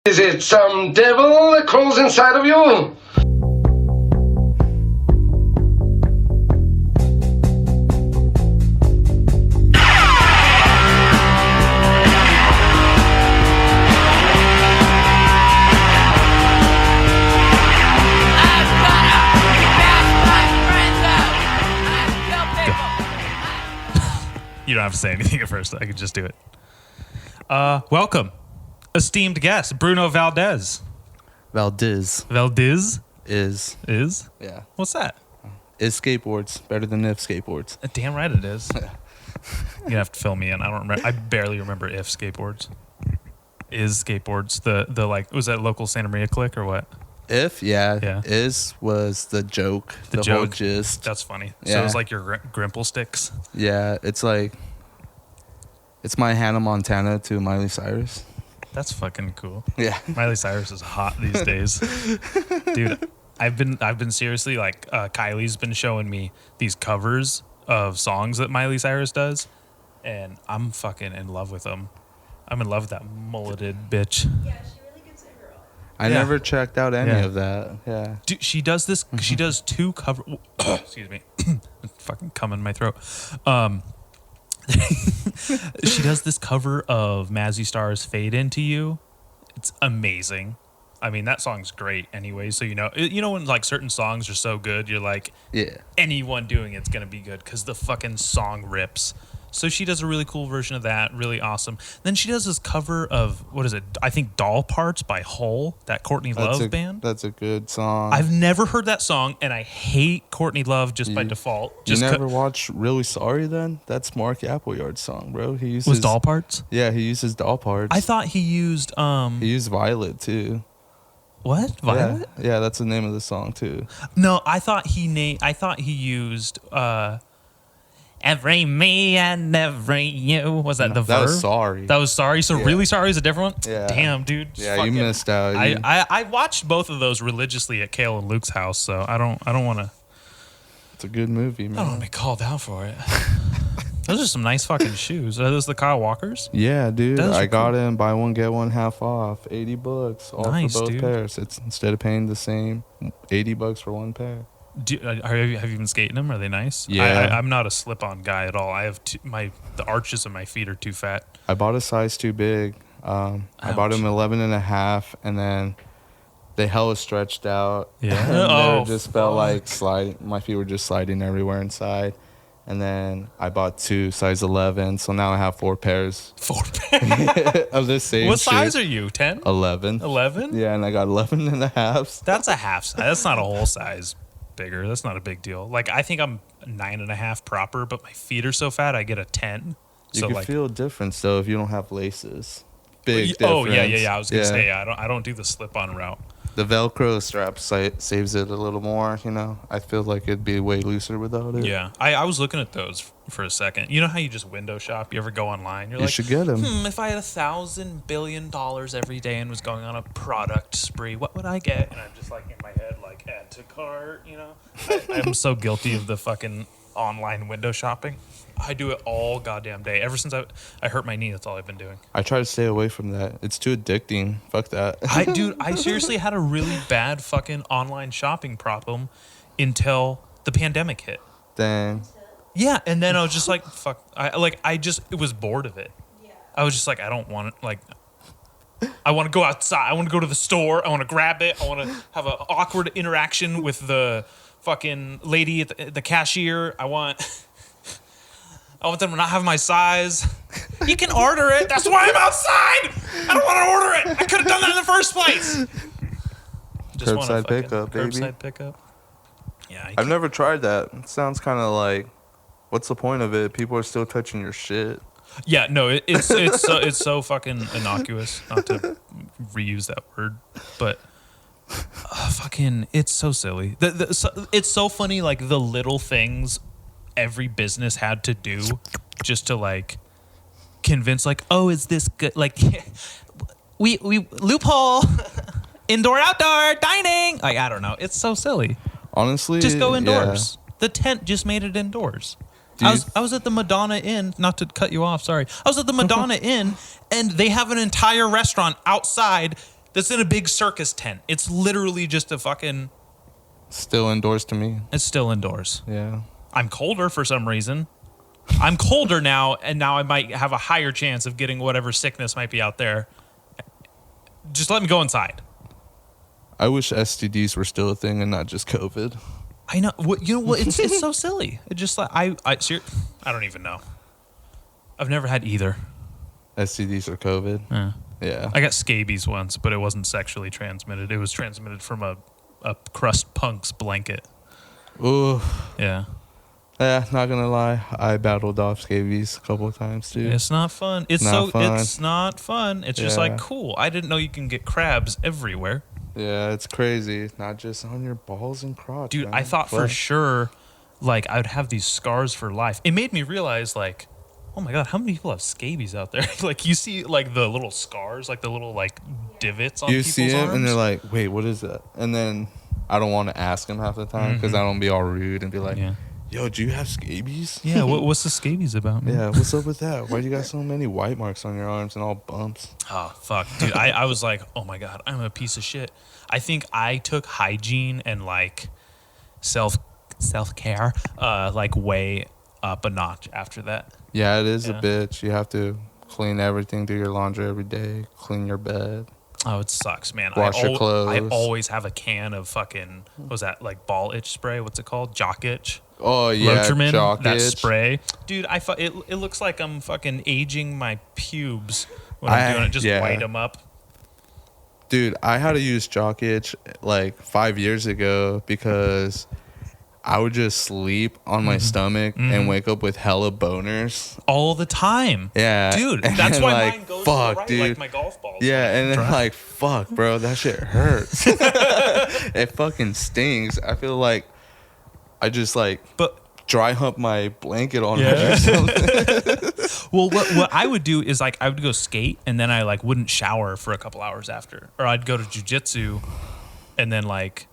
Is it some devil that crawls inside of you? You don't have to say anything at first. I could just do it. Welcome, esteemed guest, Bruno Valdez. Valdez. Valdez? Is. Yeah. What's that? Is skateboards. Better than if skateboards. Damn right it is. You have to fill me in. I don't remember. I barely remember if skateboards. Is skateboards. The like, was that local Santa Maria clique or what? If, yeah. Is was the joke. The joke. whole gist. That's funny. Yeah. So it's like your Grimple sticks. Yeah, it's like, it's my Hannah Montana to Miley Cyrus. That's fucking cool. Yeah. Miley Cyrus is hot these days. Dude, I've been seriously like, Kylie's been showing me these covers of songs that Miley Cyrus does, and I'm fucking in love with them. I'm in love with that mulleted bitch. Yeah, she really gets it, girl. I never checked out any of that. Yeah. Dude, she does this. She does two cover. Excuse me, it's fucking cum in my throat. She does this cover of Mazzy Star's "Fade Into You." It's amazing. I mean, that song's great anyway. So you know when like certain songs are so good, you're like, Yeah. anyone doing it's gonna be good because the fucking song rips. So she does a really cool version of that, really awesome. Then she does this cover of, what is it? I think Doll Parts by Hole, that Courtney Love band. That's a good song. I've never heard that song, and I hate Courtney Love just by default. You never watched Really Sorry then? That's Mark Appleyard's song, bro. He uses Was Doll Parts? Yeah, he uses Doll Parts. I thought he used He used Violet too. what? Violet? Yeah, that's the name of the song too. No, I thought he used Every Me and Every You. Was that the verb? That was Sorry. That was Sorry. So Yeah. Really Sorry is a different one? Yeah. Damn, dude. Yeah, Fucking- you missed out. I watched both of those religiously at Kale and Luke's house, so I don't want to. It's a good movie, man. I don't want to be called out for it. Those are some nice fucking shoes. Are those the Kyle Walkers? Yeah, dude. Those are I got cool. in buy one get one half off. $80 all Nice, for both dude. pairs. It's instead of paying the same, $80 for one pair. Have you been skating them? Are they nice? Yeah. I'm not a slip-on guy at all. I have the arches of my feet are too fat. I bought a size too big. I bought them 11 and a half, and then they hella stretched out. Yeah. And they just felt like sliding. My feet were just sliding everywhere inside. And then I bought two size 11, so now I have 4 pairs 4 pairs. of the same What size shoe. are you? 10? 11. 11? Yeah, and I got 11 and a half. That's a half size. That's not a whole size bigger. That's not a big deal. Like, I think I'm 9.5 proper, but my feet are so fat I get a 10. You So can like, feel a difference though if you don't have laces. Big oh difference. yeah. I was gonna say I don't do the slip-on route. The Velcro strap saves it a little more. You know, I feel like it'd be way looser without it. Yeah, I was looking at those for a second. You know how you just window shop? You ever go online? You're You like, should get 'em. If I had $1,000 billion every day and was going on a product spree, what would I get? And I'm just like in my head, like add to cart. You know, I'm so guilty of the fucking online window shopping. I do it all goddamn day. Ever since I hurt my knee, that's all I've been doing. I try to stay away from that. It's too addicting. Fuck that. I seriously had a really bad fucking online shopping problem until the pandemic hit. Dang. Yeah, and then I was just like, fuck. It was bored of it. Yeah. I was just like, I don't want it. Like, I want to go outside. I want to go to the store. I want to grab it. I want to have an awkward interaction with the fucking lady at the cashier. I want them to not have my size. You can order it. That's why I'm outside. I don't want to order it. I could have done that in the first place. Just wanna Curbside fucking- pickup, baby. Curbside pickup. Yeah. I've never tried that. It sounds kind of like, what's the point of it? People are still touching your shit. Yeah, no, it's so fucking innocuous, not to reuse that word, but fucking, it's so silly. It's so funny, like the little things every business had to do just to like convince, like, oh, is this good? Like, we loophole, indoor outdoor dining. Like, I don't know, it's so silly. Honestly, Just go indoors. Yeah. The tent just made it indoors. I was at the Madonna Inn, not to cut you off, sorry. I was at the Madonna Inn, and they have an entire restaurant outside That's in a big circus tent. It's literally just a fucking. Still indoors to me. It's still indoors. Yeah. I'm colder for some reason. I'm colder now, and now I might have a higher chance of getting whatever sickness might be out there. Just let me go inside. I wish STDs were still a thing and not just COVID. I know. What you know? What it's so silly. It just like I don't even know. I've never had either. STDs or COVID. Yeah. I got scabies once, but it wasn't sexually transmitted. It was transmitted from a crust punk's blanket. Ooh. Yeah. Yeah, not gonna lie, I battled off scabies a couple of times too. It's not fun. It's not fun. It's not fun. It's just like cool. I didn't know you can get crabs everywhere. Yeah, it's crazy. Not just on your balls and crotch. Dude, man. I thought for sure like I'd have these scars for life. It made me realize like, oh my God, how many people have scabies out there? Like you see like the little scars, like the little like divots on people's arms. You see them and they're like, wait, what is that? And then I don't want to ask them half the time because I don't be all rude and be like, yo, do you have scabies? Yeah, what's the scabies about, man? Yeah, what's up with that? Why do you got so many white marks on your arms and all bumps? Oh, fuck. Dude, I was like, oh my God, I'm a piece of shit. I think I took hygiene and like self-care like way up a notch after that. Yeah, it is a bitch. You have to clean everything, do your laundry every day, clean your bed. Oh, it sucks, man. Wash your clothes. I always have a can of fucking, what was that, like ball itch spray? What's it called? Jock itch? Oh, yeah, Lotrimin, jock that itch. spray. Dude, it looks like I'm fucking aging my pubes when I'm doing it. Just white them up. Dude, I had to use jock itch like 5 years ago because I would just sleep on my stomach and wake up with hella boners. All the time. Yeah. Dude, and that's why like, mine goes fuck, to the right, dude. like my golf balls. Yeah, and then like, fuck, bro, that shit hurts. It fucking stings. I feel like I just like dry hump my blanket on it or something. Well, what I would do is like I would go skate and then I like wouldn't shower for a couple hours after, or I'd go to jujitsu and then like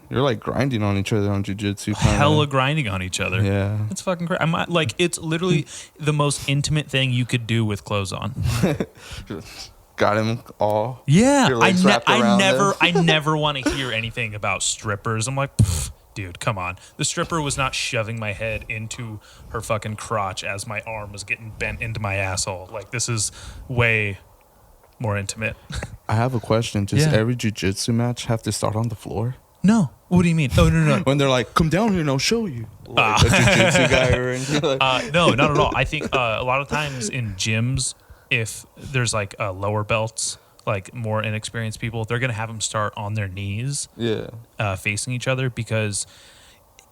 you're like grinding on each other on jujitsu. Hella grinding on each other. Yeah, it's fucking crazy. I'm like it's literally the most intimate thing you could do with clothes on. Got him all. Yeah, I never want to hear anything about strippers. I'm like, dude, come on. The stripper was not shoving my head into her fucking crotch as my arm was getting bent into my asshole. Like, this is way more intimate. I have a question. Does every jiu-jitsu match have to start on the floor? No. What do you mean? Oh, no. When they're like, come down here and I'll show you. Like a jiu-jitsu guy or anything. No, not at all. I think a lot of times in gyms, if there's like lower belts, like more inexperienced people, they're going to have them start on their knees facing each other, because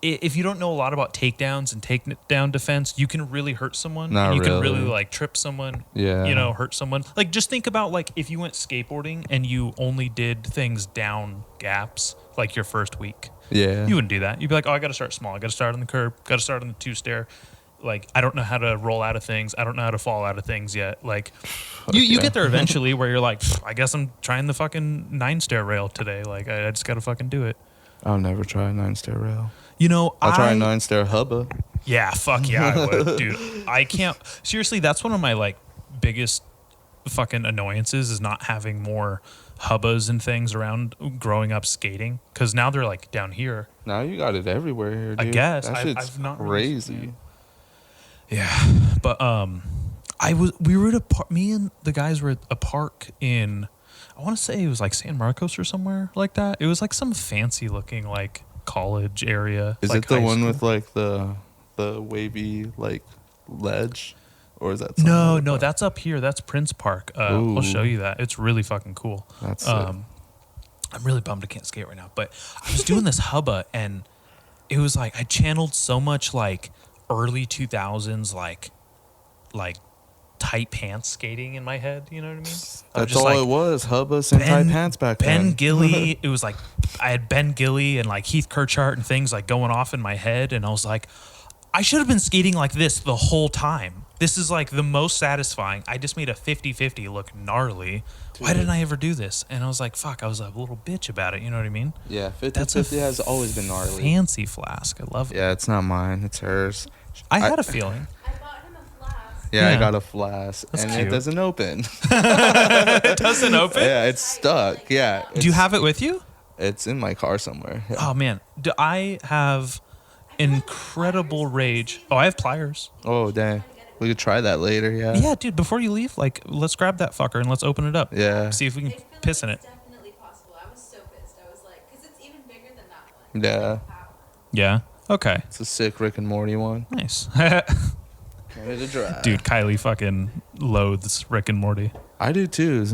if you don't know a lot about takedowns and takedown defense, you can really hurt someone. You can really like trip someone, hurt someone. Like just think about like if you went skateboarding and you only did things down gaps like your first week. Yeah. You wouldn't do that. You'd be like, oh, I got to start small. I got to start on the curb. Got to start on the two-stair. Like, I don't know how to roll out of things. I don't know how to fall out of things yet. Like, you get there eventually where you're like, I guess I'm trying the fucking 9-stair rail today. Like, I just got to fucking do it. I'll never try a 9-stair rail. You know, I'll try a 9-stair hubba. Yeah, fuck yeah, I would. Dude, I can't. Seriously, that's one of my, like, biggest fucking annoyances is not having more hubbas and things around growing up skating. Because now they're, like, down here. Now you got it everywhere here, dude. I guess. That shit's I've not crazy. Really, yeah, but we were at me and the guys were at a park in, I want to say it was like San Marcos or somewhere like that. It was like some fancy looking like college area. Is like it the one with like the wavy like ledge, or is that no? That's up here. That's Prince Park. I'll show you that. It's really fucking cool. That's I'm really bummed I can't skate right now, but I was doing this hubba and it was like I channeled so much like early 2000s like tight pants skating in my head, you know what I mean? That's all like, it was, hubbas and tight pants back then. Ben Gilly, it was like I had Ben Gilly and like Heath Kirchart and things like going off in my head, and I was like, I should have been skating like this the whole time. This is like the most satisfying. I just made a 50-50 look gnarly. Dude. Why didn't I ever do this? And I was like, fuck, I was a little bitch about it, you know what I mean? Yeah, 50-50 has always been gnarly. Fancy flask, I love it. Yeah, it's not mine, it's hers. I had a feeling. I bought him a flask Yeah, I got a flask, That's and cute. it doesn't open. It doesn't open? Yeah, it's stuck. Yeah. Do you have it with you? It's in my car somewhere. Yeah. Oh, man. Do I have incredible rage. Oh, I have pliers. Oh, dang. We could try that later, yeah. Yeah, dude, before you leave, like, let's grab that fucker and let's open it up. Yeah. See if we can piss in it. It's definitely possible. I was so pissed. I was like, because it's even bigger than that one. Yeah. Yeah? Okay. It's a sick Rick and Morty one. Nice. Ready to drive. Dude, Kylie fucking loathes Rick and Morty. I do too.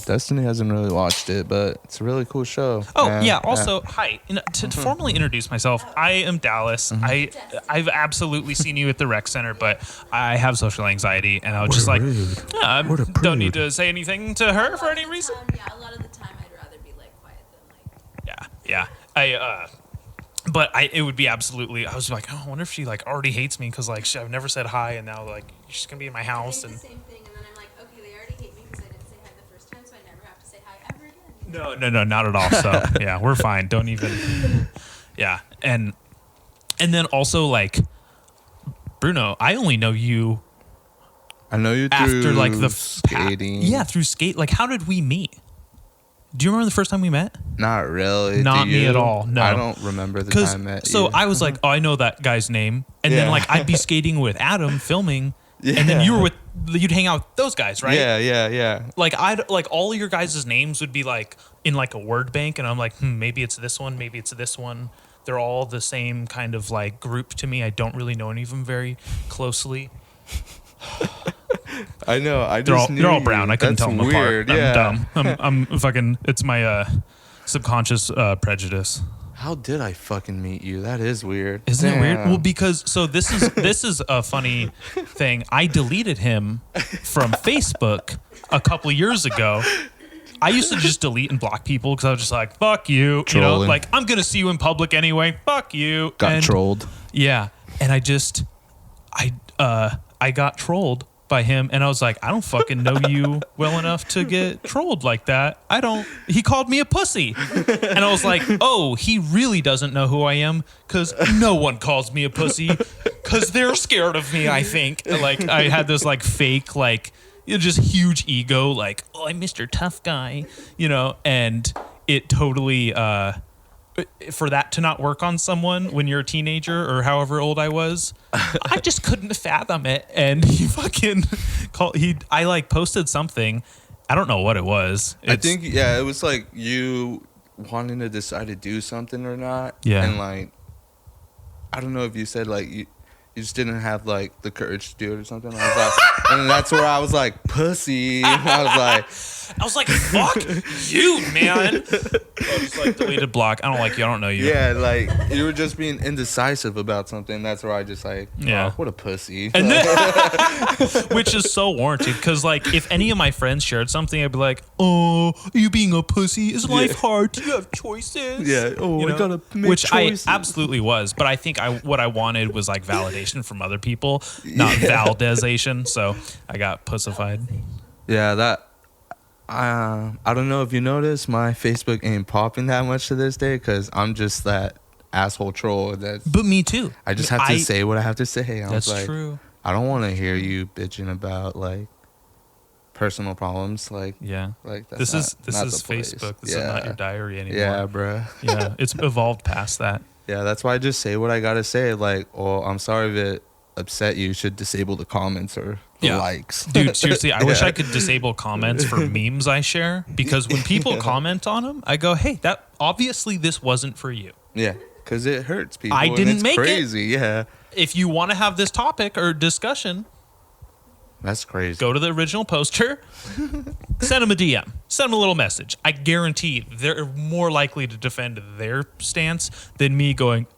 Destiny hasn't really watched it, but it's a really cool show. Oh, yeah. Also, hi. To formally introduce myself, I am Dallas. I've absolutely seen you at the rec center, but I have social anxiety, and I was just like, I don't need to say anything to her for any reason. Yeah, a lot of the time I'd rather be like quiet than like. Yeah. It would be absolutely. I was like, oh, I wonder if she like already hates me because like I've never said hi, and now like she's gonna be in my house I and. think the same thing, and then I'm like, okay, they already hate me because I didn't say hi the first time, so I never have to say hi ever again. No, not at all. So yeah, we're fine. Don't even. Yeah, and then also like, Bruno, I only know you I know you through after like the skating. Yeah, through skate. Like, how did we meet? Do you remember the first time we met? Not really. Not Do me you? at all. No, I don't remember the time I met so you. I was like, oh, I know that guy's name, and then Yeah. like I'd be skating with Adam filming, Yeah. and then you'd hang out with those guys, right? Yeah. Like all of your guys' names would be like in like a word bank, and I'm like, maybe it's this one, maybe it's this one. They're all the same kind of like group to me. I don't really know any of them very closely. I know. They're all brown. I couldn't That's tell them weird. apart. Yeah. I'm dumb. I'm fucking. It's my subconscious prejudice. How did I fucking meet you? That is weird. Isn't it weird? Damn. Well, because this is a funny thing. I deleted him from Facebook a couple years ago. I used to just delete and block people because I was just like, "Fuck you," you know, Trolling. like I'm gonna see you in public anyway. Fuck you. Got trolled. Yeah, and I got trolled by him, and I was like, I don't fucking know you well enough to get trolled like that. He called me a pussy, and I was like, oh, he really doesn't know who I am because no one calls me a pussy because they're scared of me. I think like I had this like fake like just huge ego, like, oh, I'm Mr. Tough Guy, you know, and it totally for that to not work on someone when you're a teenager or however old I was, I just couldn't fathom it. And he fucking I like posted something. I don't know what it was. I think, yeah, it was like you wanting to decide to do something or not. Yeah. And like, I don't know if you said like you just didn't have like the courage to do it or something. I was like, and that's where I was like, pussy. And I was like, fuck you, man. I just like deleted block. I don't like you. I don't know you. yeah, like you were just being indecisive about something. That's where I just like, Yeah. oh, what a pussy. And then, which is so warranted because, like, if any of my friends shared something, I'd be like, "Oh, are you being a pussy? Is life hard? Do you have choices?" Yeah. Oh, You I know? gotta make Which choices. I absolutely was, but I think what I wanted was like validation from other people, not Valdezation. So I got pussified. Yeah, that. I don't know if you noticed, my Facebook ain't popping that much to this day because I'm just that asshole troll. But me too. I just have to say what I have to say. That's like, true. I don't want to hear you bitching about like personal problems. Like, Yeah. like that's This is not the place. Facebook. This is not your diary anymore. Yeah, bruh. Yeah, it's evolved past that. Yeah, that's why I just say what I gotta say. Like, oh, I'm sorry if it upset you. You should disable the comments or the likes. Dude, seriously, I wish I could disable comments for memes I share because when people comment on them, I go, hey, that obviously this wasn't for you. Yeah, because it hurts people. I and didn't it's make it. crazy. Yeah, If you want to have this topic or discussion, that's crazy. go to the original poster, send them a DM, send them a little message. I guarantee they're more likely to defend their stance than me going,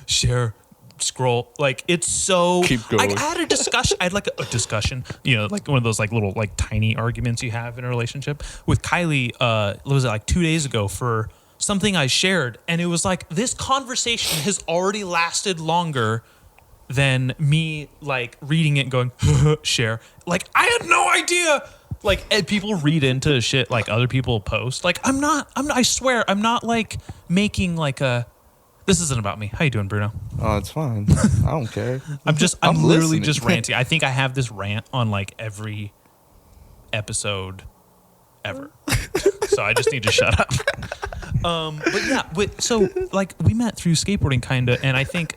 share, scroll. Like, it's so. Keep going. I had a discussion. I had like a discussion, you know, like one of those like little like tiny arguments you have in a relationship with Kylie. What was it, like 2 days ago for something I shared, and it was like this conversation has already lasted longer than me like reading it and going share. Like, I had no idea. Like, and people read into shit like other people post. Like, I swear I'm not like making like a. This isn't about me. How you doing, Bruno? Oh, it's fine. I don't care. I'm literally listening. just ranting. I think I have this rant on like every episode ever. So I just need to shut up. But yeah, so like we met through skateboarding kind of, and I think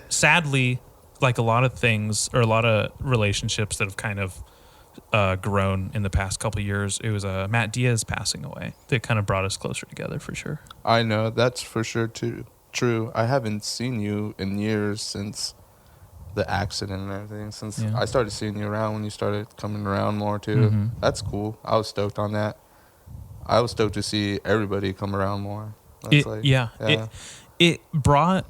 sadly, like a lot of things or a lot of relationships that have kind of grown in the past couple of years, it was Matt Diaz passing away that kind of brought us closer together for sure. I know, that's for sure too. True. I haven't seen you in years since the accident and everything. Since I started seeing you around when you started coming around more too. Mm-hmm. That's cool. I was stoked on that. I was stoked to see everybody come around more. It brought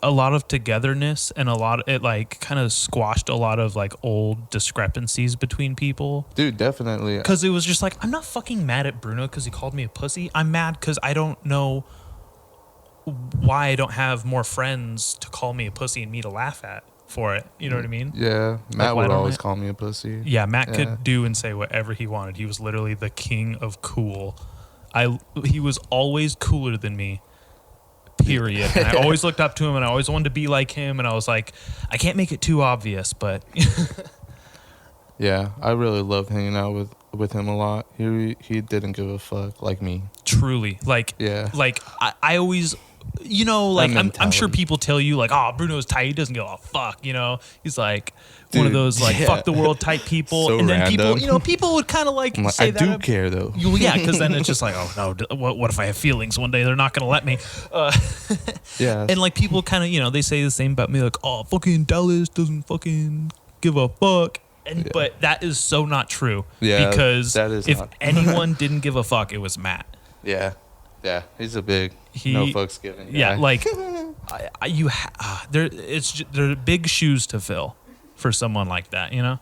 a lot of togetherness and it like kind of squashed a lot of like old discrepancies between people. Dude, definitely. Because it was just like, I'm not fucking mad at Bruno because he called me a pussy. I'm mad because I don't know why I don't have more friends to call me a pussy and me to laugh at for it. You know what I mean? Yeah. Matt would always call me a pussy. Yeah, Matt could do and say whatever he wanted. He was literally the king of cool. He was always cooler than me. Period. And I always looked up to him and I always wanted to be like him, and I was like, I can't make it too obvious, but yeah, I really loved hanging out with him a lot. He didn't give a fuck like me. Truly. Like, I always, you know, like I'm sure people tell you like, oh, Bruno's tight, he doesn't give a fuck, you know. He's like one of those like fuck the world type people. So and then random. people would kind of like say I that. do care though. Yeah, because then it's just like, oh no, what if I have feelings one day? They're not gonna let me. Yeah. And like people kind of, they say the same about me, like, oh, fucking Dallas doesn't fucking give a fuck. And but that is so not true. Yeah, because that is if not. anyone didn't give a fuck, it was Matt. Yeah. Yeah, he's a big no fucks given guy. Yeah, like they're big shoes to fill for someone like that, you know?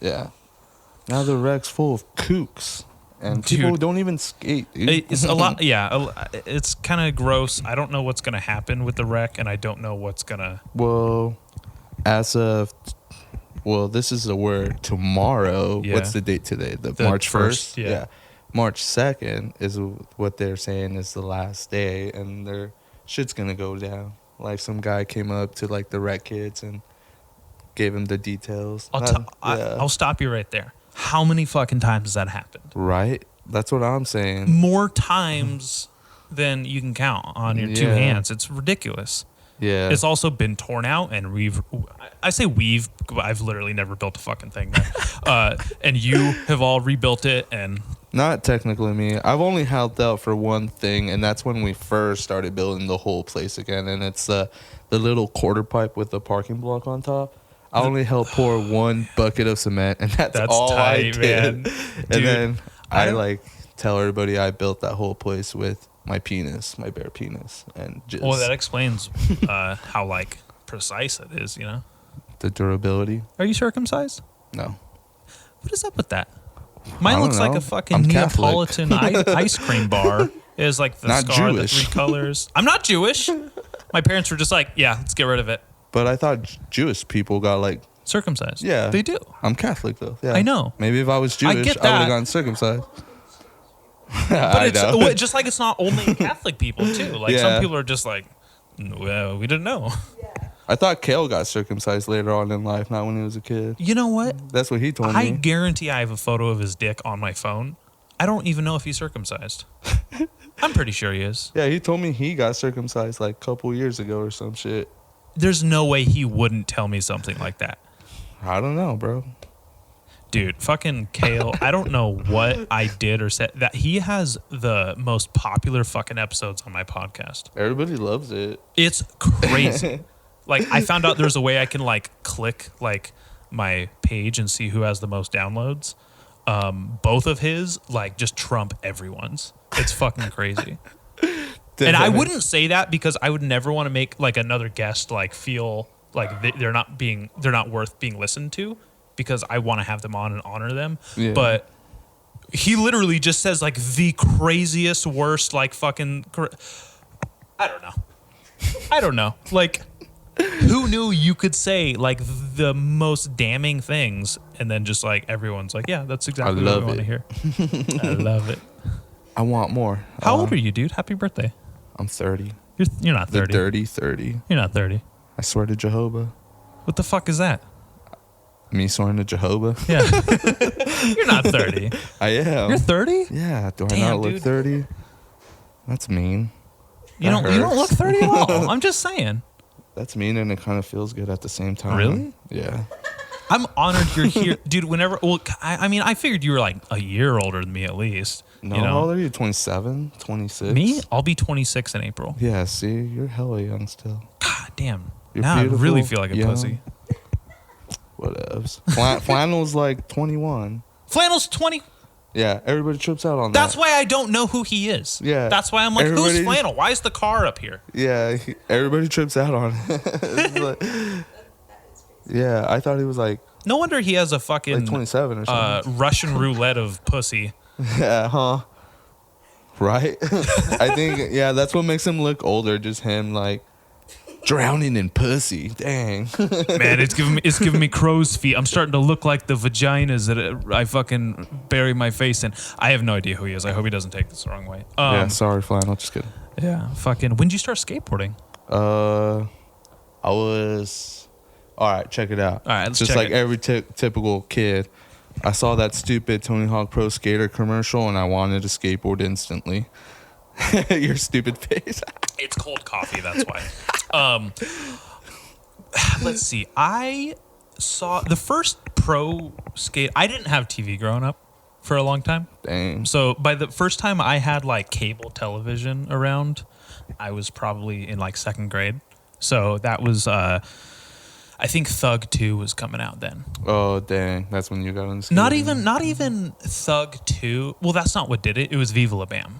Yeah. Now the wreck's full of kooks, and people don't even skate. Dude. It's a lot. Yeah, it's kind of gross. I don't know what's gonna happen with the wreck, and I don't know what's gonna. Well, this is the word tomorrow. Yeah. What's the date today? The March 1st? Yeah. March 2nd is what they're saying is the last day, and their shit's gonna go down. Like some guy came up to like the wreck kids and gave him the details. I'll stop you right there. How many fucking times has that happened? Right? That's what I'm saying. More times than you can count on your two hands. It's ridiculous. Yeah. It's also been torn out, and I've literally never built a fucking thing there. And you have all rebuilt it, and not technically me. I've only held out for one thing, and that's when we first started building the whole place again, and it's the little quarter pipe with the parking block on top. I only helped pour one bucket of cement, and that's all tight, I did. Man. And then I like tell everybody I built that whole place with my penis, my bare penis, and just. Well, that explains how like precise it is, you know. The durability. Are you circumcised? No. What is up with that? Mine looks like a fucking Neapolitan ice cream bar. It is like the not scar, Jewish. the 3 colors. I'm not Jewish. My parents were just like, yeah, let's get rid of it. But I thought Jewish people got like circumcised. Yeah, they do. I'm Catholic though. Yeah, I know. Maybe if I was Jewish, I would have gotten circumcised. But it's just like it's not only Catholic people too. Like some people are just like, well, we didn't know. Yeah. I thought Kale got circumcised later on in life, not when he was a kid. You know what? That's what he told me. I guarantee I have a photo of his dick on my phone. I don't even know if he's circumcised. I'm pretty sure he is. Yeah, he told me he got circumcised like a couple years ago or some shit. There's no way he wouldn't tell me something like that. I don't know, bro. Dude, fucking Kale, I don't know what I did or said. That he has the most popular fucking episodes on my podcast. Everybody loves it. It's crazy. Like, I found out there's a way I can, like, click, like, my page and see who has the most downloads. Both of his, like, just trump everyone's. It's fucking crazy. And I wouldn't say that because I would never want to make, like, another guest, like, feel like they're not worth being listened to, because I want to have them on and honor them. Yeah. But he literally just says, like, the craziest, worst, like, fucking... I don't know. Like... Who knew you could say like the most damning things, and then just like everyone's like, yeah, that's exactly what I want to hear. I love it. I want more. How old are you, dude? Happy birthday. I'm 30. You're not 30. The dirty 30. You're not 30. I swear to Jehovah. What the fuck is that? Me swearing to Jehovah? Yeah. You're not 30. I am. You're 30? Yeah. Do I Damn, not look dude. 30? That's mean. You don't look 30 at all. I'm just saying. That's mean, and it kind of feels good at the same time. Really? Yeah. I'm honored you're here. Dude, whenever... Well, I mean, I figured you were like a year older than me at least. No, you know? how old are you? 27? 26? Me? I'll be 26 in April. Yeah, see? You're hella young still. God damn. You're now beautiful, I really feel like a young. pussy. Whatevs. Flannel's like 21. Flannel's 20... Yeah, everybody trips out on That's that. why I don't know who he is. Yeah. That's why I'm like, who's Everybody- Flannel? Why is the car up here? Yeah, everybody trips out on it. It's like- yeah, I thought he was like No wonder he has a fucking 27 or something. Russian roulette of pussy. Yeah, huh? Right? I think, yeah, that's what makes him look older. Just him, like, drowning in pussy. Dang. Man, it's giving me crow's feet. I'm starting to look like the vaginas that I fucking bury my face in. I have no idea who he is. I hope he doesn't take this the wrong way. Yeah, sorry, Flannel. Just kidding. Yeah, fucking. When did you start skateboarding? I was... All right, check it out. All right, let's just check like it. every typical kid, I saw that stupid Tony Hawk Pro Skater commercial, and I wanted to skateboard instantly. Your stupid face. It's cold coffee, that's why. Let's see. I saw the first pro skate. I didn't have TV growing up for a long time. Dang. So by the first time I had like cable television around, I was probably in like second grade. So that was, I think Thug 2 was coming out then. Oh, dang. That's when you got on Not even Thug 2. Well, that's not what did it. It was Viva La Bam.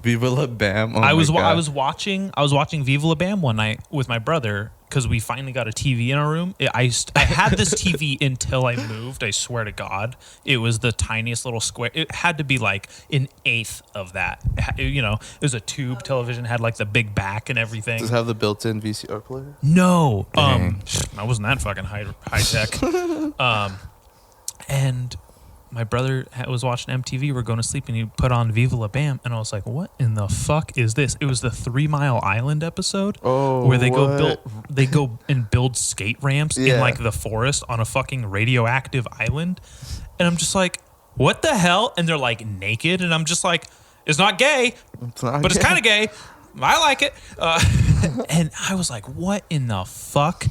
Viva La Bam. Oh I was my God. watching Viva La Bam one night with my brother because we finally got a TV in our room. I had this TV until I moved. I swear to God, it was the tiniest little square. It had to be like an eighth of that. It was a tube television, had like the big back and everything. Does it have the built-in VCR player? No, Dang. I wasn't that fucking high tech. And my brother was watching MTV. We're going to sleep, and he put on Viva La Bam, and I was like, "What in the fuck is this?" It was the 3 Mile Island episode, where they go and build skate ramps in like the forest on a fucking radioactive island, and I'm just like, "What the hell?" And they're like naked, and I'm just like, "It's not gay, but it's kind of gay. I like it." And I was like, "What in the fuck?"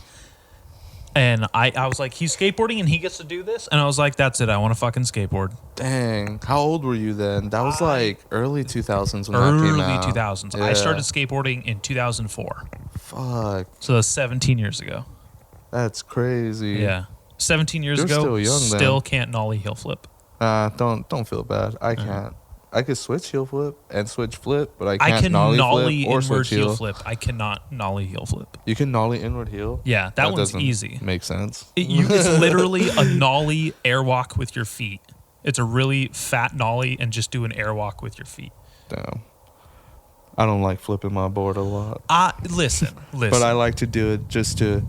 And I was like, he's skateboarding and he gets to do this? And I was like, that's it. I want to fucking skateboard. Dang. How old were you then? That was like early 2000s when that came out. Early 2000s. Yeah. I started skateboarding in 2004. Fuck. So that's 17 years ago. That's crazy. Yeah. 17 years You're ago. still young then. Still can't nollie heel flip. Don't feel bad. I can't. I could switch heel flip and switch flip, but I can't I can nollie flip or inward switch heel heel. flip. I cannot nollie heel flip. You can nollie inward heel? Yeah, that one's doesn't easy. Make sense. It's literally a nollie airwalk with your feet. It's a really fat nollie and just do an airwalk with your feet. Damn. I don't like flipping my board a lot. Listen. But I like to do it just to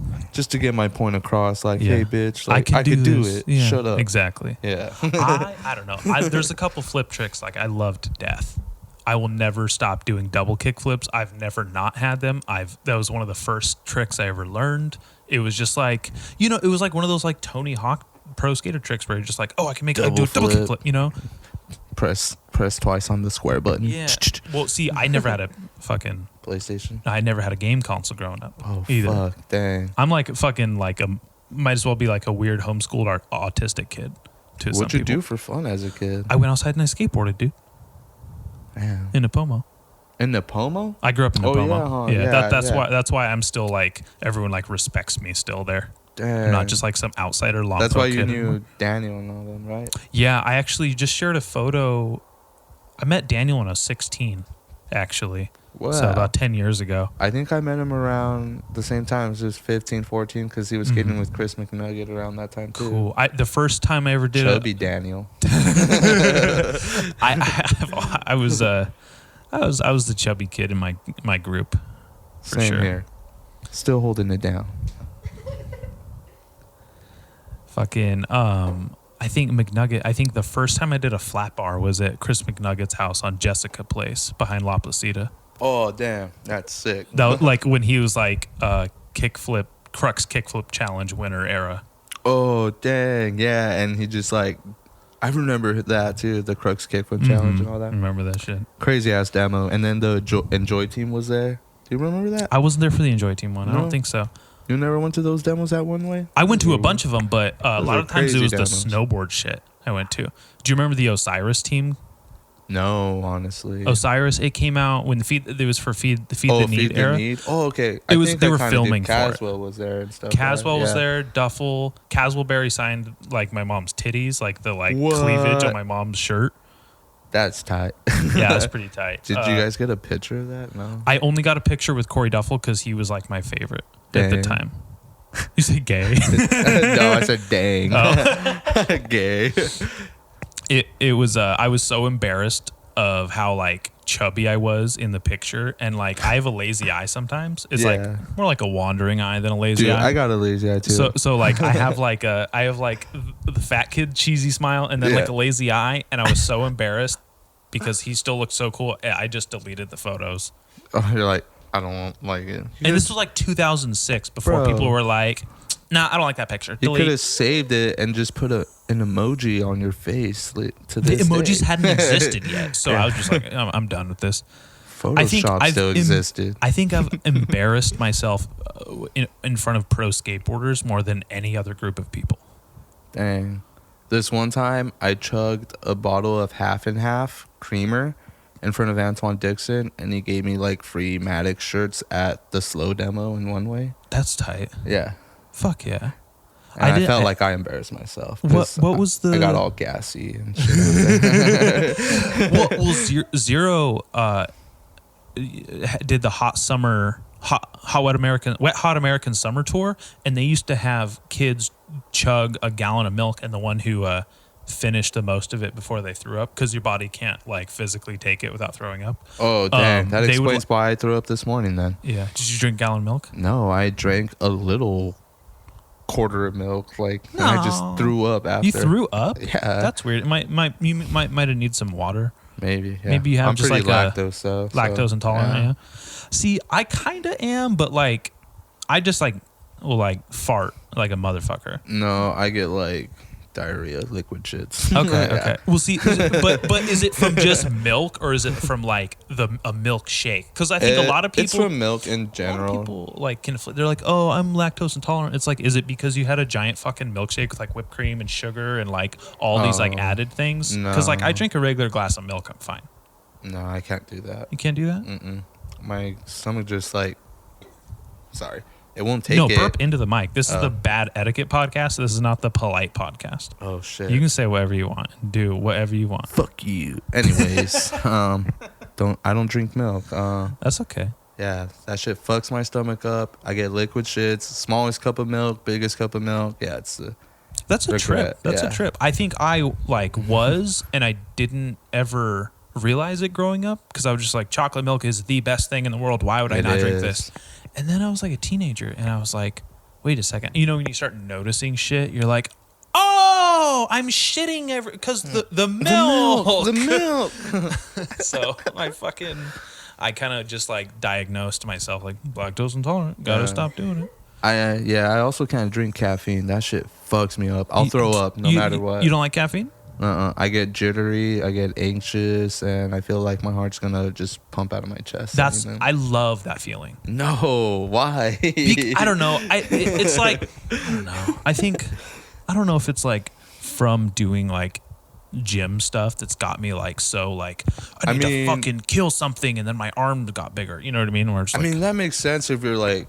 get my point across. Like, Yeah. hey, bitch, like, I I could do this. it. Yeah, Shut up. Exactly. Yeah. I don't know. There's a couple flip tricks like I love to death. I will never stop doing double kick flips. I've never not had them. That was one of the first tricks I ever learned. It was just like, it was like one of those like Tony Hawk pro skater tricks where you're just like, oh, I can do a double kick flip, Press twice on the square button. Yeah. Well, see, I never had a fucking PlayStation. I never had a game console growing up. Oh, either. fuck. Dang. I'm like fucking like might as well be like a weird homeschooled autistic kid. To some What'd you people. do for fun as a kid? I went outside and I skateboarded, dude. Damn. In Napomo. In Napomo? I grew up in Napomo. yeah, huh? Yeah, that's Yeah. why. That's why I'm still like everyone like respects me still there. Damn. I'm not just like some outsider Lompoc That's why you kid. knew Daniel and all them, right? Yeah, I actually just shared a photo. I met Daniel when I was 16, actually. Wow. So about 10 years ago. I think I met him around the same time. It was just 15, 14, because he was skating with Chris McNugget around that time, too. Cool. The first time I ever did Chubby Daniel. I was the chubby kid in my group. For Same sure. here. Still holding it down. Fucking I think the first time I did a flat bar was at Chris McNugget's house on Jessica Place behind La Placita. Oh damn, that's sick. That like when he was like Crux kickflip challenge winner era. Oh dang, yeah, and he just like, I remember that too, the Crux kickflip challenge and all that. Remember that shit? Crazy ass demo, and then the Enjoy team was there. Do you remember that? I wasn't there for the Enjoy team one. I No. don't think so. You never went to those demos at One Way? I went to a bunch of them, but a lot are of times it crazy was demos. the snowboard shit I went to. Do you remember the Osiris team? No, honestly. Osiris, it came out when it was for Feed the Oh, Need Feed the era. Need? Oh, okay. It was- they were filming for it. Caswell was there and stuff. Caswell right? was Yeah. there. Duffel, Caswellberry signed like my mom's titties, like the What? cleavage on my mom's shirt. That's tight. Yeah, that's pretty tight. Did you guys get a picture of that? No. I only got a picture with Corey Duffel because he was like my favorite at the Dang. time. You say gay? No, I said dang. Oh. Gay. It was I was so embarrassed of how like chubby I was in the picture, and like I have a lazy eye sometimes. It's Yeah. like more like a wandering eye than a lazy Dude, eye. I got a lazy eye too. So like I have like the fat kid cheesy smile and then like a Yeah. lazy eye, and I was so embarrassed because he still looked so cool. I just deleted the photos. Oh, you're like, I don't like it. And this was like 2006 before Bro. people were like, "Nah, I don't like that picture." You could Delete. have saved it and just put an emoji on your face to The this emojis day. hadn't existed yet, so I was just like, I'm done with this. Photoshop still existed. I think I've embarrassed myself in front of pro skateboarders more than any other group of people. Dang. This one time, I chugged a bottle of half and half creamer in front of Antoine Dixon, and he gave me like free Maddox shirts at the slow demo in One Way. That's tight. Yeah. Fuck yeah. And I felt like I embarrassed myself. 'cause What was the? I got all gassy and shit. well, Zero did the Wet Hot American Summer Tour, and they used to have kids chug a gallon of milk, and the one who finished the most of it before they threw up, because your body can't like physically take it without throwing up. Oh, dang. That they would- explains why I threw up this morning then. Yeah. Did you drink gallon milk? No, I drank a little quarter of milk, and I just No. threw up after. You threw up? Yeah. That's weird. You might have need some water. Maybe. Yeah. Maybe you have I'm just pretty like lactose, so lactose intolerant. Yeah. See, I kind of am, but like, I just will fart like a motherfucker. No, I get like diarrhea, liquid shits. Okay, Yeah. okay. Well, see, but is it from just milk, or is it from like a milkshake? Because I think a lot of people. It's from milk in a lot general. of people they're like, oh, I'm lactose intolerant. It's like, is it because you had a giant fucking milkshake with like whipped cream and sugar and like all these like added things? Because like I drink a regular glass of milk, I'm fine. No, I can't do that. You can't do that. Mm-mm. My stomach just sorry, it won't take No, it. burp into the mic. This is the bad etiquette podcast. This is not the polite podcast. Oh shit. You can say whatever you want, do whatever you want. Fuck you. Anyways, I don't drink milk. That's okay. Yeah, that shit fucks my stomach up. I get liquid shits. Smallest cup of milk, biggest cup of milk. Yeah, it's That's a regret, trip. That's yeah. a trip. I think I was, and I didn't ever realize it growing up, because I was just like, chocolate milk is the best thing in the world. Why would I not drink this? And then I was like a teenager, and I was like, wait a second. You know, when you start noticing shit, you're like, oh, I'm shitting because the milk. The milk. So I kind of just like diagnosed myself like lactose intolerant. Gotta stop doing it. I also can't drink caffeine. That shit fucks me up. I'll throw up no matter what. You don't like caffeine? I get jittery, I get anxious, and I feel like my heart's gonna just pump out of my chest. I love that feeling. No, why? I don't know. It's like, I don't know. I don't know if it's like from doing like gym stuff that's got me like so like I need to fucking kill something, and then my arm got bigger. You know what I mean? Where it's like, that makes sense if you're like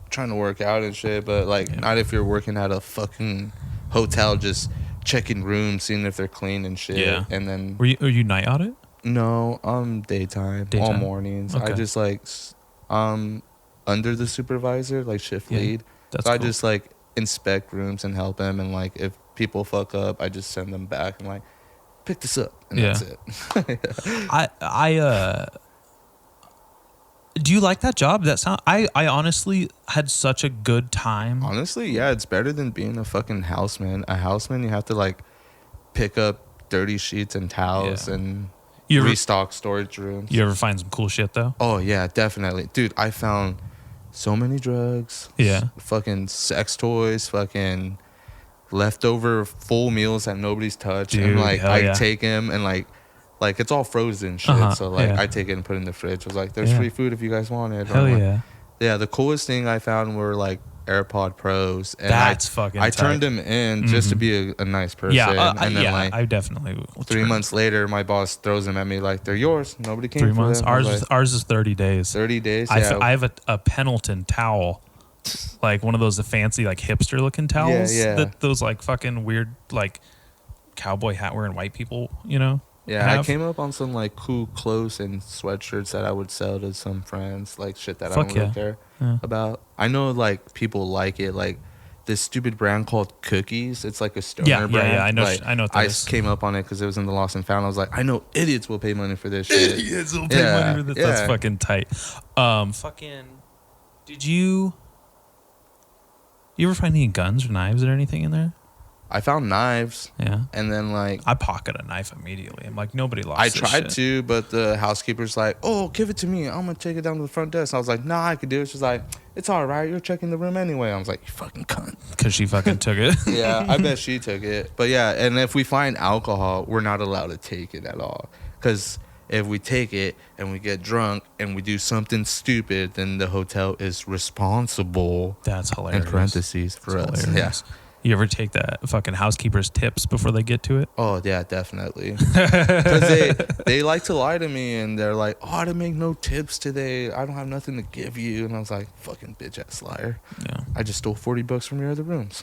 trying to work out and shit, but like not if you're working at a fucking hotel just checking rooms, seeing if they're clean and shit. Yeah. And then Are you night audit? no, daytime, all mornings. Okay. I just like under the supervisor, like shift lead. That's so I cool. just like inspect rooms and help them, and like if people fuck up, I just send them back and like pick this up, and that's it. Do you like that job? I honestly had such a good time. Honestly, yeah, it's better than being a fucking houseman. A houseman, you have to like pick up dirty sheets and towels and restock storage rooms. You ever find some cool shit though? Oh yeah, definitely, dude. I found so many drugs. Yeah. Fucking sex toys. Fucking leftover full meals that nobody's touched. Dude, and like I yeah. take them and like it's all frozen shit. So like I take it and put it in the fridge. I was like, there's free food if you guys want it. Hell yeah. Yeah, the coolest thing I found were like AirPod Pros. And That's fucking I tight. turned them in just to be a nice person. Yeah, and then like I definitely will 3 months later, my boss throws them at me like, they're yours. Nobody came 3 for months. them. Ours is 30 days. 30 days, I yeah. I have a Pendleton towel. Like one of those fancy like hipster looking towels. Yeah. That those like fucking weird like cowboy hat wearing white people, you know? Yeah, have. I came up on some like cool clothes and sweatshirts that I would sell to some friends, like shit that I Fuck don't really care about. I know like people like it, like this stupid brand called Cookies. It's like a stoner brand. Yeah. I know. Like, I know. What that is. came up on it because it was in the Lost and Found. I was like, I know idiots will pay money for this shit. Idiots will pay money for this. Yeah. That's fucking tight. Fucking. Did you ever find any guns or knives or anything in there? I found knives. Yeah. And then like I pocket a knife immediately. I'm like, nobody lost I this tried shit. to, but the housekeeper's like, "Oh, give it to me. I'm gonna take it down to the front desk." I was like, "Nah, I could do it." She's like, "It's all right. You're checking the room anyway." I was like, "You fucking cunt." Because she fucking took it. Yeah, I bet she took it. But yeah, and if we find alcohol, we're not allowed to take it at all. Because if we take it and we get drunk and we do something stupid, then the hotel is responsible. That's hilarious. In parentheses for That's us. hilarious. Yeah. You ever take that fucking housekeeper's tips before they get to it? Oh yeah, definitely. Because they like to lie to me and they're like, "Oh, I didn't make no tips today. I don't have nothing to give you." And I was like, "Fucking bitch ass liar. Yeah. I just stole $40 from your other rooms."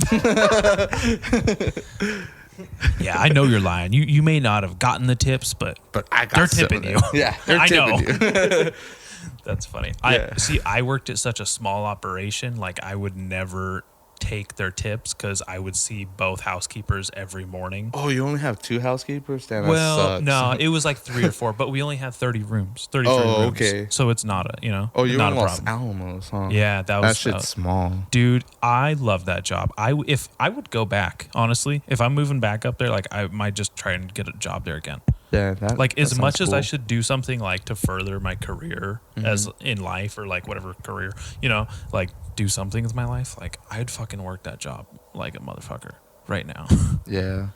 Yeah, I know you're lying. You may not have gotten the tips, but I got they're some tipping of you. it. Yeah, they're I tipping know. you. That's funny. Yeah. I worked at such a small operation. Like I would never take their tips because I would see both housekeepers every morning. Oh, you only have 2 housekeepers? Damn, that Well, sucks. no, it was like 3 or 4, but we only had 30 rooms, 33 Oh, rooms. okay. So it's not Oh, you're not in a Los problem. Alamos, huh? Yeah, That shit's small. Dude, I love that job. If I would go back, honestly, if I'm moving back up there, like I might just try and get a job there again. Yeah, Like as sounds much as I cool. should do something like to further my career as in life or like whatever career, like do something with my life, like I'd fucking work that job like a motherfucker right now. Yeah.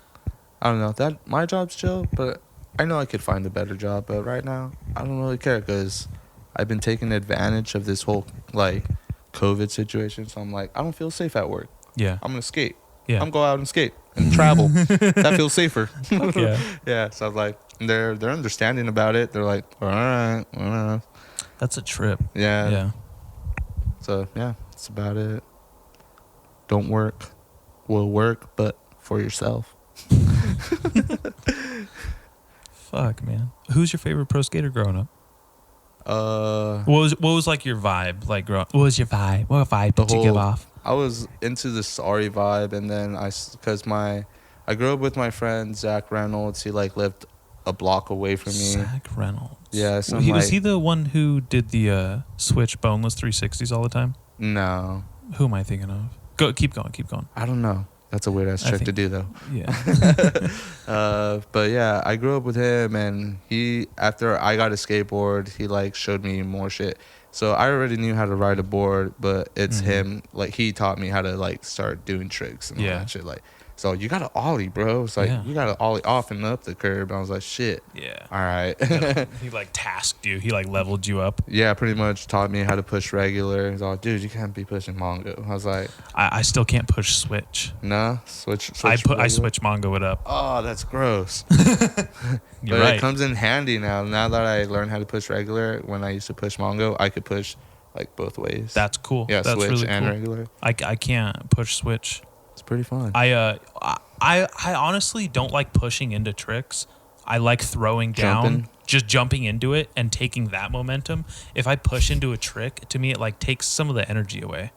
I don't know. My job's chill, but I know I could find a better job. But right now, I don't really care because I've been taking advantage of this whole like COVID situation. So I'm like, I don't feel safe at work. Yeah. I'm gonna skate. Yeah. I'm go out and skate and travel. That feels safer. Yeah. Yeah. So I was like, they're understanding about it. They're like, all right. That's a trip. Yeah. Yeah. So yeah, that's about it. Don't work. Will work, but for yourself. Fuck, man. Who's your favorite pro skater growing up? What was like your vibe? Like what was your vibe? What vibe did you give off? I was into the sorry vibe, and then I grew up with my friend Zach Reynolds. He like lived a block away from me. Zach Reynolds. Yeah, Was he the one who did the switch boneless 360s all the time? No, Who am I thinking of? Keep going. I don't know. That's a weird ass trick to do though. Yeah. But yeah, I grew up with him, and after I got a skateboard, he like showed me more shit. So I already knew how to ride a board, but it's him. Like he taught me how to like start doing tricks and all that shit. Like, so you got to ollie, bro. It's like you got to ollie off and up the curb. And I was like, shit. Yeah. All right. He like tasked you. He like leveled you up. Yeah, pretty much taught me how to push regular. He's like, dude, you can't be pushing Mongo. I was like, I still can't push switch. nah, switch. I regular. switch Mongo it up. Oh, that's gross. You're But right. it comes in handy now. Now that I learned how to push regular, when I used to push Mongo, I could push like both ways. That's cool. Yeah, That's switch really and cool. regular. I can't push switch. It's pretty fun. I honestly don't like pushing into tricks. I like throwing down, Jumping. just jumping into it and taking that momentum. If I push into a trick, to me it like takes some of the energy away.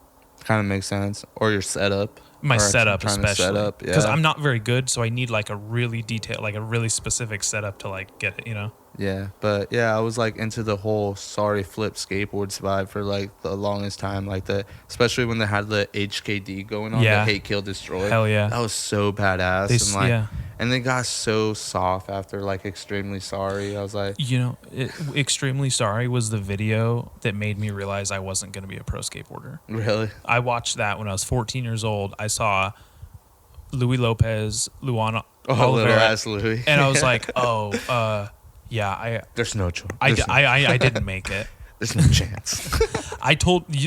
Kind of makes sense. Or your setup. My Or setup trying to especially, set up, because yeah. I'm not very good, so I need like a really detailed, like a really specific setup to like get it. Yeah, but yeah, I was like into the whole sorry flip skateboards vibe for like the longest time, like especially when they had the HKD going on, Yeah. the Hate Kill Destroy. Hell yeah. That was so badass. And like, And they got so soft after like Extremely Sorry. I was like, Extremely Sorry was the video that made me realize I wasn't going to be a pro skateboarder. really? I watched that when I was 14 years old. I saw Louis Lopez, Luana Little Oliveira, ass Louis. and I was like, There's no choice. I didn't make it. There's no chance.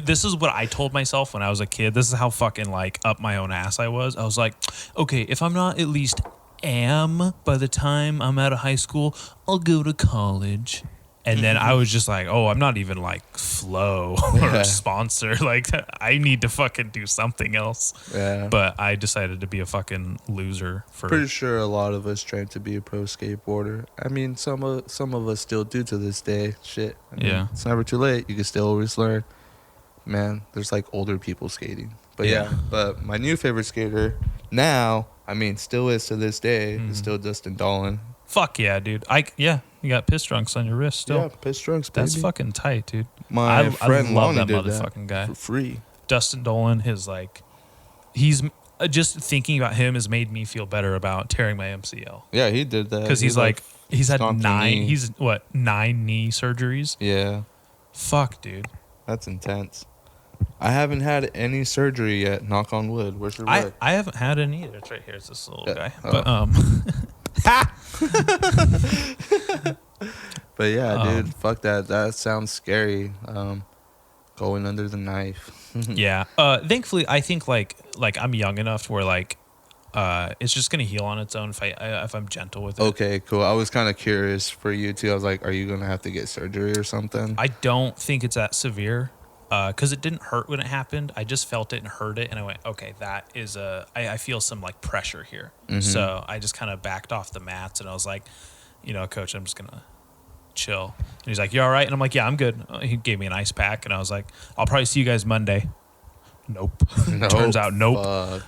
This is what I told myself when I was a kid. This is how fucking like up my own ass I was. I was like, okay, if I'm not at least by the time I'm out of high school, I'll go to college. And then I was just like, oh, I'm not even like Flow or sponsor. Like, I need to fucking do something else. Yeah. But I decided to be a fucking loser for. Pretty sure a lot of us trained to be a pro skateboarder. I mean, some of us still do to this day. Shit. I mean, Yeah. It's never too late. You can still always learn. Man, there's like older people skating. But yeah. But my new favorite skater now, I mean, still is to this day, is still Dustin Dolan. Fuck yeah, dude. You got piss drunks on your wrist still. Yeah, piss drunks, baby. That's fucking tight, dude. My friend I love Lonnie that did motherfucking guy for free. Dustin Dolan, he's just thinking about him has made me feel better about tearing my MCL. Yeah, he did that. Because he's had nine knee surgeries. Yeah. Fuck, dude. That's intense. I haven't had any surgery yet. Knock on wood. Where's your leg? I haven't had any either. It's right here. It's this little guy. Oh. But yeah, dude, fuck that. That sounds scary. Going under the knife. Yeah. Thankfully, I think like I'm young enough to where it's just gonna heal on its own if I'm gentle with it. Okay, cool. I was kind of curious for you too. I was like, are you gonna have to get surgery or something? I don't think it's that severe. Because it didn't hurt when it happened. I just felt it and heard it, and I went, okay, that is I feel some like pressure here. Mm-hmm. So I just kind of backed off the mats, and I was like, coach, I'm just gonna chill. And he's like, you all right? And I'm like, yeah, I'm good. He gave me an ice pack, and I was like, I'll probably see you guys Monday. Nope. Turns out, nope.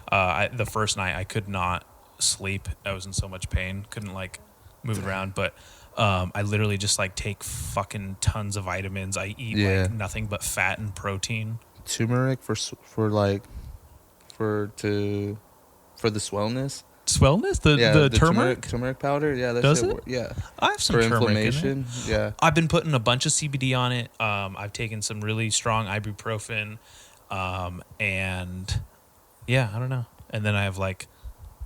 The first night I could not sleep. I was in so much pain, couldn't like move around, but. I literally just like take fucking tons of vitamins. I eat like nothing but fat and protein. Turmeric for the swellness. Swellness? The turmeric? Turmeric powder? Yeah, that does shit it? Yeah. I have some for turmeric inflammation. In it. Yeah. I've been putting a bunch of CBD on it. I've taken some really strong ibuprofen. And yeah, I don't know. And then I have like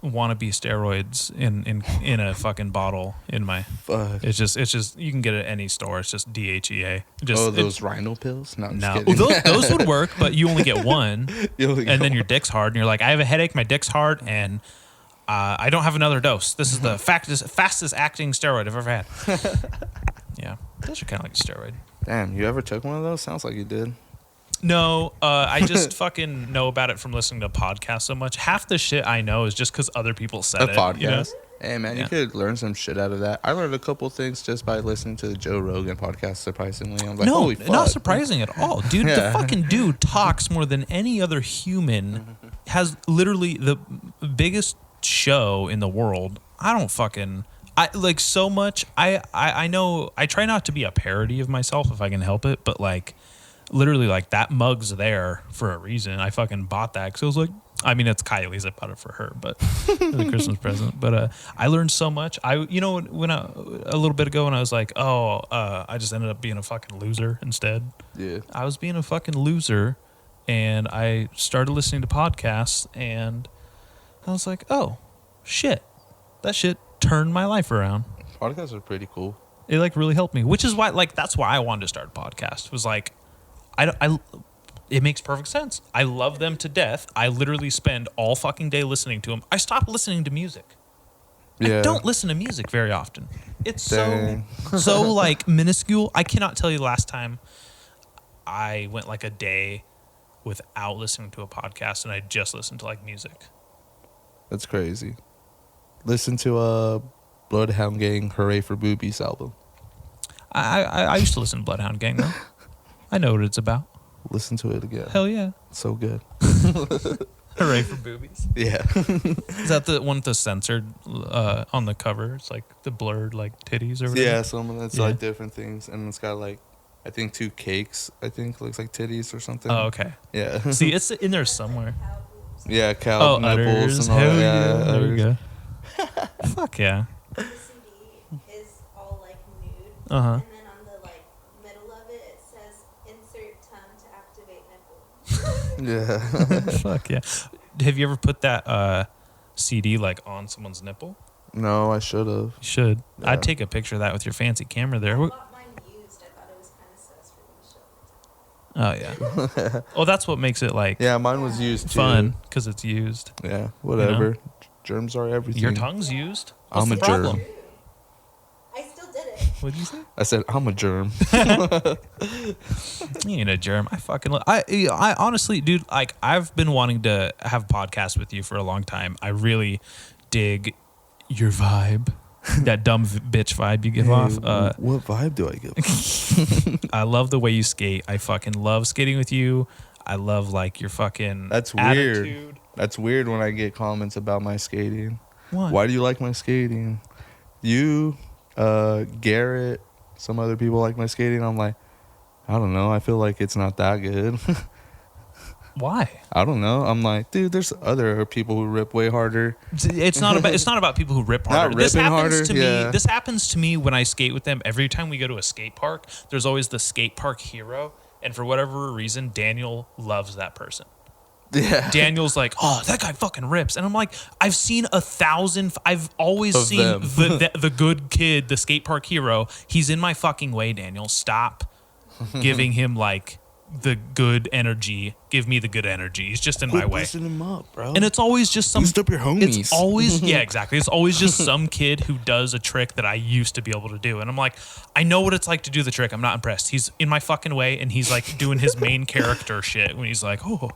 wannabe steroids in a fucking bottle in my. Fuck. It's just you can get it at any store. It's just DHEA. Those rhino pills? No, those would work, but you only get one, and then your dick's hard, and you're like, I have a headache, my dick's hard, and I don't have another dose. This is the fastest acting steroid I've ever had. Yeah, those are kind of like a steroid. Damn, you ever took one of those? Sounds like you did. No, I just fucking know about it from listening to podcasts so much. Half the shit I know is just because other people said it. Podcast. You know? Hey, man, you could learn some shit out of that. I learned a couple things just by listening to the Joe Rogan podcast, surprisingly. I'm like, holy fuck. Not surprising at all. Dude, the fucking dude talks more than any other human, has literally the biggest show in the world. I like so much. I know I try not to be a parody of myself if I can help it, but like literally like that mug's there for a reason. I fucking bought that because I was like, I mean, it's Kylie's. I bought it for her, but as a Christmas present. But I learned so much. A little bit ago when I was like, I just ended up being a fucking loser instead. Yeah, I was being a fucking loser, and I started listening to podcasts, and I was like, oh shit, that shit turned my life around. Podcasts are pretty cool. It like really helped me, which is why that's why I wanted to start a podcast. Was like, it makes perfect sense. I love them to death. I literally spend all fucking day listening to them. I stopped listening to music. Yeah. I don't listen to music very often. It's so like minuscule. I cannot tell you the last time I went like a day without listening to a podcast and I just listened to like music. That's crazy. Listen to Bloodhound Gang Hooray for Boobies album. I used to listen to Bloodhound Gang though. I know what it's about. Listen to it again. Hell yeah. So good. Hooray for boobies. Yeah. Is that the one with the censored on the cover? It's like the blurred like titties or whatever? Yeah, some of that's like different things. And it's got like, I think 2 cakes, looks like titties or something. Oh, okay. Yeah. See, it's in there somewhere. Yeah, cow nipples udders. and all Hell that. yeah. There Udders. you go. Fuck yeah. The CD is all like nude, Uh-huh. and then on the like middle of it, it says "Insert tongue to activate nipple." Yeah. Fuck yeah. Have you ever put that CD like on someone's nipple? No, I should have. You should. Yeah. I'd take a picture of that with your fancy camera there. I bought mine used. I thought it was kind of sus for me to show Oh yeah. Well, that's what makes it like Yeah, mine was used too. fun because it's used. Yeah, whatever. Germs are everything. Your tongue's used. What's I'm the a problem? germ. I still did it. What'd you say? I said I'm a germ. You ain't a germ. I fucking. I honestly, dude. Like, I've been wanting to have a podcast with you for a long time. I really dig your vibe, that dumb bitch vibe you give off. What vibe do I give? I love the way you skate. I fucking love skating with you. I love like your fucking. That's weird. attitude. That's weird when I get comments about my skating. What? Why do you like my skating? You, Garrett, some other people like my skating. I'm like, I don't know. I feel like it's not that good. Why? I don't know. I'm like, dude, there's other people who rip way harder. It's not about. It's not about people who rip harder. Not This ripping happens harder, to me. yeah. This happens to me when I skate with them. Every time we go to a skate park, there's always the skate park hero, and for whatever reason, Daniel loves that person. Yeah. Daniel's like, oh, that guy fucking rips. And I'm like, I've seen 1,000. I've always Of seen them. the good kid, the skate park hero. He's in my fucking way, Daniel. Stop giving him like the good energy. Give me the good energy. He's just in my way. Busting him up, bro. And it's always just some. Boost up your homies. It's always yeah, exactly. It's always just some kid who does a trick that I used to be able to do, and I'm like, I know what it's like to do the trick. I'm not impressed. He's in my fucking way, and he's like doing his main character shit when he's like, oh,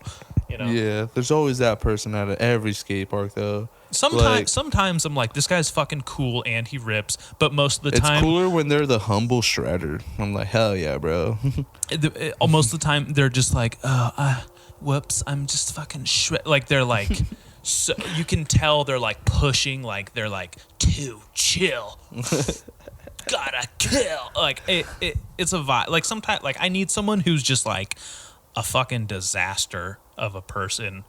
you know. Yeah, there's always that person at every skate park, though. Sometimes I'm like, this guy's fucking cool and he rips, but most of the It's time, cooler when they're the humble shredder. I'm like, hell yeah, bro. most of the time they're just like, whoops, I'm just fucking shred. Like they're like, so you can tell they're like pushing, like they're like too chill. Gotta kill. Like it's a vibe. Like sometimes, like I need someone who's just like a fucking disaster of a person,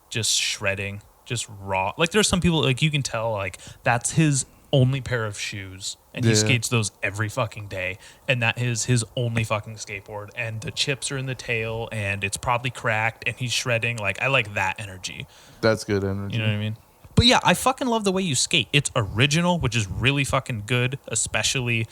just shredding, just raw. Like there's some people like you can tell like that's his only pair of shoes and he Yeah. skates those every fucking day and that is his only fucking skateboard and the chips are in the tail and it's probably cracked and he's shredding. Like I like that energy. That's good energy. You know what I mean? But yeah, I fucking love the way you skate. It's original, which is really fucking good, especially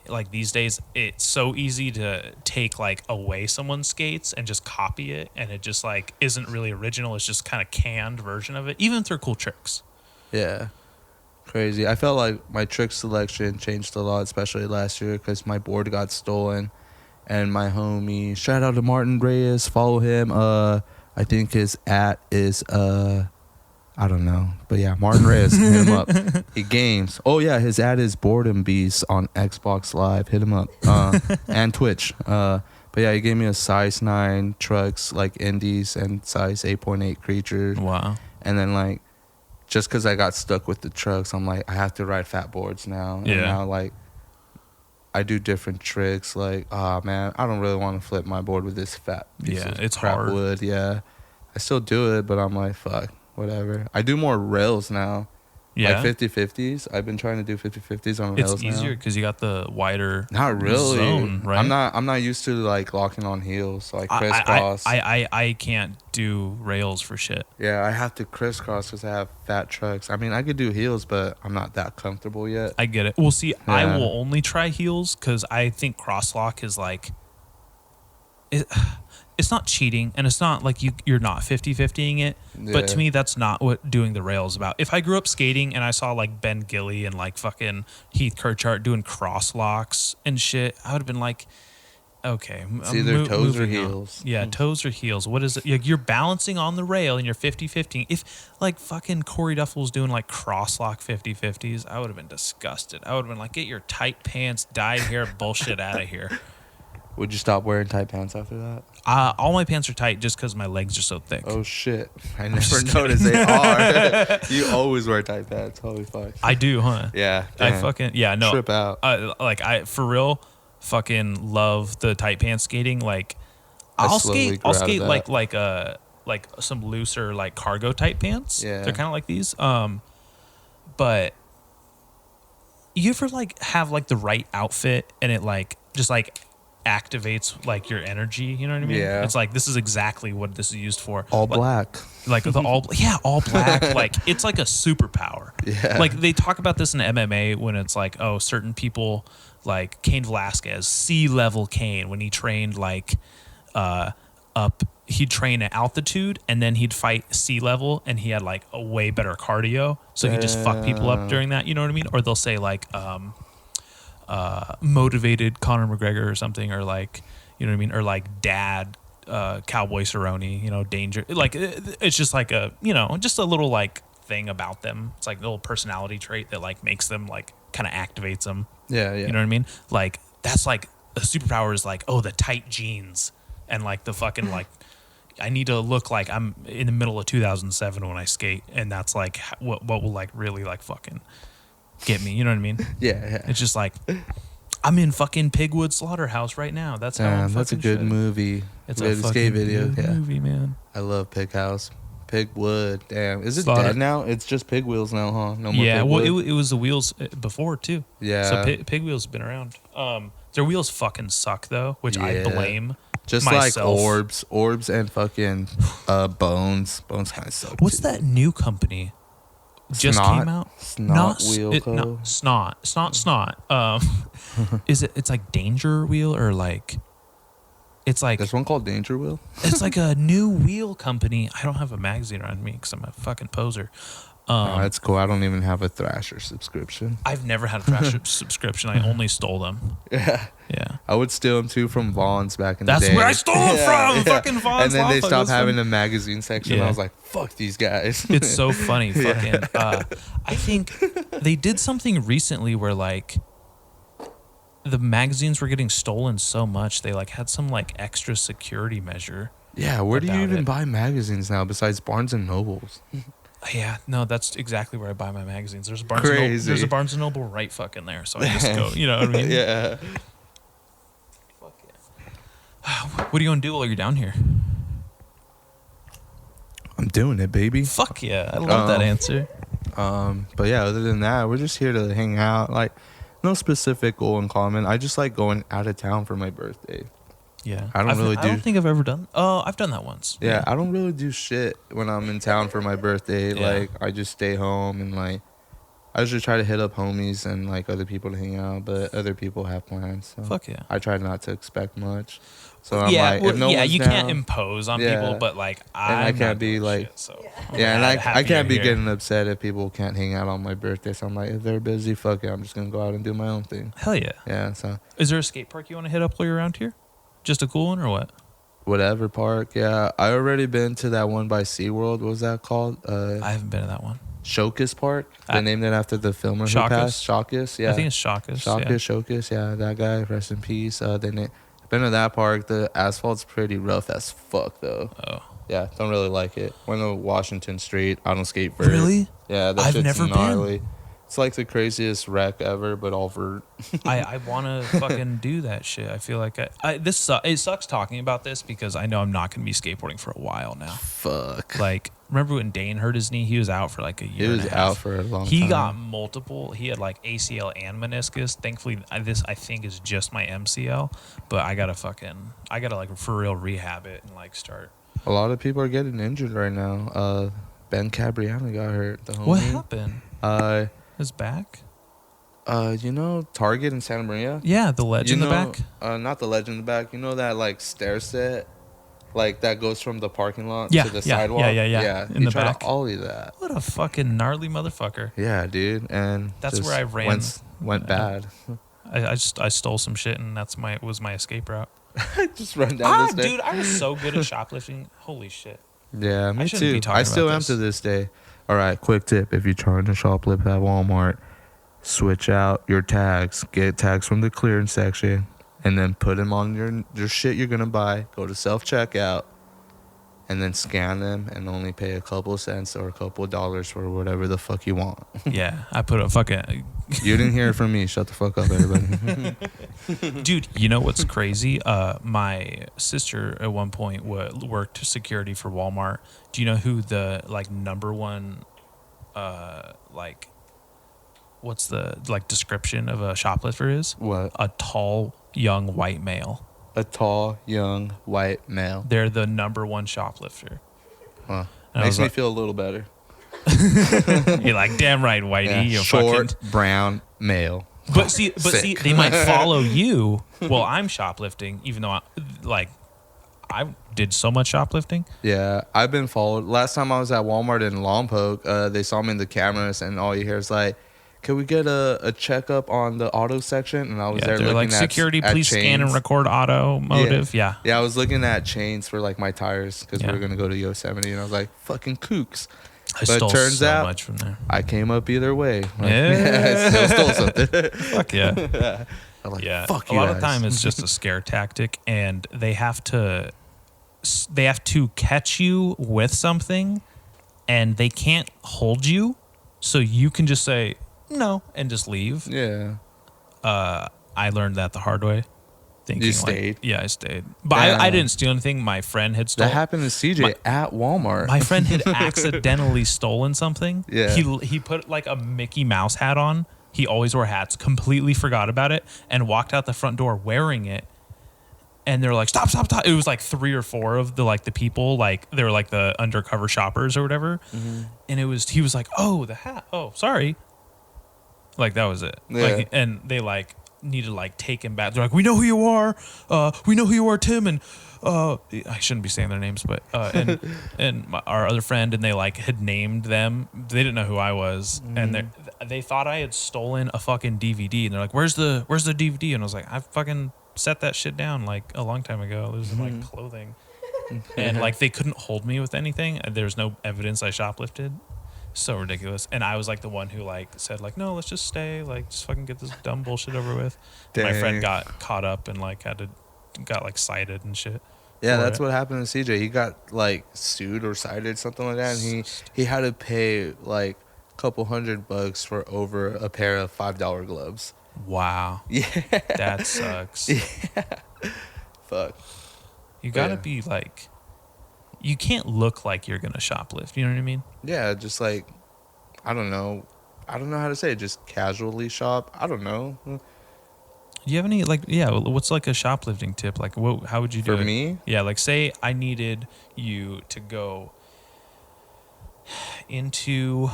like these days. It's so easy to take like away someone's skates and just copy it, and it just like isn't really original. It's just kind of canned version of it, even if they're cool tricks. Yeah. Crazy. I felt like my trick selection changed a lot, especially last year, because my board got stolen. And my homie, shout out to Martin Reyes, follow him. I think his @ is I don't know, but yeah, Martin Reyes, hit him up. He games. Oh yeah, his @ is Boredom Beast on Xbox Live. Hit him up and Twitch. But yeah, he gave me a size 9 trucks like indies and size 8.8 creatures. Wow. And then like, just because I got stuck with the trucks, I'm like, I have to ride fat boards now. And Yeah. now like, I do different tricks. Like, oh man, I don't really want to flip my board with this fat piece Yeah, of it's crap hard. wood. Yeah, I still do it, but I'm like, fuck, whatever. I do more rails now. Yeah. Like 50-50s. I've been trying to do 50-50s on It's rails now. easier because you got the wider Not really. zone, right? I'm not used to like locking on heels, so I crisscross. I can't do rails for shit. Yeah, I have to crisscross because I have fat trucks. I mean, I could do heels, but I'm not that comfortable yet. I get it. Well, see, I Yeah. will only try heels because I think crosslock is like, it's not cheating and it's not like you're not 50-50ing it. But to Yeah. me, that's not what doing the rails is about. If I grew up skating and I saw like Ben Gilly and like fucking Heath Kirchart doing crosslocks and shit, I would have been like, okay. It's either toes or heels. Yeah, toes or heels. What is it? You're balancing on the rail and you're 50-50. If like fucking Corey Duffel's doing like crosslock 50-50s, I would have been disgusted. I would have been like, get your tight pants, dyed hair bullshit out of here. Would you stop wearing tight pants after that? All my pants are tight just because my legs are so thick. Oh shit! I never just noticed they are. You always wear tight pants. Holy fuck! I do, huh? Yeah, I damn. fucking yeah no. Trip out. Like I for real, fucking love the tight pants skating. Like I'll slowly skate grew out of that. like some looser like cargo tight pants. Yeah. They're kind of like these. but you ever like have like the right outfit and it like just like activates like your energy, you know what I mean? Yeah. It's like this is exactly what this is used for. All Like- black. Like the all black, like it's like a superpower. Yeah. Like they talk about this in MMA when it's like, oh, certain people like Cain Velasquez, sea-level Cain, when he trained like he'd train at altitude and then he'd fight sea level and he had like a way better cardio. So he'd just fuck people up during that, you know what I mean? Or they'll say like motivated Conor McGregor or something, or like, you know what I mean? Or like dad Cowboy Cerrone, you know, danger. Like it's just like a, you know, just a little like thing about them. It's like a little personality trait that like makes them like kind of activates them. Yeah. You know what I mean? Like that's like a superpower is like, oh, the tight jeans and like the fucking like I need to look like I'm in the middle of 2007 when I skate, and that's like what will like really like fucking get me. You know what I mean? Yeah. It's just like I'm in fucking Pigwood Slaughterhouse right now. That's how I'm Damn, that's a fucking good shit. movie. It's We a had skate fucking video. good Yeah. movie, man. I love Pig House. Pigwood. Damn. Is it Slaughter. dead now? It's just Pig Wheels now, huh? No more Yeah, Pig well, Wood? it was the wheels before too. Yeah. So Pig Wheels have been around. Their wheels fucking suck though, which I Yeah. blame Just myself. like orbs and fucking bones. Bones kind of suck. What's too. that new company? Just Snot? came out. Snot Wheel Co? No, snot. Is it? It's like Danger Wheel or like. It's like There's one called Danger Wheel. it's like a new wheel company. I don't have a magazine around me because I'm a fucking poser. Oh, that's cool. I don't even have a Thrasher subscription. I've never had a Thrasher subscription. I only stole them. Yeah. Yeah. I would steal them too from Vaughn's back in the That's day. where I stole them from. Fucking Vaughn's. And then they Law stopped Fuckers. having a magazine section. Yeah. I was like, fuck these guys. It's so funny. Fucking. I think they did something recently where like the magazines were getting stolen so much they like had some like extra security measure. Yeah, where do you About even it. buy magazines now besides Barnes and Nobles? Yeah, no, that's exactly where I buy my magazines. There's a Barnes Crazy. And Noble, there's a Barnes and Noble right fucking there, so I just go. You know what I mean? Yeah. Fuck yeah. What are you gonna do while you're down here? I'm doing it, baby. Fuck yeah, I love that answer. But yeah, other than that, we're just here to hang out. Like, no specific goal in common. I just like going out of town for my birthday. Yeah, I don't think I've ever done. Oh, I've done that once. Yeah, I don't really do shit when I'm in town for my birthday. Yeah. Like, I just stay home and like, I usually try to hit up homies and like other people to hang out, but other people have plans. So Fuck yeah. I try not to expect much. So I'm Yeah, like, well, if no yeah, one's you down, can't impose on Yeah. people, but like I I'm can't not be doing like- shit, so yeah, and I'm I happy can't be you're here. getting upset if people can't hang out on my birthday. So I'm like, if they're busy, fuck it, I'm just gonna go out and do my own thing. Hell yeah. Yeah, so Is there a skate park you want to hit up while you're around here? Just a cool one or what? whatever park. Yeah, I already been to that one by SeaWorld. What was that called? I haven't been to that one. Shokus Park. They named it after the filmer who Shokus? passed. Shokus, yeah. I think it's Shawkus. Shokus, yeah, that guy, rest in peace. Then been to that park. The asphalt's pretty rough as fuck though. Oh, Yeah, don't really like it. Went to Washington Street. I don't skate vert. really? Yeah, that I've shit's never been. gnarly. It's like the craziest wreck ever, but all vert. I want to fucking do that shit. I feel like it sucks talking about this because I know I'm not going to be skateboarding for a while now. Fuck. Like, remember when Dane hurt his knee? He was out for like a year. He was and a half. out for a long He time. got multiple. He had like ACL and meniscus. Thankfully, this I think is just my MCL. But I gotta like for real rehab it and like start. A lot of people are getting injured right now. Ben Cabriano got hurt. The homie. What happened? His back? You know Target in Santa Maria? Yeah, the ledge You in the know- back. Not the ledge in the back. You know that like stair set, like that goes from the parking lot Yeah, to the yeah, sidewalk. yeah. In he the tried back. to ollie that. What a fucking gnarly motherfucker! Yeah, dude, and That's just where I ran. Went bad. I stole some shit and was my escape route. Just run down the stairs. Dude, I was so good at shoplifting. Holy shit! Yeah, me shouldn't be too. talking I still about am this. to this day. All right, quick tip: if you're trying to shoplift at Walmart, switch out your tags. Get tags from the clearance section, and then put them on your shit you're gonna buy. Go to self checkout, and then scan them, and only pay a couple cents or a couple dollars for whatever the fuck you want. Yeah, I put a fucking You didn't hear it from me. Shut the fuck up, everybody. dude. You know what's crazy? My sister at one point worked security for Walmart. Do you know who the like number one, like what's the like description of a shoplifter is? What? A tall, young white male. A tall, young, white male. They're the number one shoplifter. Huh. And I Makes was me like- feel a little better. You're like, damn right, Whitey. Yeah, You short, fucking. brown, male. But see, Sick. they might follow you while I'm shoplifting, even though I did so much shoplifting. Yeah, I've been followed. Last time I was at Walmart in Lompoc, they saw me in the cameras, and all you hear is like, "Can we get a checkup on the auto section?" And I was Yeah, there they're looking like, at security, at please scan and chains. record automotive. Yeah. Yeah, I was looking at chains for like my tires because Yeah. we were gonna go to Yosemite, and I was like, "Fucking kooks." I But stole turns so out- much from there. I came up either way. Like, Yeah. I still stole something. Fuck yeah. I'm like, Yeah. fuck A you lot of guys. time it's just a scare tactic, and they have to catch you with something, and they can't hold you, so you can just say no and just leave. Yeah. I learned that the hard way. Thinking You stayed? Yeah, I stayed. But Yeah. I didn't steal anything. My friend had stolen. That happened to CJ at Walmart. My friend had accidentally stolen something. Yeah. He put like a Mickey Mouse hat on. He always wore hats. Completely forgot about it and walked out the front door wearing it. And they're like, stop. It was like 3 or 4 of the people, like they were like the undercover shoppers or whatever. Mm-hmm. And he was like, oh, the hat. Oh, sorry. Like that was it. Yeah. Like, and they like need to like take him back. They're like, we know who you are. We know who you are, Tim. And I shouldn't be saying their names, but and our other friend, and they like had named them. They didn't know who I was, and they thought I had stolen a fucking DVD. And they're like, where's the DVD? And I was like, I fucking set that shit down like a long time ago. It was in my clothing, and like they couldn't hold me with anything. There's no evidence I shoplifted. So ridiculous. And I was like the one who like said like, no, let's just stay, like just fucking get this dumb bullshit over with. My friend Dang. got caught up and like got like cited and shit. Yeah, for that's it. what happened to CJ. He got like sued or cited, something like that, and he had to pay like a couple $100 for over a pair of $5 gloves. Wow. Yeah, That sucks. fuck. You gotta Yeah. be like, you can't look like you're gonna shoplift. You know what I mean? Yeah, just like I don't know how to say it. Just casually shop. I don't know. Do you have any like, yeah, what's like a shoplifting tip? Like, how would you do For it? me? Yeah, like say I needed you to go into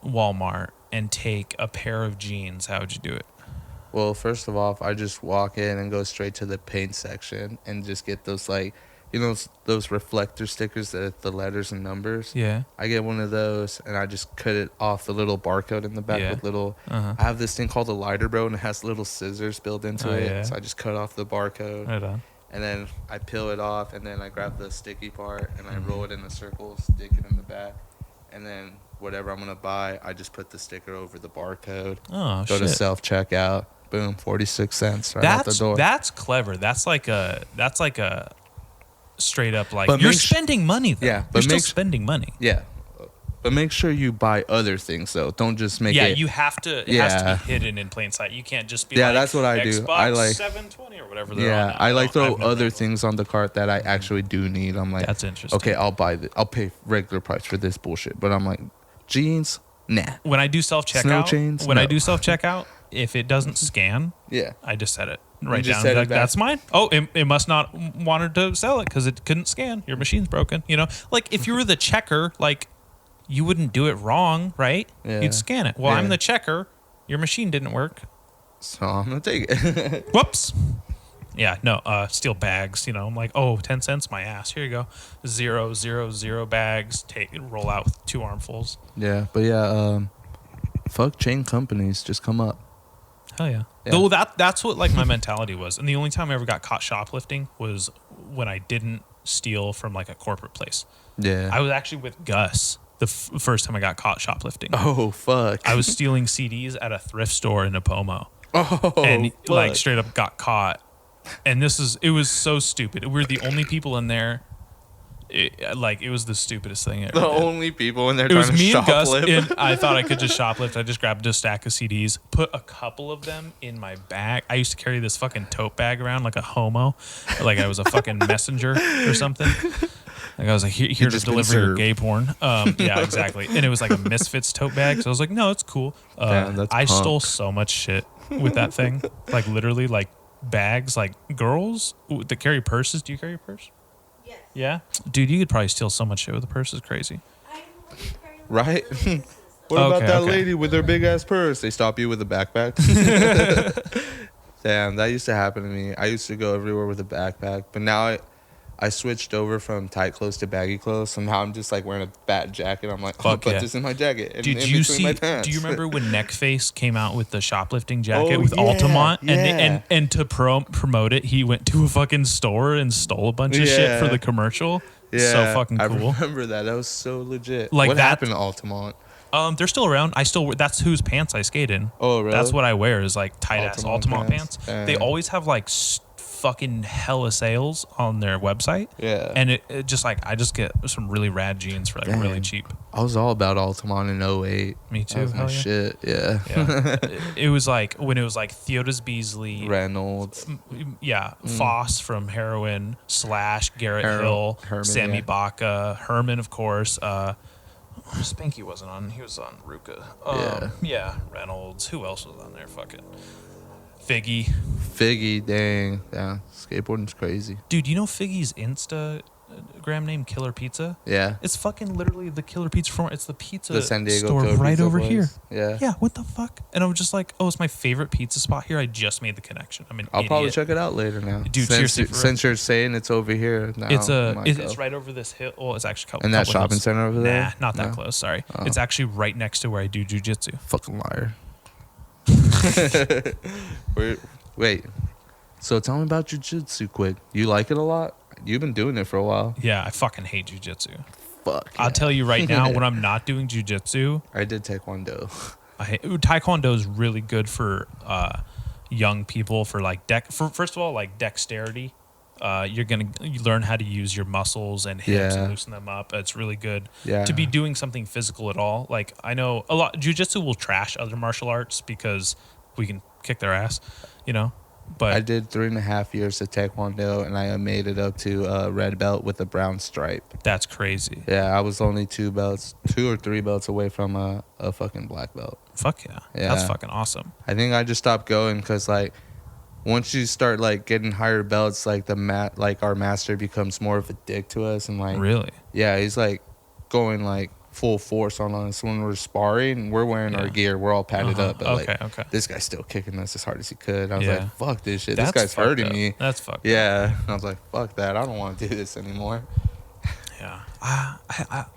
Walmart and take a pair of jeans. How would you do it? Well, first of all, I just walk in and go straight to the paint section and just get those like, you know, those reflector stickers that the letters and numbers. Yeah. I get one of those and I just cut it off the little barcode in the back Yeah. with little. Uh-huh. I have this thing called a lighter, bro, and it has little scissors built into Oh, it. yeah. So I just cut off the barcode Right on. and then I peel it off and then I grab the sticky part and I Mm-hmm. roll it in a circle, stick it in the back, and then whatever I'm gonna buy, I just put the sticker over the barcode. Oh, Go shit. to self checkout. Boom, 46 cents right out the door. That's clever. That's like a straight up like But you're make spending money though. Yeah, You're but still make spending money. Yeah. But make sure you buy other things though. Don't just make Yeah, it. you have to. It has to Yeah. be hidden in plain sight. You can't just be Yeah, like, that's what I do. Xbox I like- 720 or whatever. They're Yeah, on now. I like don't- throw I've never other had one. things on the cart that I actually do need. I'm like, That's interesting. okay, I'll buy this. I'll pay regular price for this bullshit. But I'm like, jeans, nah. When I do self Snow checkout, chains? when I No. do self checkout, if it doesn't scan, Yeah. I just set it right just down. set Be it like, back. that's mine. Oh, it must not wanted to sell it because it couldn't scan. Your machine's broken. You know, like if you were the checker, like you wouldn't do it wrong, right? Yeah. You'd scan it. Well, I'm Yeah. the checker. Your machine didn't work. So I'm gonna take it. Whoops. Yeah, no, steal bags, you know, I'm like, oh, 10 cents, my ass. Here you go. 0 bags, roll out with 2 armfuls. Yeah, but yeah, fuck chain companies. Just come up. Hell yeah. Yeah. Though that's what like my mentality was. And the only time I ever got caught shoplifting was when I didn't steal from like a corporate place. Yeah. I was actually with Gus the first time I got caught shoplifting. Oh fuck. I was stealing CDs at a thrift store in Napomo. Oh. And like fuck. straight up got caught. And it was so stupid. We were the only people in there. It was the stupidest thing I ever The did. only people in there It trying was to me and Gus, shoplift. and I thought I could just shoplift. I just grabbed a stack of CDs, put a couple of them in my bag. I used to carry this fucking tote bag around like a homo, like I was a fucking messenger or something. Like I was like, here to just been deliver your served. gay porn. Yeah, exactly. And it was like a Misfits tote bag. So I was like, no, it's cool. Damn, that's I punk. stole so much shit with that thing. Like literally like bags, like girls that carry purses. Do you carry a purse? Yes. Yeah. Dude, you could probably steal so much shit with a purse. It's crazy. I wouldn't carry Right? little purses, though. What about Okay, that okay. lady with her big ass purse? They stop you with a backpack. Damn, that used to happen to me. I used to go everywhere with a backpack, but now I switched over from tight clothes to baggy clothes. So now I'm just like wearing a bat jacket. I'm like, Fuck put yeah. this in my jacket. And Dude, in do you between see? my pants. Do you remember when Neckface came out with the shoplifting jacket Oh, with yeah, Altamont, yeah. and to promote it, he went to a fucking store and stole a bunch of shit for Yeah. the commercial. Yeah, So fucking I cool. remember that. That was so legit. Like what that- happened to Altamont? They're still around. That's whose pants I skate in. Oh, really? That's what I wear is like tight ass Altamont Altamont pants. pants? They always have like fucking hella sales on their website. Yeah. And it just like I just get some really rad jeans for like Damn. really cheap. I was all about Altamont in 08. Me too. That was my hell yeah. shit. Yeah. Yeah. it was like when it was like Theodos Beasley, Reynolds. yeah, Foss from Heroin, Slash, Garrett Hill, Herman, Sammy yeah. Baca, Herman, of course. Spanky wasn't on. He was on Ruka. Yeah, Reynolds. Who else was on there? Fucking Figgy. Figgy, dang. Yeah. Skateboarding's crazy. Dude, you know Figgy's Instagram name Killer Pizza? Yeah. It's fucking literally the Killer Pizza from. It's the pizza The San Diego store Code right pizza over place. here. Yeah. Yeah, what the fuck? And I was just like, oh, it's my favorite pizza spot here. I just made the connection. I'm an I'll idiot. probably check it out later now. Dude, since, seriously, for since you're saying it's over here now. It's I might it's go. right over this hill. Well, it's actually In that couple shopping hills. center over there? Nah, not that No? close. Sorry, Oh. it's actually right next to where I do jujitsu. Fucking liar. Wait. So tell me about jujitsu quick. You like it a lot? You've been doing it for a while. Yeah, I fucking hate jujitsu. Fuck. I'll tell you right now, when I'm not doing jujitsu, I did taekwondo. Taekwondo is really good for young people for like first of all, like dexterity. You're gonna learn how to use your muscles and hips Yeah. and loosen them up. It's really good Yeah. to be doing something physical at all. Like I know a lot jujitsu will trash other martial arts because we can kick their ass, you know. But I did 3.5 years of taekwondo, and I made it up to red belt with a brown stripe. that's crazy. Yeah, I was only 2 or 3 belts away from a fucking black belt. Fuck yeah. Yeah. That's fucking awesome. I think I just stopped going because like once you start like getting higher belts, like our master becomes more of a dick to us, and like Really? yeah, he's like going like full force on us when we're sparring. We're wearing our Yeah. gear, we're all padded Uh-huh. up, but Okay, like okay. this guy's still kicking us as hard as he could. I was Yeah. like, fuck this shit. That's this guy's fucked hurting up. me. That's fucked up. Yeah, I was like, fuck that. I don't want to do this anymore. Yeah.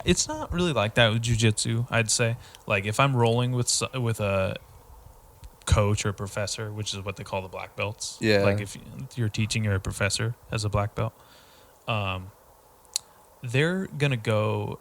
It's not really like that with jujitsu, I'd say. Like if I'm rolling with a coach or professor, which is what they call the black belts. Yeah. Like if you're teaching or a professor as a black belt, they're going to go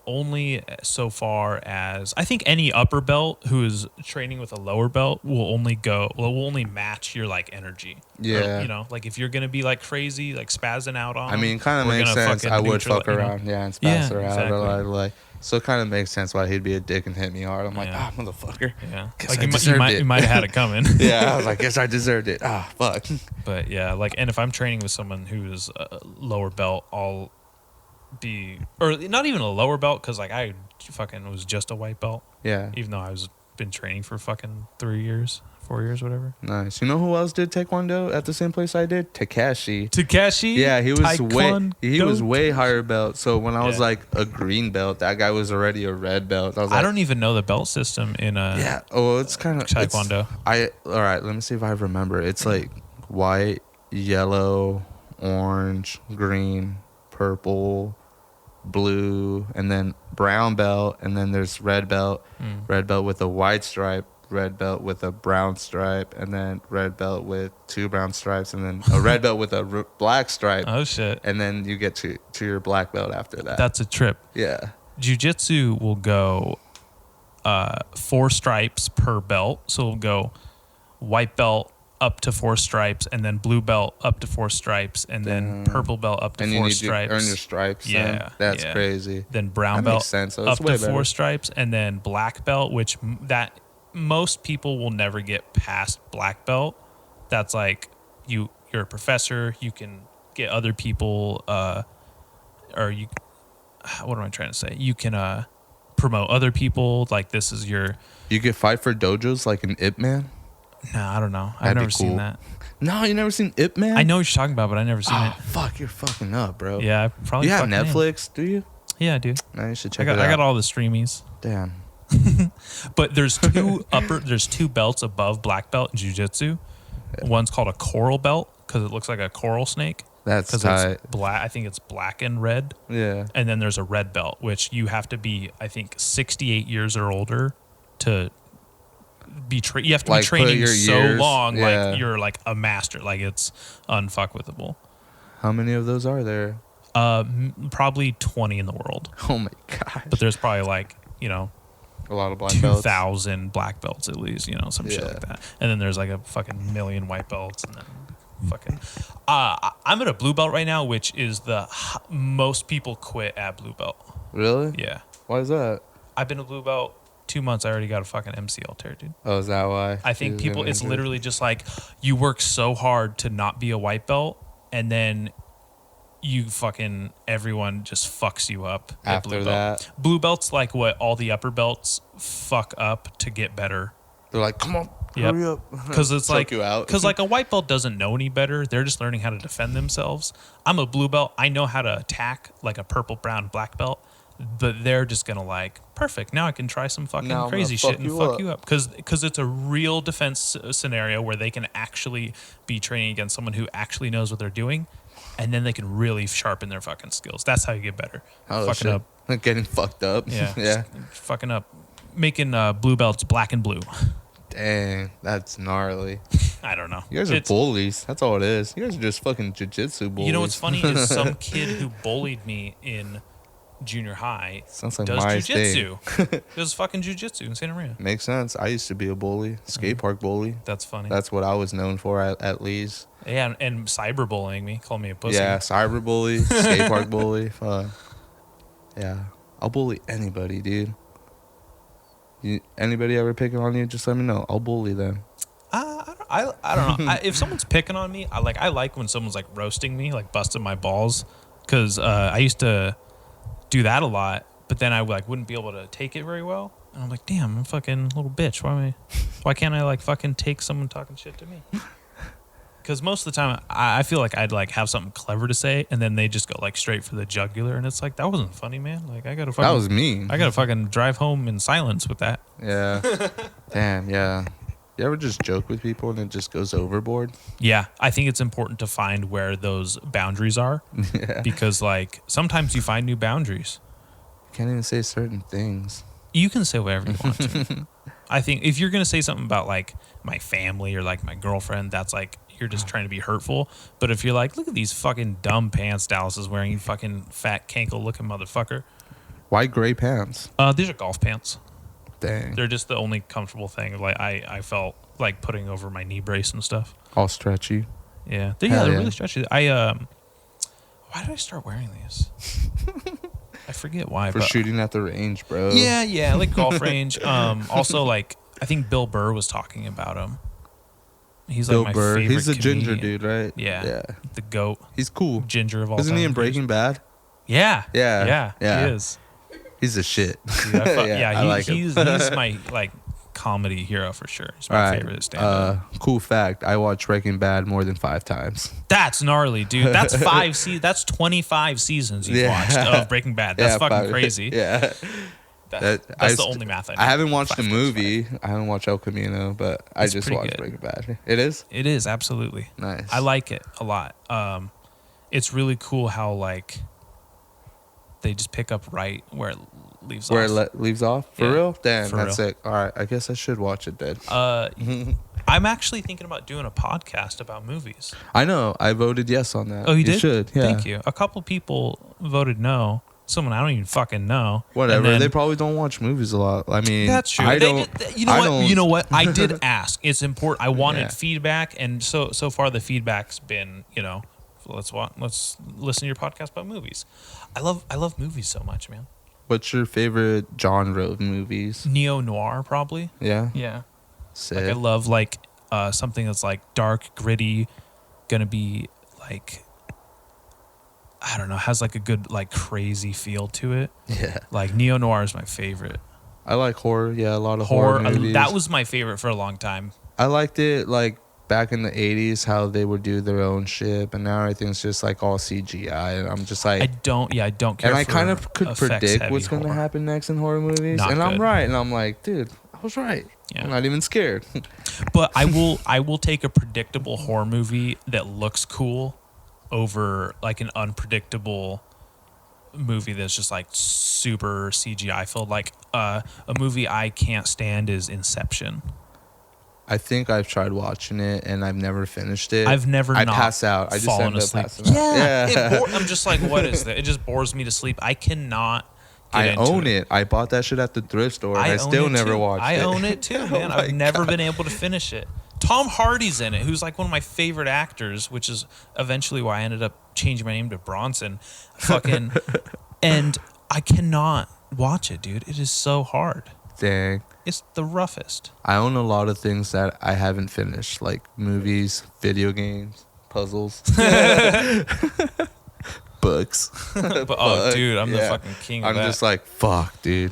only so far as I think any upper belt who is training with a lower belt will only match your like energy. Yeah. Or, you know, like if you're going to be like crazy, like spazzing out on I mean, them, kind of we're makes gonna sense. fucking I would neutral- fuck you know? around, yeah, and Yeah, spass her out. exactly. Like, so it kind of makes sense why he'd be a dick and hit me hard. I'm like, Yeah. motherfucker. Yeah. Guess Like I you deserved it. might have had it coming. Yeah, I was like, guess I deserved it. Fuck. But yeah, like, and if I'm training with someone who's a lower belt, I'll be, or not even a lower belt, because like I fucking was just a white belt, Yeah. even though I was been training for fucking 3 years, 4 years, whatever. Nice. You know who else did taekwondo at the same place I did? Takashi. Takashi, Yeah, he was way Taekwondo? higher belt. So when I was Yeah. like a green belt, that guy was already a red belt. I was I like, don't even know the belt system in yeah. Oh, it's kind of Taekwondo. All right. Let me see if I remember. It's like white, yellow, orange, green, purple, blue, and then brown belt, and then there's red belt with a white stripe, red belt with a brown stripe, and then red belt with 2 brown stripes, and then a red belt with a black stripe, Oh shit, and then you get to your black belt after that. that's a trip. Yeah. Jiu-jitsu will go 4 stripes per belt, so it'll go white belt up to 4 stripes, and then blue belt up to 4 stripes, and then purple belt up to And you 4 need stripes. to earn your stripes. Yeah, That's yeah. crazy. Then brown That belt makes sense. So up it's way to 4 better. stripes, and then black belt, which that most people will never get past black belt. That's like you're a professor. You can get other people or you, what am I trying to say? You can promote other people. Like this is your. You could fight for dojos like an Ip Man. Nah, I don't know. I've That'd be never seen cool. that. No, you never seen Ip Man? I know what you're talking about, but I never seen Oh, it. fuck, you're fucking up, bro. Yeah, I probably. You have fucking am. Netflix, do you? Yeah, I do. No, you should check I it out. got all the streamies. Damn. But there's two belts above black belt in jiu-jitsu. One's called a coral belt because it looks like a coral snake. That's because tight. it's black. I think it's black and red. Yeah. And then there's a red belt, which you have to be, I think, 68 years or older to be. You have to Like, be training put your so years, long, yeah. like you're like a master, like it's unfuckwithable. How many of those are there? Probably 20 in the world, Oh my gosh. but there's probably like a lot of black belts. 2,000 black belts at least, some shit Yeah. like that. And then there's like a fucking million white belts, and then fucking. I'm at a blue belt right now, which is most people quit at blue belt. Really? Yeah, Why is that? I've been a blue belt 2 months. I already got a fucking MCL tear, dude. Oh, is that why? I think You're people, it's injured? literally just like you work so hard to not be a white belt, and then everyone just fucks you up at After blue that. belt. Blue belt's like what all the upper belts fuck up to get better. They're like, come on, Yep. hurry up. Because it's Choke like, you out. because like a white belt doesn't know any better. They're just learning how to defend themselves. I'm a blue belt. I know how to attack like a purple, brown, black belt. But they're just gonna like, perfect. Now I can try some fucking Now I'm crazy gonna shit and fuck fuck you you up. Because it's a real defense scenario where they can actually be training against someone who actually knows what they're doing, and then they can really sharpen their fucking skills. That's how you get better. Oh, fucking shit. up, Like getting fucked up. yeah, Yeah. fucking up, making blue belts black and blue. Dang, that's gnarly. I don't know. You guys are It's- bullies. That's all it is. You guys are just fucking jiu-jitsu bullies. You know what's funny is some kid who bullied me in junior high Sounds like does my jujitsu. thing. Does fucking jujitsu in Santa Maria. Makes sense. I used to be a bully, skate park bully. That's funny. That's what I was known for at least. Yeah, and cyberbullying me, calling me a pussy. Yeah, cyber bully, skate park bully. Fuck. Yeah, I'll bully anybody, dude. Anybody ever picking on you? Just let me know. I'll bully them. I don't know. If someone's picking on me, I like when someone's like roasting me, like busting my balls, because I used to do that a lot, but then I wouldn't be able to take it very well, and I'm like, damn, I'm a fucking little bitch. Why can't I like fucking take someone talking shit to me? Because most of the time, I feel like I'd like have something clever to say, and then they just go like straight for the jugular, and it's like, that wasn't funny, man. Like I gotta fucking, That was mean. I gotta fucking drive home in silence with that. Yeah. Damn. Yeah. You ever just joke with people and it just goes overboard? Yeah, I think it's important to find where those boundaries are, Yeah. because like sometimes you find new boundaries. You can't even say certain things. You can say whatever you want to. I think if you're gonna say something about like my family or like my girlfriend, that's like you're just trying to be hurtful. But if you're like, look at these fucking dumb pants Dallas is wearing, you fucking fat cankle looking motherfucker. Why gray pants? These are golf pants. Dang. They're just the only comfortable thing. Like I felt like putting over my knee brace and stuff. All stretchy. Yeah, Hell they're yeah. really stretchy. Why did I start wearing these? I forget why. For but shooting at the range, bro. Yeah, like golf range. Also, like I think Bill Burr was talking about him. He's Bill like my Burr. favorite. He's a ginger comedian. dude, right? Yeah. Yeah. The goat, He's cool. ginger of all Isn't time. he in Breaking Bad? Yeah. Yeah. Yeah. He is. He's a shit. Dude, I like him. he's my like comedy hero for sure. He's my favorite stand-up. Cool fact. I watched Breaking Bad more than 5 times. That's gnarly, dude. That's That's 25 seasons you've watched of Breaking Bad. That's fucking 5. crazy. Yeah. That's the only math I know. I haven't watched 5 the times movie. I haven't watched El Camino, but I It's just pretty watched good. Breaking Bad. It is? It is, absolutely. Nice. I like it a lot. It's really cool how like they just pick up right where it leaves Where off. it leaves off? For Yeah, real? Damn, for that's real. sick. All right. I guess I should watch it then. I'm actually thinking about doing a podcast about movies. I know. I voted yes on that. Oh, you did? should. Yeah. Thank you. A couple people voted no. Someone I don't even fucking know. Whatever. And then- They probably don't watch movies a lot. I mean, That's true. I They don't. did- you know I what? don't- You know what? I did ask. It's important. I wanted Yeah. feedback, and so far the feedback's been, let's listen to your podcast about movies. I love movies so much, man. What's your favorite genre of movies? Neo noir, probably. Yeah. Yeah. Sick. Like I love something that's like dark, gritty, gonna be like I don't know, has like a good like crazy feel to it. Yeah. Like neo noir is my favorite. I like horror. Yeah, a lot of horror movies. That was my favorite for a long time. I liked it like back in the 80s how they would do their own shit, but now everything's just like all CGI, and I'm just like I don't care. And I for kind of could predict what's going to horror. happen next in horror movies, Not and I'm good. right, and I'm like, dude, I was right. Yeah. I'm not even scared. But I will take a predictable horror movie that looks cool over like an unpredictable movie that's just like super CGI filled. Like a movie I can't stand is Inception. I think I've tried watching it and I've never finished it. I pass out. I just fallen end up asleep. passing out. Yeah. I'm just like, what is that? It just bores me to sleep. I cannot. I own it. I bought that shit at the thrift store, and I still never watched it. I own it too, man. I've never been able to finish it. Tom Hardy's in it, who's like one of my favorite actors, which is eventually why I ended up changing my name to Bronson. Fucking, and I cannot watch it, dude. It is so hard. Dang. It's the roughest. I own a lot of things that I haven't finished, like movies, video games, puzzles, books. But, oh, dude, I'm the fucking king of I'm that. just like, fuck, dude.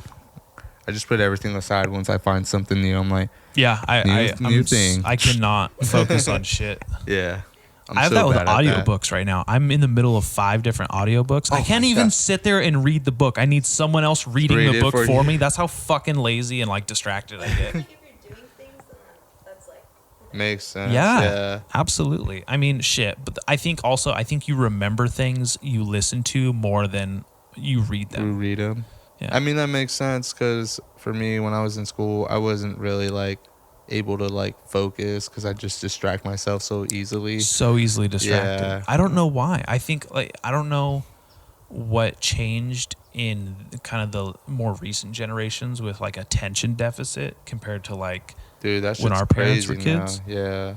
I just put everything aside once I find something new. I'm like, yeah, new thing. I cannot focus on shit. yeah. I have that with audiobooks right now. I'm in the middle of 5 different audiobooks. I can't even sit there and read the book. I need someone else reading the book for me. That's how fucking lazy and like distracted I get. If you're doing things, then that's like Makes sense. Yeah, absolutely. I mean, shit. But I think you remember things you listen to more than you read them. You read them. Yeah. I mean, that makes sense because for me, when I was in school, I wasn't really like able to like focus because I just distract myself so easily. So easily distracted. Yeah. I don't know why. I think like I don't know what changed in kind of the more recent generations with like attention deficit compared to like Dude, that's when our parents were kids. Now. Yeah.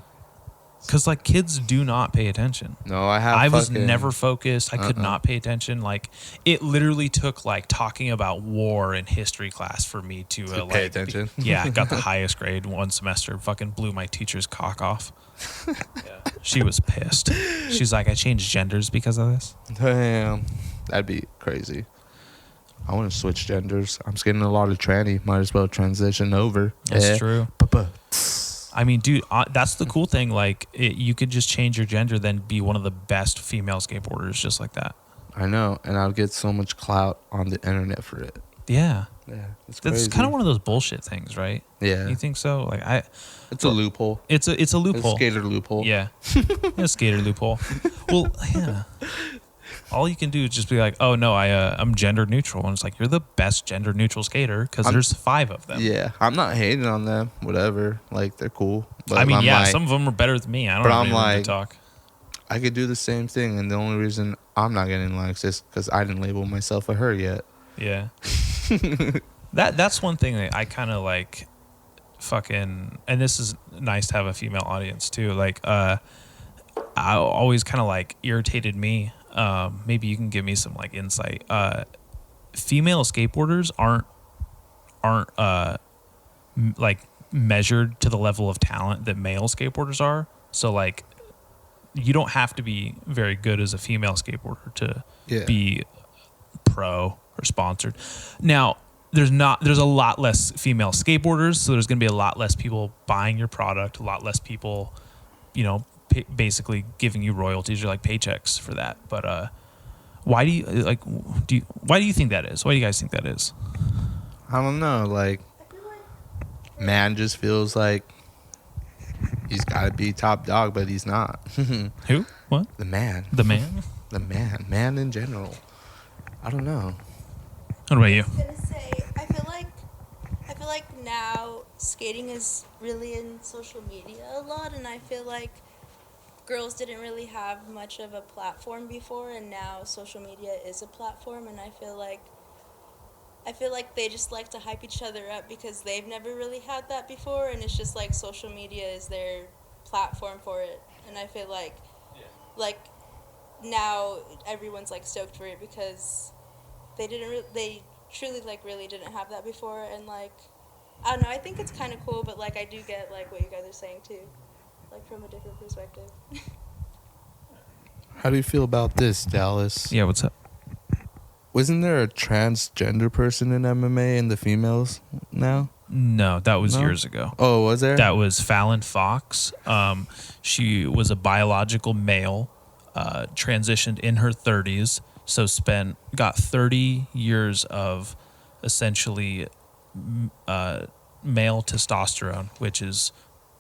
Because like kids do not pay attention. No, I was never focused. I could not pay attention. Like it literally took like talking about war in history class for me to like pay attention. Yeah, I got the highest grade one semester. Fucking blew my teacher's cock off. Yeah. She was pissed. She's like, I changed genders because of this. Damn, that'd be crazy. I want to switch genders. I'm just getting a lot of tranny. Might as well transition over. That's true. I mean, dude, that's the cool thing. Like, you could just change your gender, then be one of the best female skateboarders, just like that. I know, and I'll get so much clout on the internet for it. Yeah, yeah, it's that's kind of one of those bullshit things, right? Yeah, you think so? Like, it's a loophole. It's a loophole. It's a skater loophole. Yeah, a skater loophole. Well, yeah. All you can do is just be like, oh no, I'm gender neutral, and it's like you're the best gender neutral skater because there's 5 of them. Yeah, I'm not hating on them. Whatever, like they're cool. But I mean, I'm yeah, like, some of them are better than me. I don't have any room to talk. I could do the same thing, and the only reason I'm not getting likes is because I didn't label myself a her yet. Yeah, that's one thing that I kind of like. Fucking, and this is nice to have a female audience too. Like, I always kind of like irritated me. Maybe you can give me some like insight. Female skateboarders aren't like measured to the level of talent that male skateboarders are. So like, you don't have to be very good as a female skateboarder to be pro or sponsored. Now, there's a lot less female skateboarders, so there's going to be a lot less people buying your product, a lot less people, basically giving you royalties or like paychecks for that. But why do you think that is? Why do you guys think that is? I don't know. Like, man just feels like he's got to be top dog, but he's not. Who? What? The man. The man? The man. Man in general. I don't know. What about you? I was gonna say, I feel like now skating is really in social media a lot, and I feel like girls didn't really have much of a platform before, and now social media is a platform, and I feel like they just like to hype each other up because they've never really had that before, and it's just like social media is their platform for it, and I feel like now everyone's like stoked for it because they truly like really didn't have that before, and like I don't know, I think it's kind of cool, but like I do get like what you guys are saying too, like from a different perspective. How do you feel about this, Dallas? Yeah, what's up? Wasn't there a transgender person in MMA in the females now? No, that was No? years ago. Oh, was there? That was Fallon Fox. She was a biological male, transitioned in her 30s, so got 30 years of essentially male testosterone, which is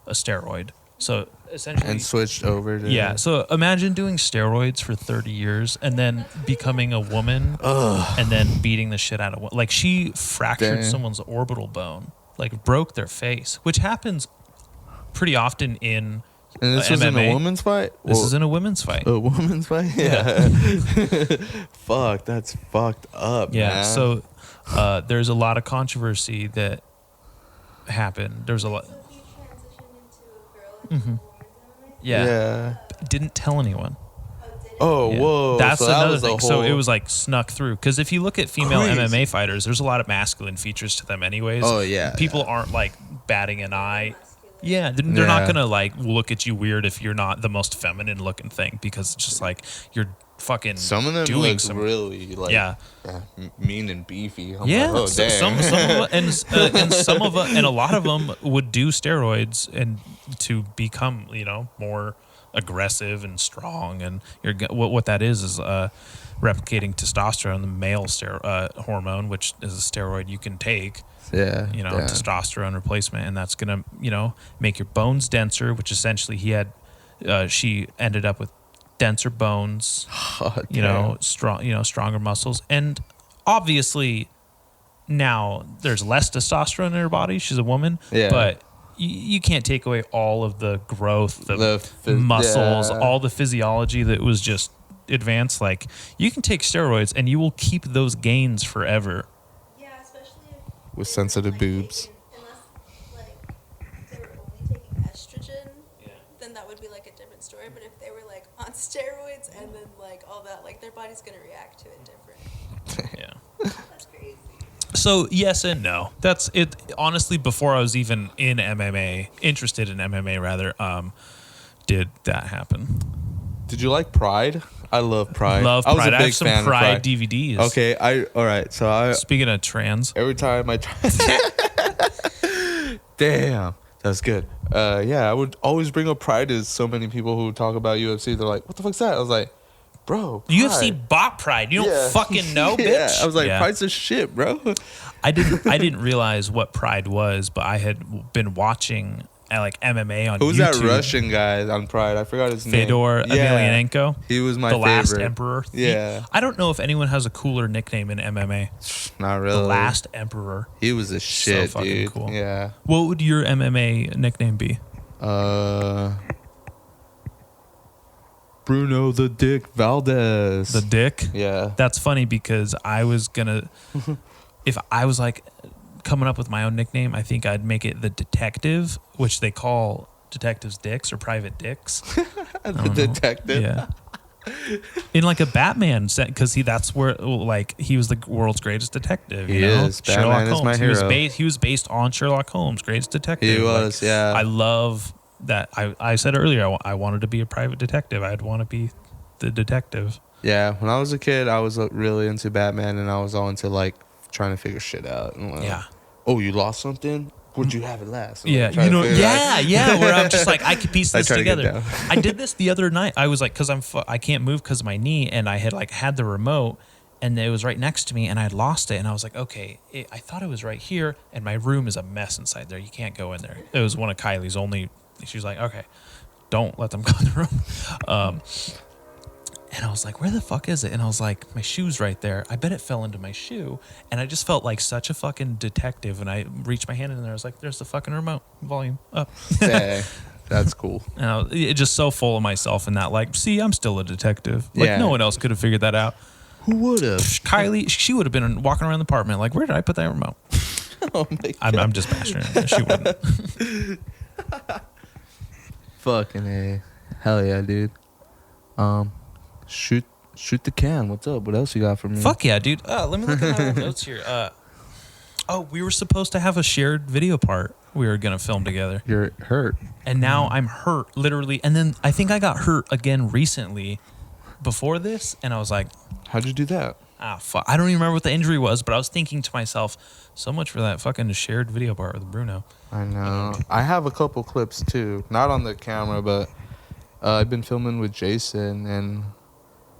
a steroid. So essentially, and switched over to... yeah. So imagine doing steroids for 30 years and then becoming a woman and then beating the shit out of one. Like she fractured Dang. someone's orbital bone, like broke their face, which happens pretty often in And this was in MMA. a women's fight? This Well, is in a women's fight. a woman's fight? Yeah. Fuck, that's fucked up, Yeah. man. So there's a lot of controversy that happened. There's a lot. So he transitioned into a girl and Mhm. Yeah. Didn't tell anyone. Oh, Yeah. whoa. That's so that another was a thing. So whole- it was like snuck through. Because if you look at female Crazy. MMA fighters, there's a lot of masculine features to them, anyways. Oh, yeah, People aren't like batting an eye. Yeah, they're not Yeah. gonna like look at you weird if you're not the most feminine looking thing, because it's just like you're fucking Some of them doing look some really like yeah. mean and beefy. I'm Yeah, like, oh, damn. some of and some of and a lot of them would do steroids and to become more aggressive and strong, and what that is replicating testosterone, the male hormone, which is a steroid you can take. Yeah. damn. Testosterone replacement, and that's gonna make your bones denser, which essentially she ended up with denser bones, Oh, damn. stronger muscles, and obviously now there's less testosterone in her body. She's a woman, Yeah. but you can't take away all of the growth, the muscles, yeah. all the physiology that was just advanced. Like you can take steroids and you will keep those gains forever. Yeah, especially if With they sensitive weren't, like, boobs. unless like they were only taking estrogen, then that would be like a different story. But if they were like on steroids and then like all that, like their body's gonna react to it different. Yeah. That's crazy. So yes and no. That's it. Honestly, before I was even interested in MMA rather, did that happen? Did you like Pride? I love Pride. Love I was Pride. a I big have some fan Pride of Pride. DVDs. Okay, all right. So I Speaking of trans, every time I try. Damn, that's good. Yeah, I would always bring up Pride to so many people who talk about UFC. They're like, "What the fuck's that?" I was like, "Bro, Pride." UFC bought Pride. You don't fucking know, bitch. Yeah, I was like, Yeah. "Pride's a shit, bro." I didn't realize what Pride was, but I had been watching like MMA on Who's YouTube. that Russian guy on Pride? I forgot his name. Fedor Emelianenko. He was my the favorite. last emperor. Yeah. I don't know if anyone has a cooler nickname in MMA. Not really. The last emperor. He was a shit, fucking dude. cool. Yeah. What would your MMA nickname be? Bruno the Dick Valdez. The Dick? Yeah. That's funny because I was gonna, if I was like coming up with my own nickname, I think I'd make it the Detective, which they call detectives dicks or private dicks. The detective. Yeah. In like a Batman set, because that's where like he was the world's greatest detective. He you know? is. Batman is my hero. He was based on Sherlock Holmes, greatest detective. He was, yeah. I love that. I said earlier I wanted to be a private detective. I'd want to be the detective. Yeah. When I was a kid, I was really into Batman, and I was all into like trying to figure shit out. And, like, Yeah. Oh, you lost something? Where'd you have it last? And, Yeah, like, trying to figure it out. yeah. Where I'm just like, I could piece I this try to get together. down. I did this the other night. I was like, because I can't move because of my knee, and I had like had the remote, and it was right next to me, and I had lost it, and I was like, okay, I thought it was right here, and my room is a mess inside there. You can't go in there. It was one of Kylie's only. She was like, okay, don't let them go in the room. And I was like, where the fuck is it? And I was like, my shoe's right there. I bet it fell into my shoe. And I just felt like such a fucking detective. And I reached my hand in there. I was like, there's the fucking remote. Volume up. Yeah, that's cool. And I was just so full of myself in that, like, see, I'm still a detective. Like, Yeah. no one else could have figured that out. Who would have? Kylie, she would have been walking around the apartment like, where did I put that remote? Oh my God. I'm just bashing her. She wouldn't. Fucking A. Hell yeah, dude. Shoot the can. What's up? What else you got for me? Fuck yeah, dude. Let me look at my little notes here. We were supposed to have a shared video part we were going to film together. You're hurt. And now I'm hurt, literally. And then I think I got hurt again recently. before this, and I was like, how'd you do that? ah, fuck. I don't even remember what the injury was, but I was thinking to myself, so much for that fucking shared video part with Bruno. I know. I have a couple clips too, not on the camera, but I've been filming with Jason, and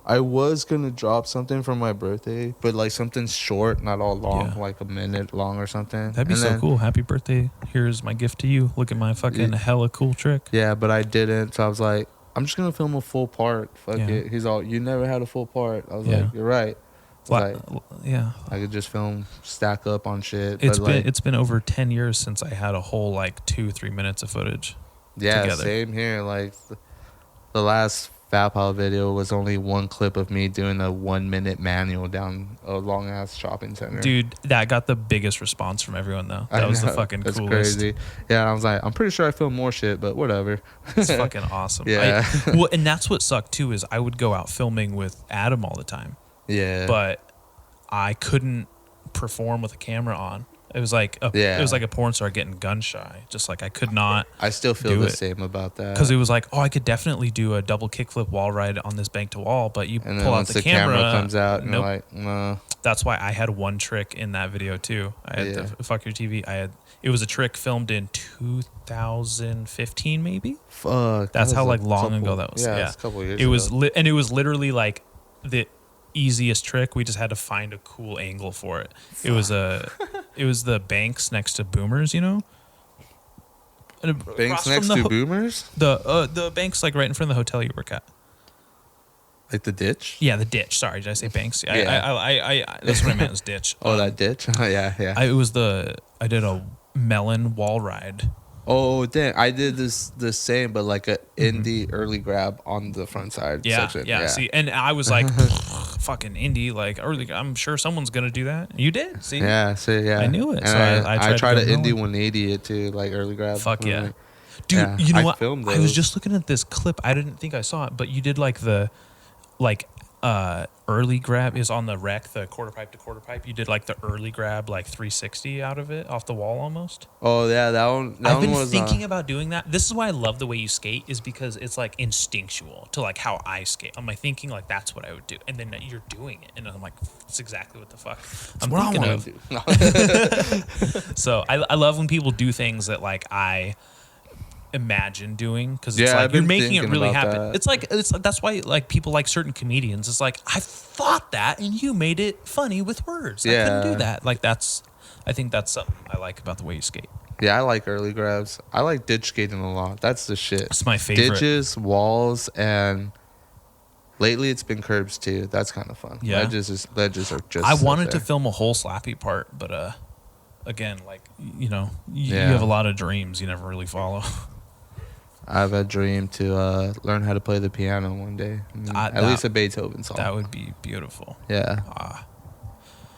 I was gonna drop something for my birthday, but like something short, not all long, like a minute long or something. That'd be so cool. Happy birthday. Here's my gift to you. Look at my fucking hella cool trick. Yeah, but I didn't, so I was like, I'm just gonna film a full part. Fuck it. He's all, you never had a full part. I was like, you're right. Like, I could just film, stack up on shit. It's been over 10 years since I had a whole like 2-3 minutes of footage. Yeah, together. Same here. Like the last Fat Pal video was only one clip of me doing a 1 minute manual down a long ass shopping center. Dude, that got the biggest response from everyone though. That was the fucking coolest. That's crazy. Yeah, I was like, I'm pretty sure I filmed more shit, but whatever. It's fucking awesome. Yeah. Well, and that's what sucked too is I would go out filming with Adam all the time. Yeah. But I couldn't perform with a camera on. It was like a porn star getting gun shy. Just like I could not. I still feel the same about that. Because it was like, I could definitely do a double kickflip wall ride on this bank to wall, but you and pull out the camera comes out, and you're like, no. That's why I had one trick in that video too. I had the Fuck Your TV. It was a trick filmed in 2015 maybe. Fuck. That's how like long ago that was. Yeah, it's a couple years. It was and it was literally like the easiest trick. We just had to find a cool angle for it. It was the banks next to Boomers, you know. Banks next to Boomers. The banks like right in front of the hotel you work at. Like the ditch? Yeah, the ditch. Sorry, did I say banks? I that's what I meant was ditch. Oh, that ditch? Yeah. I did a melon wall ride. Oh, damn. I did the same, but like a indie early grab on the front side section. Yeah. See, and I was like, fucking indie, like early. I'm sure someone's going to do that. You did? See? Yeah, I knew it. And so I tried to indie 180 it too, like early grab. Fuck yeah. Like, dude, you know what? I was just looking at this clip. I didn't think I saw it, but you did like early grab is on the wreck, the quarter pipe to quarter pipe. You did like the early grab, like 360 out of it, off the wall almost. Oh yeah, that one. I've been thinking about doing that. This is why I love the way you skate, is because it's like instinctual to like how I skate. I'm like thinking like that's what I would do, and then you're doing it, and I'm like, it's exactly what the fuck I'm thinking of. So I love when people do things that like I imagine doing, because it's like you're making it really happen. It's like that's why like people like certain comedians. It's like, I thought that and you made it funny with words. I couldn't do that. Like I think that's something I like about the way you skate. Yeah, I like early grabs. I like ditch skating a lot. That's the shit. It's my favorite. Ditches, walls, and lately it's been curbs too. That's kind of fun. Yeah, ledges are just. I wanted to film a whole slappy part, but again, like you have a lot of dreams you never really follow. I have a dream to learn how to play the piano one day. At least a Beethoven song. That would be beautiful. Yeah.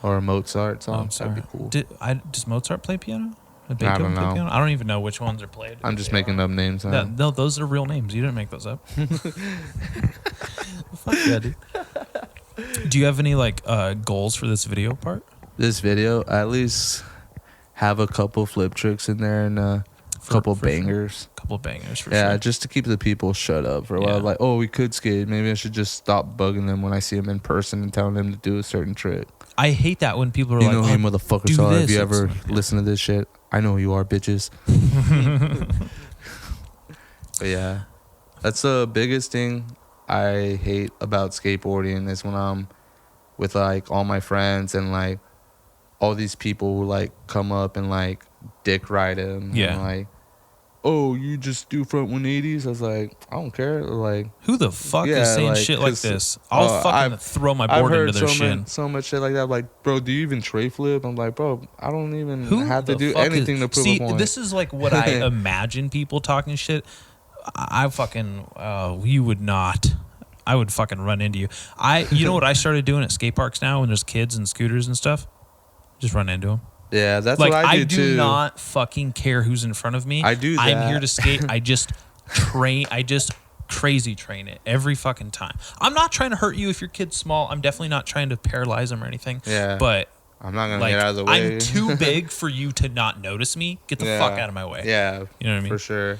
Or a Mozart song. That'd be cool. Does Mozart play piano? I don't know. Piano? I don't even know which ones are played. I'm just making up names. No, those are real names. You didn't make those up. Fuck yeah, dude. Do you have any like goals for this video part? This video, at least have a couple flip tricks in there and couple bangers. Sure. Couple bangers for sure. sure. Just to keep the people shut up for a while. Like, we could skate. Maybe I should just stop bugging them when I see them in person and telling them to do a certain trick. I hate that when people are like, you know who motherfuckers are. If you ever listen to this shit, I know who you are, bitches. But yeah, that's the biggest thing I hate about skateboarding is when I'm with like all my friends and like all these people who like come up and like dick ride him. Yeah. And like, oh, you just do front 180s? I was like, I don't care. Like, who the fuck is saying shit like this? I'll fucking throw my board into their shin. So much shit like that. Like, bro, do you even tray flip? I'm like, bro, I don't even have to do anything to prove a point. This is like what I imagine people talking shit. I fucking, you would not. I would fucking run into you. You know what I started doing at skate parks now when there's kids and scooters and stuff? Just run into them. Yeah, that's like, what I do too. I do not fucking care who's in front of me. I do that. I'm here to skate. I just crazy train it every fucking time. I'm not trying to hurt you if your kid's small. I'm definitely not trying to paralyze them or anything. Yeah. But I'm not going to get out of the way. I'm too big for you to not notice me. Get the fuck out of my way. Yeah. You know what I mean? For sure.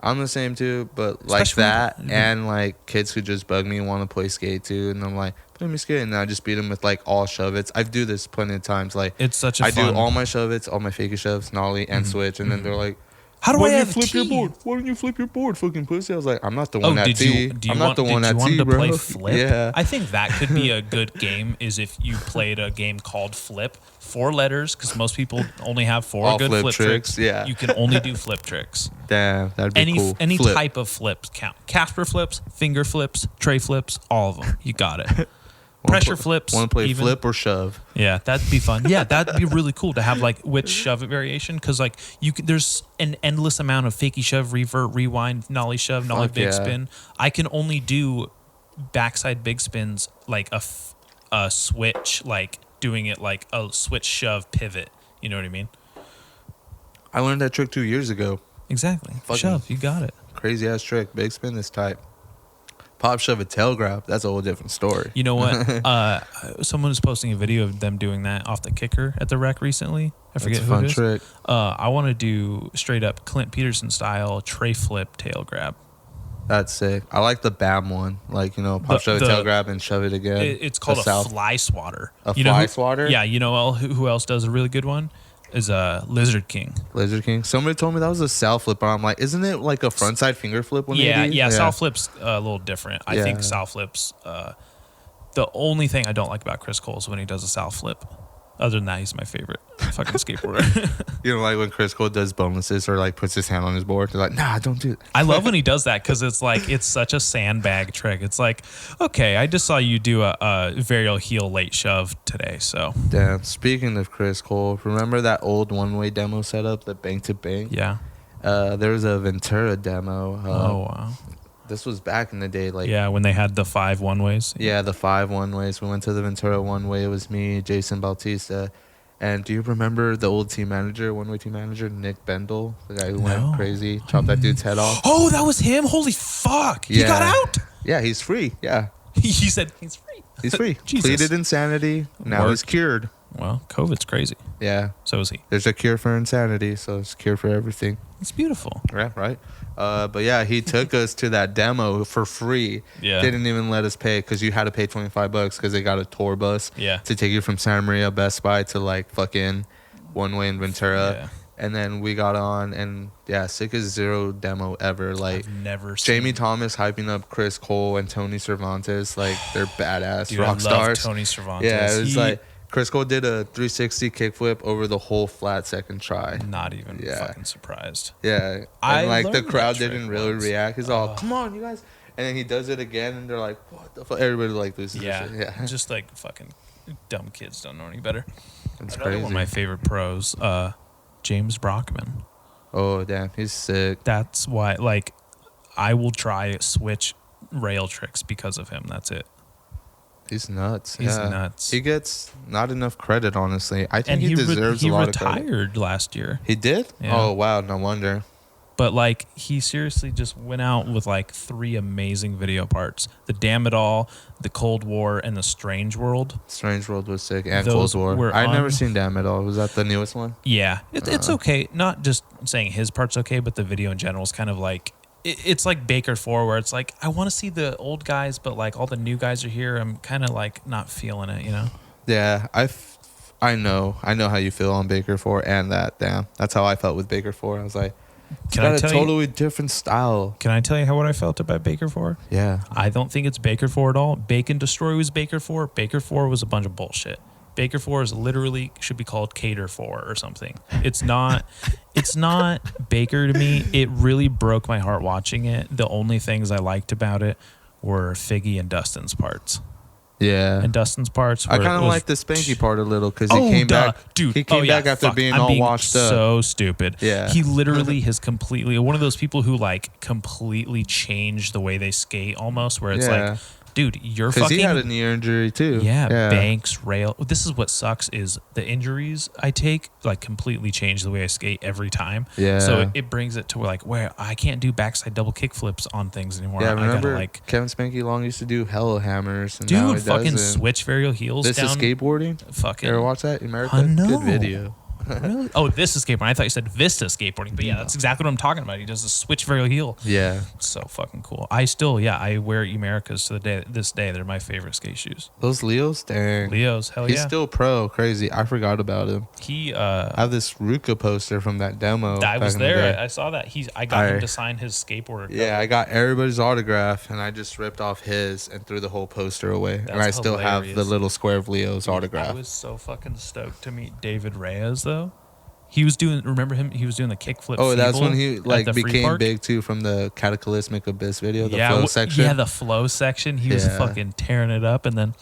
I'm the same too, but like Especially that, when- and like kids who just bug me and want to play skate too, and I'm like, play me skate, and then I just beat them with like all shove-its. I do this plenty of times. Like It's such a I fun. do all my shove-its, all my fakey shoves, nollie, and switch, and then they're like, How do why I don't have you flip your T? board? Why don't you flip your board, fucking pussy? I was like, I'm not the Oh, one at did T. you? Do you I'm want? not the one did at you want T, to bro. play Flip? Yeah. I think that could be a good game. Is if you played a game called Flip, 4 letters, because most people only have 4 All good flip flip tricks, tricks. yeah. You can only do flip tricks. Damn, that'd be cool. Any Flip. type of flips count. Casper flips, finger flips, tray flips, all of them. You got it. Pressure flips. Want to play even. flip or shove? Yeah, that'd be fun. Yeah, that'd be really cool to have like which shove it variation, because like you can, there's an endless amount of fakey shove, revert, rewind, nollie shove, nollie Fuck big yeah. spin. I can only do backside big spins like a switch, like doing it like a switch shove pivot. You know what I mean? I learned that trick 2 years ago. Exactly. Fucking- Shove, you got it. Crazy ass trick. Big spin is tight. Pop shove a tail grab. That's a whole different story. You know what? Someone was posting a video of them doing that off the kicker at the rec recently. I forget That's a who fun it is. trick. I want to do straight up Clint Peterson style tray flip tail grab. That's sick. I like the BAM one. Like, you know, pop shove a the- tail grab and shove it again. It's called The a south. fly swatter. A You know fly who- swatter? Yeah, you know who else does a really good one? Is Lizard King. Lizard King. Somebody told me that was a south flip, but I'm like, isn't it like a frontside finger flip? Yeah. South flip's a little different. I think Yeah. south flip's the only thing I don't like about Chris Cole is when he does a south flip. Other than that, he's my favorite fucking skateboarder. You know, like when Chris Cole does bonuses or like puts his hand on his board, they're like, nah, don't do it. I love when he does that because it's like it's such a sandbag trick. It's like, okay, I just saw you do a varial heel late shove today, so Damn. Speaking of Chris Cole, remember that old one-way demo setup, the bank to bank? yeah. There was a Ventura demo. Oh wow. This was back in the day, like Yeah, when they had the 5 one-ways. yeah, the 5 one-ways. We went to the Ventura one-way. It was me, Jason Bautista. And do you remember the old team manager, one-way team manager, Nick Bendel? The guy who No. went crazy, chopped that dude's head off. Oh, that was him. Holy fuck! He Yeah. got out. Yeah, he's free. Yeah, He said he's free. he's free. Jesus. Pleaded insanity. Now he's Work. cured. Well, COVID's crazy. Yeah, So is he. there's a cure for insanity, so it's a cure for everything. It's beautiful. Yeah, right. But yeah, he took us to that demo for free. Yeah. Didn't even let us pay because you had to pay $25 because they got a tour bus. Yeah. To take you from Santa Maria Best Buy to like fucking one way in Ventura. Yeah. And then we got on and yeah, sickest zero demo ever. Like I've never seen. Jamie Thomas hyping up Chris Cole and Tony Cervantes, like they're badass Dude, I rock love stars. Tony Cervantes. Yeah, it was He- like Chris Cole did a 360 kickflip over the whole flat second try. Not even Yeah. fucking surprised. Yeah, and I like the learned crowd that trick didn't really once. react. He's all, "Come on, you guys!" And then he does it again, and they're like, "What the fuck?" Everybody like loses. Yeah. Their shit. Yeah, Just like fucking dumb kids don't know any better. it's Another crazy. one of my favorite pros, James Brockman. Oh damn, he's sick. That's why, like, I will try switch rail tricks because of him. That's it. He's nuts. He's yeah. nuts. He gets not enough credit, honestly. I think And he deserves he a lot of credit. retired last year. He did? Yeah. Oh wow, no wonder. But like he seriously just went out with like 3 amazing video parts: the Damn It All, the Cold War, and the Strange World. Strange World was sick, and Those Cold War. were I've never on- seen Damn It All. Was that the newest one? Yeah, it's okay. Not just saying his part's okay, but the video in general is kind of like it's like Baker 4, where it's like I want to see the old guys, but like all the new guys are here. I'm kind of like not feeling it, you know. Yeah, I know how you feel on Baker 4 and that. Damn, that's how I felt with Baker 4. I was like, it's Can I got a tell you? totally different style. Can I tell you what I felt about Baker 4? Yeah, I don't think it's Baker 4 at all. Bacon Destroy was Baker 4. Baker 4 was a bunch of bullshit. Baker 4 is literally should be called Cater 4 or something. It's not Baker to me. It really broke my heart watching it. The only things I liked about it were Figgy and Dustin's parts. yeah. And Dustin's parts were, I kind of was- like the Spanky part a little because he Oh, came duh. back. Dude. He came back after fuck. being I'm all washed up. So stupid. Yeah. He literally has completely one of those people who like completely changed the way they skate almost, where it's Yeah. like, dude, you're Because fucking he had a knee injury too. yeah, banks, rail. This is what sucks is the injuries I take like completely change the way I skate every time. Yeah. So it brings it to where I can't do backside double kick flips on things anymore. Yeah, I remember gotta like Kevin Spanky Long used to do hella hammers. And now he dude fucking doesn't. switch varial heels This down. is skateboarding. Fucking You ever watch that? America? I know. Good video. Really? Oh, this is skateboarding. I thought you said Vista skateboarding, but yeah, that's exactly what I'm talking about. He does a switch varial heel. Yeah. So fucking cool. I wear Americas to this day. They're my favorite skate shoes. Those Leos, dang. Leos, hell He's yeah. still pro, crazy. I forgot about him. I have this Ruka poster from that demo. I was back in the there. day. I saw that. I got him to sign his skateboarder. Cover. Yeah, I got everybody's autograph, and I just ripped off his and threw the whole poster away. That's and I still have hilarious. the little square of Leo's autograph. I was so fucking stoked to meet David Reyes though. He was doing. Remember him? He was doing the kickflip. Oh, that's feeble when he at the free became park? big too from the Cataclysmic Abyss video, the flow section. Yeah, the flow section. He was fucking tearing it up, and then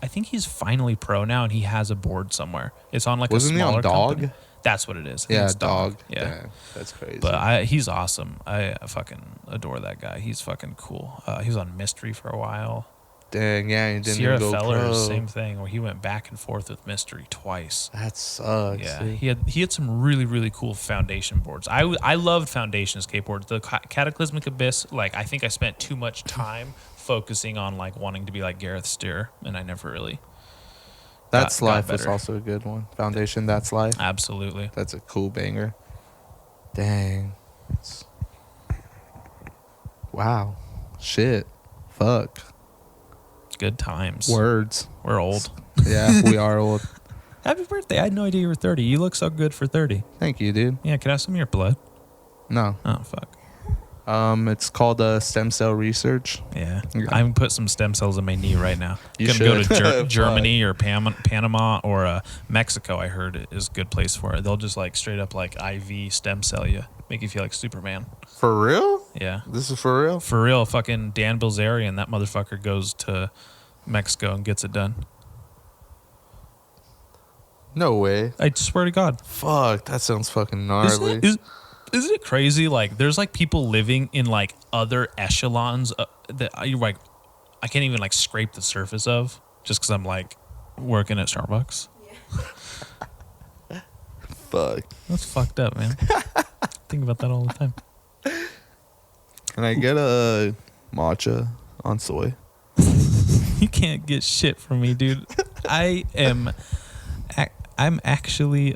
I think he's finally pro now, and he has a board somewhere. It's on like Wasn't a smaller he on Dog? company. That's what it is. I think Yeah, it's Dog. Yeah, Damn, that's crazy. but he's awesome. I fucking adore that guy. He's fucking cool. He was on Mystery for a while. Dang, yeah, he didn't Sierra even go Feller, pro. same thing, where he went back and forth with Mystery twice. That sucks. Yeah, dude. he had some really, really cool foundation boards. I loved foundation skateboards. The Cataclysmic Abyss, like I think I spent too much time focusing on like wanting to be like Gareth Steer, and I never really. That's got Life is better. also a good one. Foundation, That's Life. Absolutely. That's a cool banger. Dang. Wow. Shit. Fuck. Good times. Words. We're old. Yeah, we are old. Happy birthday. I had no idea you were 30. You look so good for 30. Thank you, dude. Yeah, can I have some of your blood? No. Oh, fuck. It's called stem cell research. Yeah. Yeah. I'm going to put some stem cells in my knee right now. You Gonna go should. to Germany or Panama or Mexico, I heard is a good place for it. They'll just like straight up like IV stem cell you. Make you feel like Superman. For real? Yeah. This is for real? For real, fucking Dan Bilzerian, that motherfucker goes to Mexico and gets it done. No way. I swear to God. Fuck, that sounds fucking gnarly. Isn't it crazy? Like, there's like people living in like other echelons that you're like, I can't even like scrape the surface of just because I'm like working at Starbucks. Yeah. Fuck. That's fucked up, man. Think about that all the time. Can I get a matcha on soy? You can't get shit from me, dude. I'm actually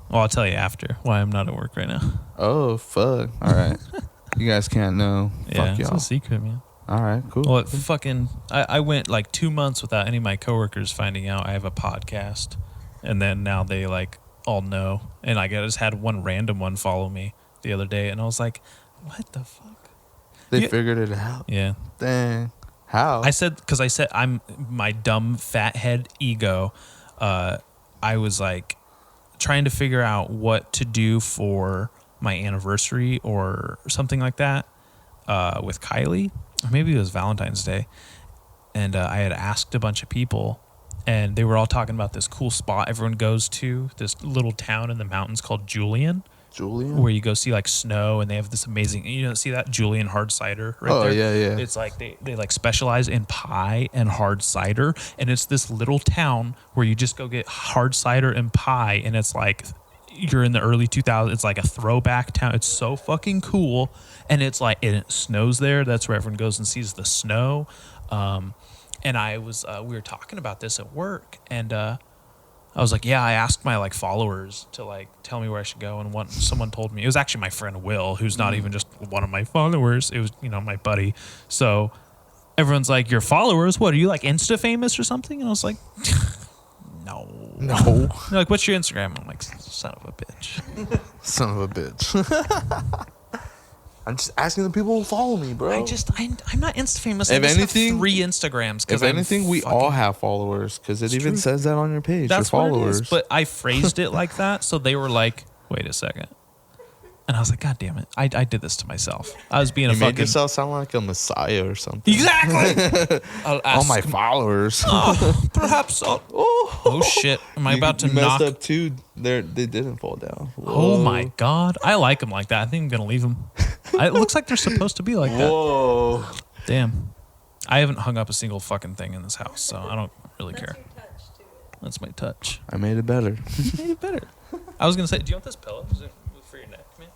well, I'll tell you after why I'm not at work right now. Oh, fuck. All right. You guys can't know. Yeah, Fuck it's y'all. a secret, man. All right, cool. Well, I went like 2 months without any of my coworkers finding out I have a podcast, and then now they like all know. And I just had one random one follow me the other day, and I was like, "What the fuck?" They figured it out. Yeah. Dang. How? I said I'm my dumb fathead ego. I was like trying to figure out what to do for my anniversary or something like that with Kylie, or maybe it was Valentine's Day, and I had asked a bunch of people, and they were all talking about this cool spot everyone goes to, this little town in the mountains called Julian. Where you go see like snow, and they have this amazing, see that Julian hard cider right there? Oh, yeah. It's like they like specialize in pie and hard cider, and it's this little town where you just go get hard cider and pie, and it's like you're in the early 2000s. It's like a throwback town. It's so fucking cool, and it's like and it snows there. That's where everyone goes and sees the snow. And we were talking about this at work, and I was like, yeah, I asked my like followers to like tell me where I should go, and someone told me, it was actually my friend Will, who's not even just one of my followers. It was, my buddy. So everyone's like, your followers? What, are you like Insta famous or something? And I was like, no. They're like, what's your Instagram? I'm like, son of a bitch. Son of a bitch. I'm just asking the people who follow me, bro. I'm not Insta famous. If I just anything- have 3 Instagrams. If anything, we all have followers because it even true. says that on your page. That's your what it followers. is. But I phrased it like that, so they were like, wait a second. And I was like, God damn it. I did this to myself. I was being you a made fucking... yourself sound like a messiah or something. Exactly! I'll All ask my followers. perhaps I'll... Oh, shit. Am I about to you knock... messed up too. They didn't fall down. Oh, Whoa. my God. I like them like that. I think I'm going to leave them. It looks like they're supposed to be like that. Whoa. Damn. I haven't hung up a single fucking thing in this house, so I don't really That's care. your touch to it. That's my touch. I made it better. Made it better. I was going to say, do you want this pillow? Is it for your neck, man?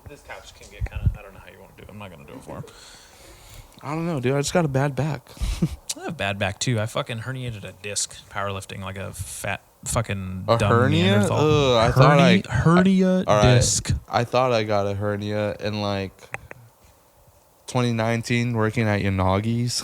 This couch can get kind of, I don't know how you want to do it. I'm not going to do it for him. I don't know, dude. I just got a bad back. I have bad back, too. I fucking herniated a disc powerlifting like a fat fucking A dumb hernia? Neanderthal. Ugh, I thought hernia all right. disc. I thought I got a hernia in like 2019 working at Yanagi's.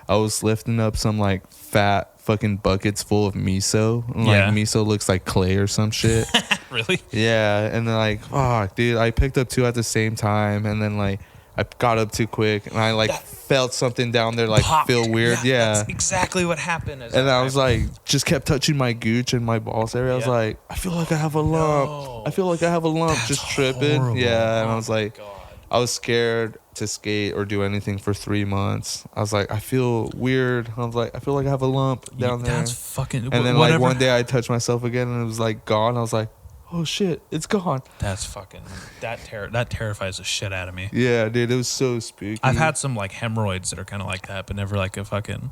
I was lifting up some like fat fucking buckets full of miso. And, like miso looks like clay or some shit. Really? Yeah, and then like, fuck, dude, I picked up 2 at the same time, and then like I got up too quick, and I like felt something down there like Popped. feel weird. Yeah, That's exactly what happened. and I was like, just kept touching my gooch and my balls area. I was like, I feel like I have a lump. No. I feel like I have a lump. That's just tripping. horrible. Yeah, and I was my like, God. I was scared to skate or do anything for 3 months. I was like, I feel weird. I was like, I feel like I have a lump down there. That's fucking. And then whatever. like one day I touched myself again and it was like gone. I was like, oh shit, it's gone. That's fucking. That terrifies the shit out of me. Yeah, dude, it was so spooky. I've had some like hemorrhoids that are kind of like that, but never like a fucking.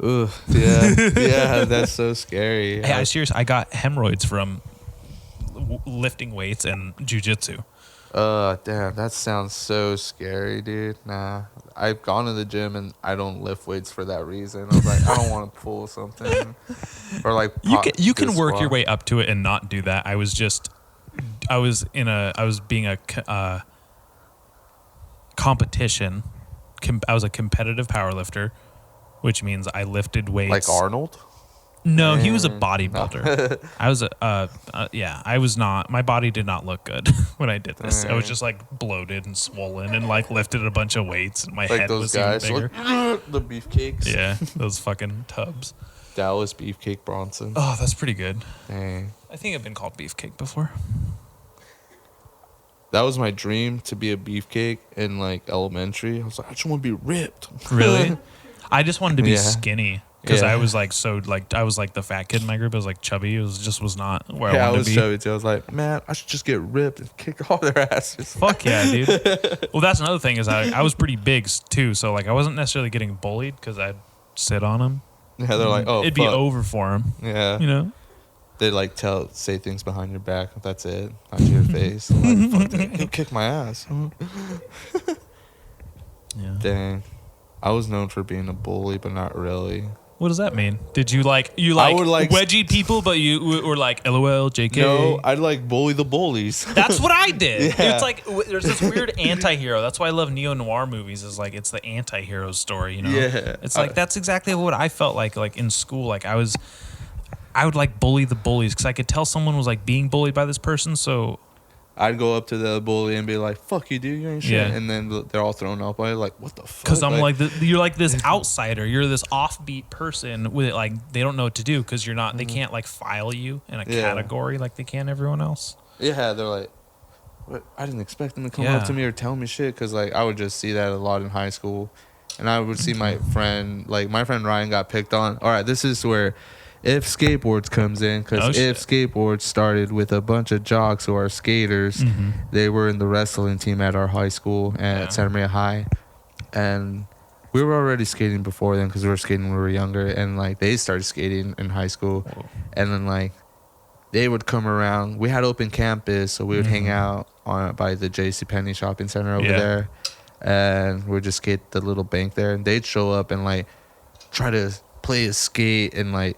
Ugh, yeah, yeah, that's so scary. Hey, I seriously, I got hemorrhoids from lifting weights and jujitsu. Damn, that sounds so scary, dude. Nah, I've gone to the gym and I don't lift weights for that reason. I was like, I don't want to pull something, or like You can work your way up to it and not do that. I was being a competition. I was a competitive powerlifter, which means I lifted weights. like Arnold. No, he was a bodybuilder. I was I was not. My body did not look good when I did this. I was just like bloated and swollen and like lifted a bunch of weights and my Like head those was guys, even bigger. like, the beefcakes. Yeah, those fucking tubs. Dallas Beefcake Bronson. Oh, that's pretty good. Dang. I think I've been called beefcake before. That was my dream, to be a beefcake in like elementary. I was like, I just want to be ripped. Really? I just wanted to be Yeah. skinny because Yeah. I was like I was like the fat kid in my group. I was like chubby. It was not where Yeah, I I wanted was to be. chubby too. I was like, man, I should just get ripped and kick all their asses. Fuck yeah, dude. Well, that's another thing is I was pretty big too, so like I wasn't necessarily getting bullied because I'd sit on them. Yeah, they're like, oh, it'd be fuck. over for him. Yeah, You know. they like say things behind your back. That's it, not to your face. I'm like, fuck that. He'll kick my ass. Yeah. Dang, I was known for being a bully, but not really. What does that mean? Did you I would like wedgie people, but you were like LOL, JK? No, I'd like bully the bullies. That's what I did. Yeah. It's like there's this weird anti-hero. That's why I love neo-noir movies. Is like it's the anti-hero story. You know. Yeah. It's like that's exactly what I felt like in school. Like I would like bully the bullies because I could tell someone was like being bullied by this person. So I'd go up to the bully and be like, fuck you, dude, you ain't shit. Yeah. And then they're all thrown up. I'm like, what the fuck? because I'm like you're like this outsider. You're this offbeat person with like they don't know what to do because you're not. They can't like file you in a Yeah. category like they can everyone else. yeah, they're like, what? I didn't expect them to come Yeah. up to me or tell me shit. Because like I would just see that a lot in high school. And I would see my friend Ryan got picked on. All right, this is where If Skateboards comes in, because Oh, shit. If Skateboards started with a bunch of jocks who are skaters. Mm-hmm. They were in the wrestling team at our high school at Yeah. Santa Maria High, and we were already skating before then because we were skating when we were younger. And like they started skating in high school, Whoa. and then like they would come around. We had open campus, so we would hang out by the JCPenney shopping center over Yeah. there, and we'd just skate the little bank there. And they'd show up and like try to play a skate and like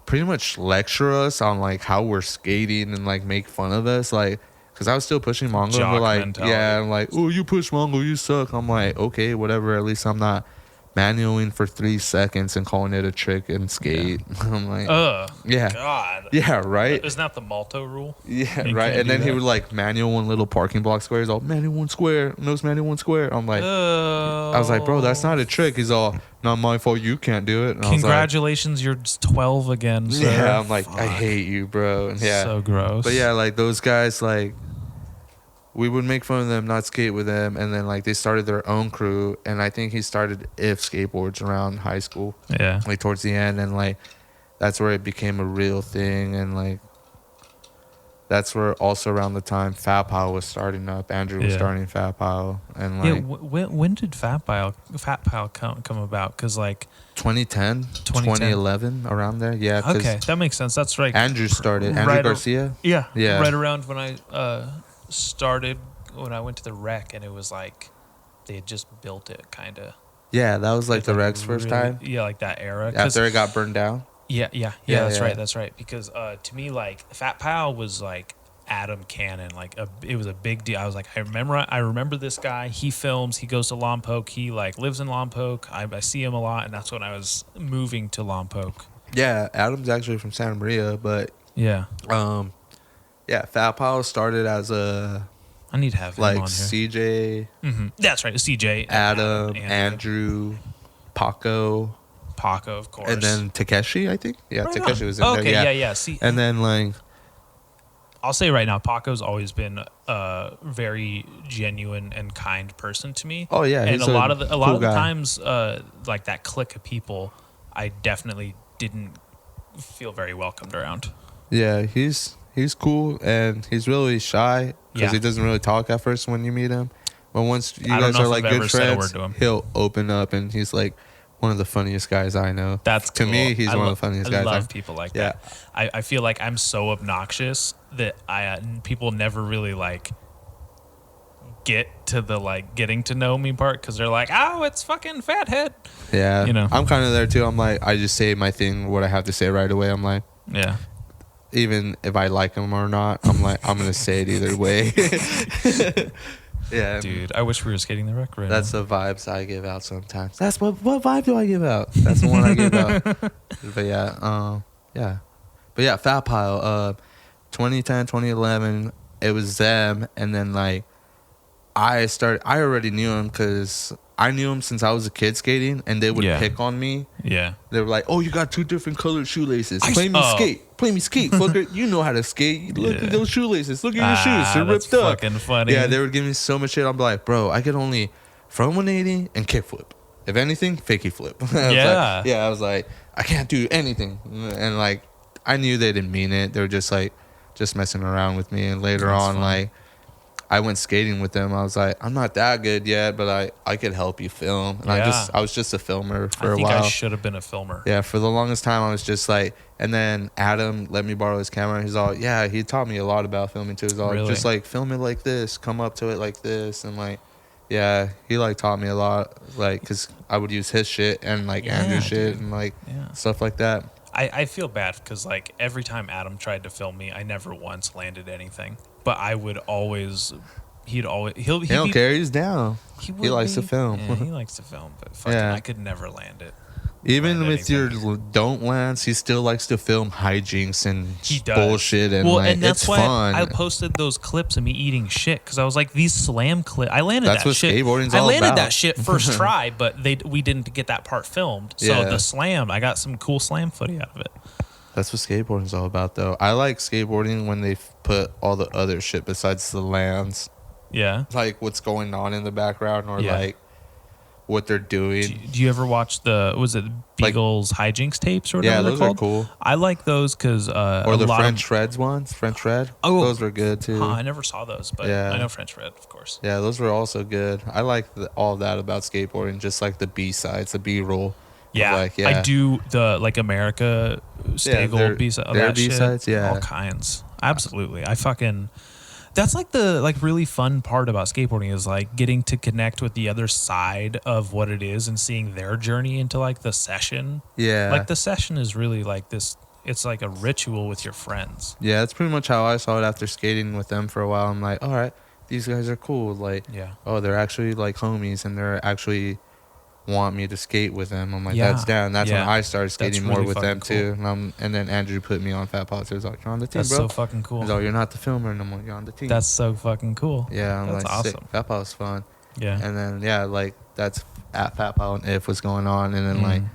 pretty much lecture us on like how we're skating and like make fun of us, like because I was still pushing Mongo. And Jock they're like, mentality. yeah, I'm like, oh, you push Mongo, you suck. I'm like, okay, whatever. At least I'm not manualing for 3 seconds and calling it a trick and skate. I'm like, yeah, God. yeah, right. Isn't that the Malto rule? Yeah, You right. can't And do then he that. would like manual one little parking block square. He's all manual one square, nose manual one square. I'm like, I was like, bro, that's not a trick. He's all, not my fault. You can't do it. And I was like, Congratulations, you're 12 again. Sir. yeah, I'm like, I Fuck. hate you, bro. And yeah, So gross. but yeah, like those guys, like we would make fun of them, not skate with them, and then like they started their own crew, and I think he started If Skateboards around high school, Yeah. like towards the end, and like that's where it became a real thing, and like that's where also around the time Fat Pile was starting up. Andrew was Yeah. starting Fat Pile, and like Yeah. When did Fat Pile come about? Because like 2010, 2011, around there. Yeah. 'cause okay, that makes sense. That's right. Andrew started. Andrew Right ar- Garcia. Yeah. Yeah. Right around when I started, when I went to the rec, and it was like they had just built it, kind of. Yeah, that was like the Rex first time. Yeah, like that era. 'Cause- After it got burned down. Yeah. Yeah, That's yeah. right. That's right. Because to me, like Fat Pal was like Adam Cannon. Like it was a big deal. I was like, I remember this guy. He films. He goes to Lompoc. He like lives in Lompoc. I see him a lot, and that's when I was moving to Lompoc. Yeah, Adam's actually from Santa Maria, but Yeah. Yeah, Fat Pal started as a I need to have him like on here. CJ, That's right. CJ, Adam, Andrew, Paco, of course, and then Takeshi, I think. Yeah, Right Takeshi on. was in Okay, there. yeah. See, And then like I'll say right now, Paco's always been a very genuine and kind person to me. oh yeah, And he's a lot of the cool guy. times, like that clique of people, I definitely didn't feel very welcomed around. Yeah, he's cool and he's really shy because Yeah. he doesn't really talk at first when you meet him. But once you I don't guys know are if like I've good ever said a friends, word to him. he'll open up and he's like one of the funniest guys I know. That's to cool. me, he's I one of the funniest guys. I I love people like Yeah. that. I feel like I'm so obnoxious that people never really like get to the like getting to know me part because they're like, oh, it's fucking fathead. Yeah, You know. I'm kind of there too. I'm like, I just say my thing, what I have to say right away. I'm like, Yeah. even if I like him or not, I'm like, I'm gonna say it either way. Yeah, Dude, I wish we were skating the rec right that's now. the vibes I give out sometimes. That's what vibe do I give out? That's the one I give out. But yeah, but yeah, Fat Pile. 2010, 2011, it was them, and then like I already knew him because I knew him since I was a kid skating, and they would Yeah. pick on me. Yeah. They were like, "Oh, you got two different colored shoelaces. I- Play me oh. skate, fucker. You know how to skate. Look Yeah. at those shoelaces. Look at your shoes. They're That's ripped up." fucking funny. Yeah, they were giving me so much shit. I'm like, bro, I could only front 180 and kickflip. If anything, fakie flip. I was like, I can't do anything. And like, I knew they didn't mean it. They were just like, just messing around with me. And later That's on, fun. like, I went skating with them. I was like, I'm not that good yet, but I could help you film. And Yeah. I was just a filmer for I a think while. I should have been a filmer. Yeah, for the longest time, I was just like, and then Adam let me borrow his camera. He's all, yeah, he taught me a lot about filming too. He's all, Really? just like, film it like this, come up to it like this. And like, yeah, he like taught me a lot, like, because I would use his shit and like Yeah, Andrew's shit dude. and like Yeah. stuff like that. I feel bad because like every time Adam tried to film me, I never once landed anything. But I would always, he'd He don't care. He's down. He would likes to be. film. Yeah, he likes to film, but fucking, Yeah. I could never land it. Even land with your anything. don't lands, he still likes to film hijinks and He does. bullshit. And well, like, and that's it's why fun. I posted those clips of me eating shit because I was like, these slam clips. I landed That's that what shit. skateboarding's I all landed about. that shit first try, but we didn't get that part filmed. So Yeah. the slam, I got some cool slam footy out of it. That's what skateboarding's all about, though. I like skateboarding when they put all the other shit besides the lands, Yeah. like what's going on in the background or Yeah. like what they're doing. Do you ever watch was it Beagle's hijinks tapes or whatever Yeah, they're those are called? cool. I like those because Or the French Reds ones, French Red. Oh. Those were good too. I never saw those, but Yeah. I know French Red, of course. Yeah, those were also good. I like all that about skateboarding, just like the B sides, the B roll. Yeah, Like, yeah. I do the like America their- Stagel B-side. their That shit, B-sides, yeah. all kinds. Absolutely, I fucking. That's like the like really fun part about skateboarding is like getting to connect with the other side of what it is and seeing their journey into like the session. Yeah. Like the session is really like this. It's like a ritual with your friends. Yeah, that's pretty much how I saw it after skating with them for a while. I'm like, all right, these guys are cool. Like, Yeah. oh, they're actually like homies and they're actually want me to skate with them. I'm like, Yeah. that's down. That's Yeah. when I started skating That's more really with them fucking too. And then Andrew put me on Fat Pots. He was like, you're on the team, That's bro. so fucking cool. He's like, you're not the filmer no more. You're on the team. That's so fucking cool. yeah, I'm that's like, awesome. sick. Fat Pot was fun. Yeah. And then yeah, like that's at Fat Pot and If was going on, and then like Mm.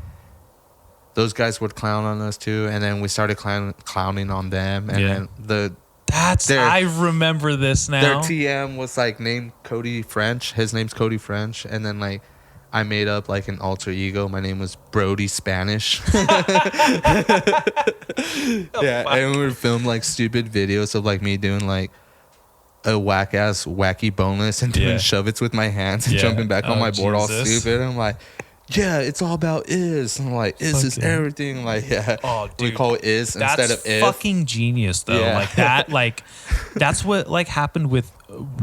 those guys would clown on us too, and then we started clowning on them, and Yeah. then I remember this now. their TM was like named Cody French. His name's Cody French, and then like I made up like an alter ego. My name was Brody Spanish. Yeah, and we would film like stupid videos of like me doing like a whack ass wacky boneless and doing Yeah. shove-its with my hands and Yeah. jumping back on Oh, my board all Jesus. stupid. I'm like, yeah, it's all about is. I'm like, is Fuck yeah. everything. Like, yeah, Oh, we dude. call it is That's instead of if. fucking genius though. Yeah. Like that, like that's what like happened with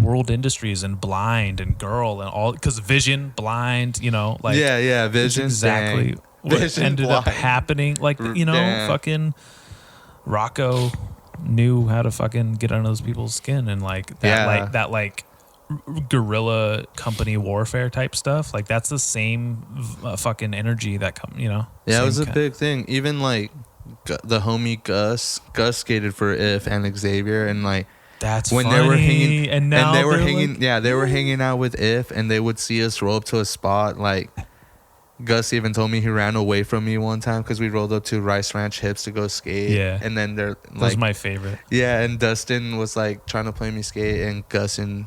World Industries and Blind and Girl and all because Vision, Blind, you know, like yeah, it's vision exactly dang. what Vision ended up blind. happening. Like, you know, Damn. fucking Rocco knew how to fucking get under those people's skin, and like that like guerrilla company warfare type stuff. Like that's the same fucking energy that you know. Yeah, it was same a big thing. Even like the homie Gus skated for If and Xavier, and like that's when funny. they were hanging and now they were they're hanging like, they were hanging out with If, and they would see us roll up to a spot. Like Gus even told me he ran away from me one time because we rolled up to Rice Ranch Hips to go skate. Yeah. And then they're That was like, my favorite. yeah, and Dustin was like trying to play me skate, and Gus and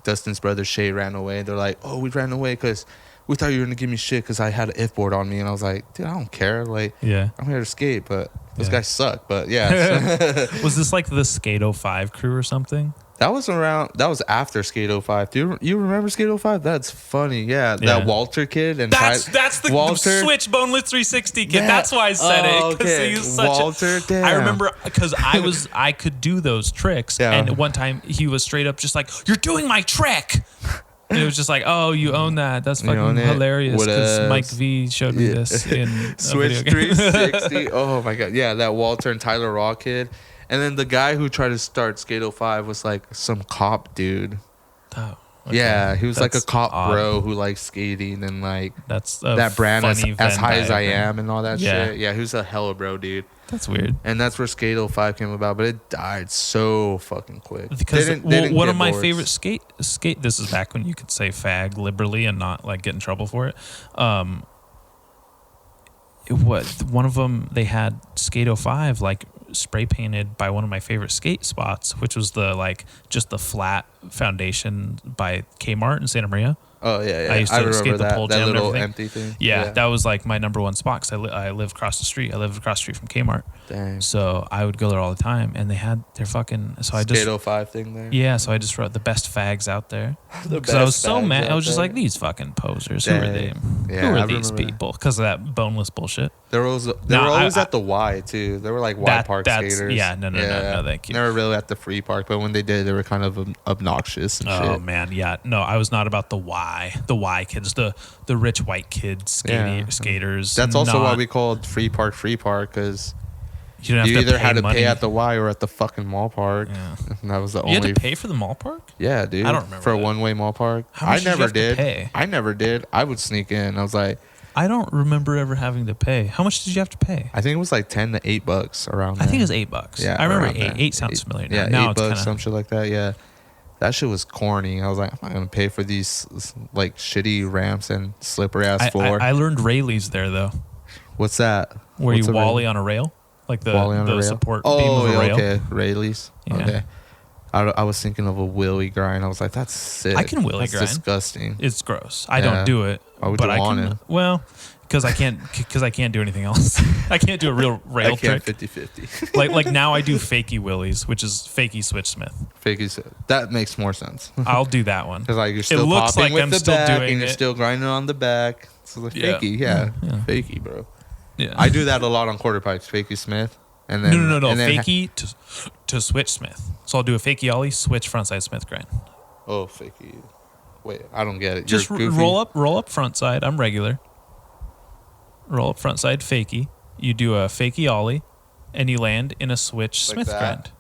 Dustin's brother Shay ran away. They're like, oh, we ran away because we thought you were gonna give me shit because I had an If board on me, and I was like, dude, I don't care. Like, Yeah. I'm here to skate, but those Yeah. guys suck. But yeah, Was this like the Skate 05 crew or something? that was after Skate 05. Do you remember Skate 05? That's funny. Yeah, Yeah. that Walter kid and That's the Walter. Switch Boneless 360 kid. Yeah. That's why I said Oh, it, because okay. he was such Walter, damn. I remember because I could do those tricks, Yeah. and one time he was straight up just like, "You're doing my trick." And it was just like, "Oh, you own that? That's You fucking own it. hilarious." What Because else? Mike V showed me Yeah. this in a Switch video game. 360. Oh my god, yeah, that Walter and Tyler Raw kid, and then the guy who tried to start Skate 05 was like some cop dude. Oh, okay. Yeah, he was like a That's cop odd. bro who likes skating and like That's a that brand as funny high Venn as I diagram. am and all that Yeah. shit. Yeah, he was a hella bro dude, That's weird. and that's where Skate 05 came about. But it died so fucking quick. Because They didn't one get of my boards. favorite skate. This is back when you could say fag liberally and not like get in trouble for it. One of them, they had Skate 05 like spray painted by one of my favorite skate spots, which was just the flat foundation by Kmart in Santa Maria. Oh yeah, yeah. I used to remember skate the that pole that jam and little everything. empty thing. Yeah, that was like my number one spot because I live across the street. I lived across the street from Kmart, Dang. so I would go there all the time. And they had their fucking Skate 05 thing there. yeah, so I just wrote the best fags out there. The Because I was best so fags mad. I out was just there. like, these fucking posers. Who are they? Dang. Yeah, Who I are these remember that. people? Because of that boneless bullshit. They were always at the Y too. They were like Y park skaters. Yeah, no, thank you. They were really at the free park, but when they did, they were kind of obnoxious and Oh shit. man, yeah. No, I was not about the Y kids, the rich white kids Yeah. skaters. That's also why not- we called free park because you didn't have you to either pay had to money. pay at the Y or at the fucking mall park. Yeah. And that was the You only. had to pay for the mall park? Yeah, dude. I don't remember for a that. one-way mall park. How much I did you never have to did. pay? I never did. I would sneak in. I was like, I don't remember ever having to pay. How much did you have to pay? I think it was like $10 to $8 around. I think it there. was $8. Yeah, I remember around eight. there. 8 sounds familiar now. Yeah, Now $8, it's kind some of shit like that. Yeah, that shit was corny. I was like, I'm not gonna pay for these like shitty ramps and slippery ass floor. I learned Rayleighs there though, What's that? where What's you a wally on a rail, like the Wally on a rail? support beam Oh, of a rail. okay, Rayleighs. Yeah. Okay. I was thinking of a wheelie grind. I was like, that's sick. I can wheelie that's grind. Disgusting. It's gross. I Yeah. don't do it. Why would but you I want can. it? Well, because I can't do anything else. I can't do a real rail I can't trick. 50-50. like now I do fakie willies, which is fakie switch smith. That makes more sense. I'll do that one. Because like you're still looks popping like with I'm the still back doing and you're it. still grinding on the back. So the Yeah. fakie, yeah. Yeah. Fakie, bro. Yeah. I do that a lot on quarter pipes. Fakie Smith, and then No. and then Fakie to switch smith. So I'll do a fakie ollie, switch frontside smith grind. Oh, fakie. Wait, I don't get it. Just You're goofy. roll up front side. I'm regular. Roll up front side fakie. You do a fakie ollie, and you land in a switch Like smith that? grind.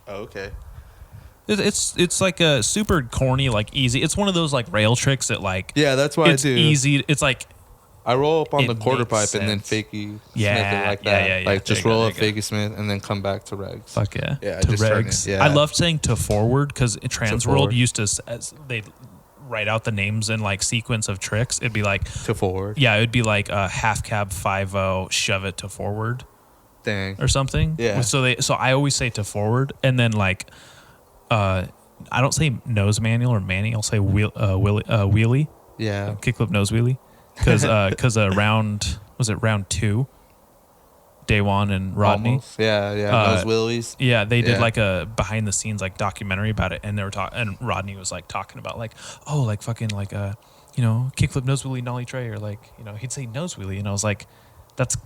Oh, okay. It's like a super corny, like easy. It's one of those like rail tricks that like Yeah, that's what it's I do. easy. It's like I roll up on It the quarter makes pipe and then sense. fakie Yeah, Smith it like yeah, that. yeah, yeah. Like There just you go, roll there up you go. fakie Smith and then come back to regs. fuck yeah. Yeah, to just turn it, regs. yeah. I loved saying to forward because Transworld forward. used to as they write out the names in like sequence of tricks. It'd be like To forward. yeah, it'd be like a half cab 5-0, shove it to forward Dang. or something. Yeah. So I always say to forward, and then like I don't say nose manual or manny. I'll say wheelie, Yeah. kickflip nose wheelie, because round 2, Daewon and Rodney. Almost. Yeah. Those willies. Yeah, they did Yeah. like a behind the scenes like documentary about it, and they were talking, and Rodney was like talking about like, oh, like fucking like kickflip nose wheelie nollie tray, or like he'd say nose wheelie, and I was like, that's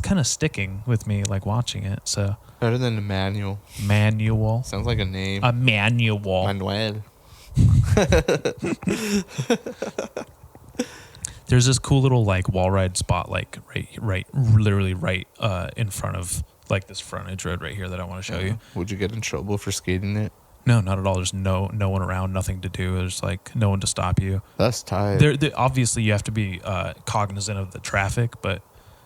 kind of sticking with me like watching it. So Better than the manual. manual, Sounds like a name. a manual. Manuel. There's this cool little like wall ride spot, like literally right in front of like this frontage road right here that I want to show you. Would you get in trouble for skating it? No, not at all. There's no one around, nothing to do. There's like no one to stop you. That's tight. There obviously you have to be cognizant of the traffic, but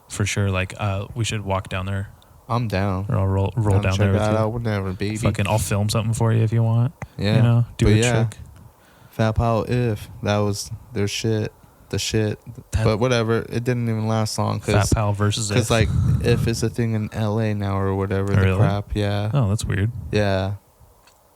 for sure, like we should walk down there. I'm down. Or I'll roll down there with you. Whatever, baby. Fucking, I'll film something for you if you want. Yeah. You know, do a trick. Fat Pile If. That was their shit. The shit. But whatever. It didn't even last long. Fat Pal versus If. Because, like, If is a thing in LA now or whatever. The really? crap. Yeah. Oh, that's weird. Yeah.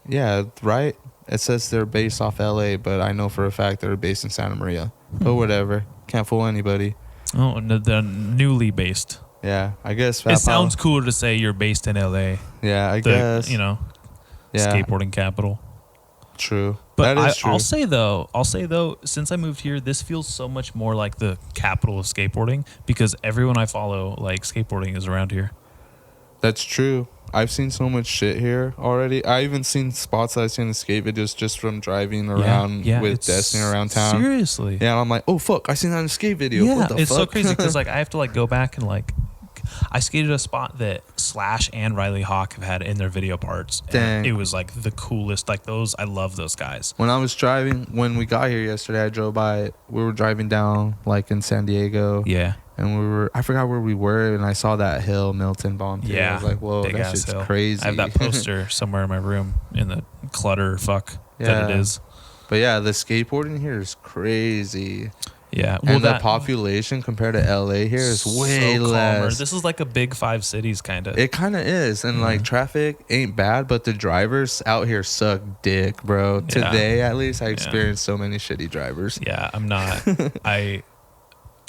Yeah, right? It says they're based off LA, but I know for a fact they're based in Santa Maria. But whatever. Can't fool anybody. Oh, the newly based. Yeah. I guess It sounds cooler to say you're based in LA. Yeah, I guess. You know, skateboarding capital. True. But that is true. I'll say though, since I moved here, this feels so much more like the capital of skateboarding because everyone I follow, like skateboarding, is around here. That's true. I've seen so much shit here already. I even seen spots that I've seen in skate videos just from driving around with Destiny around town. Seriously. Yeah, and I'm like, oh fuck, I seen that in a skate video. Yeah, what the it's fuck? so crazy because like I have to like go back and like I skated a spot that Slash and Riley Hawk have had in their video parts. Dang. It was like the coolest. Like those, I love those guys. When I was driving, when we got here yesterday, I drove by. We were driving down like in San Diego. Yeah. And I forgot where we were, and I saw that hill, Milton Bomb. Yeah. I was like, whoa, big that ass shit's hill. crazy. I have that poster somewhere in my room in the clutter that it is. But yeah, the skateboarding here is crazy. Yeah. Well, and the population compared to LA here is way less. This is like a big 5 cities kind of. It kind of is. And like traffic ain't bad, but the drivers out here suck dick, bro. Yeah. Today, at least, I experienced so many shitty drivers. Yeah, I'm not. I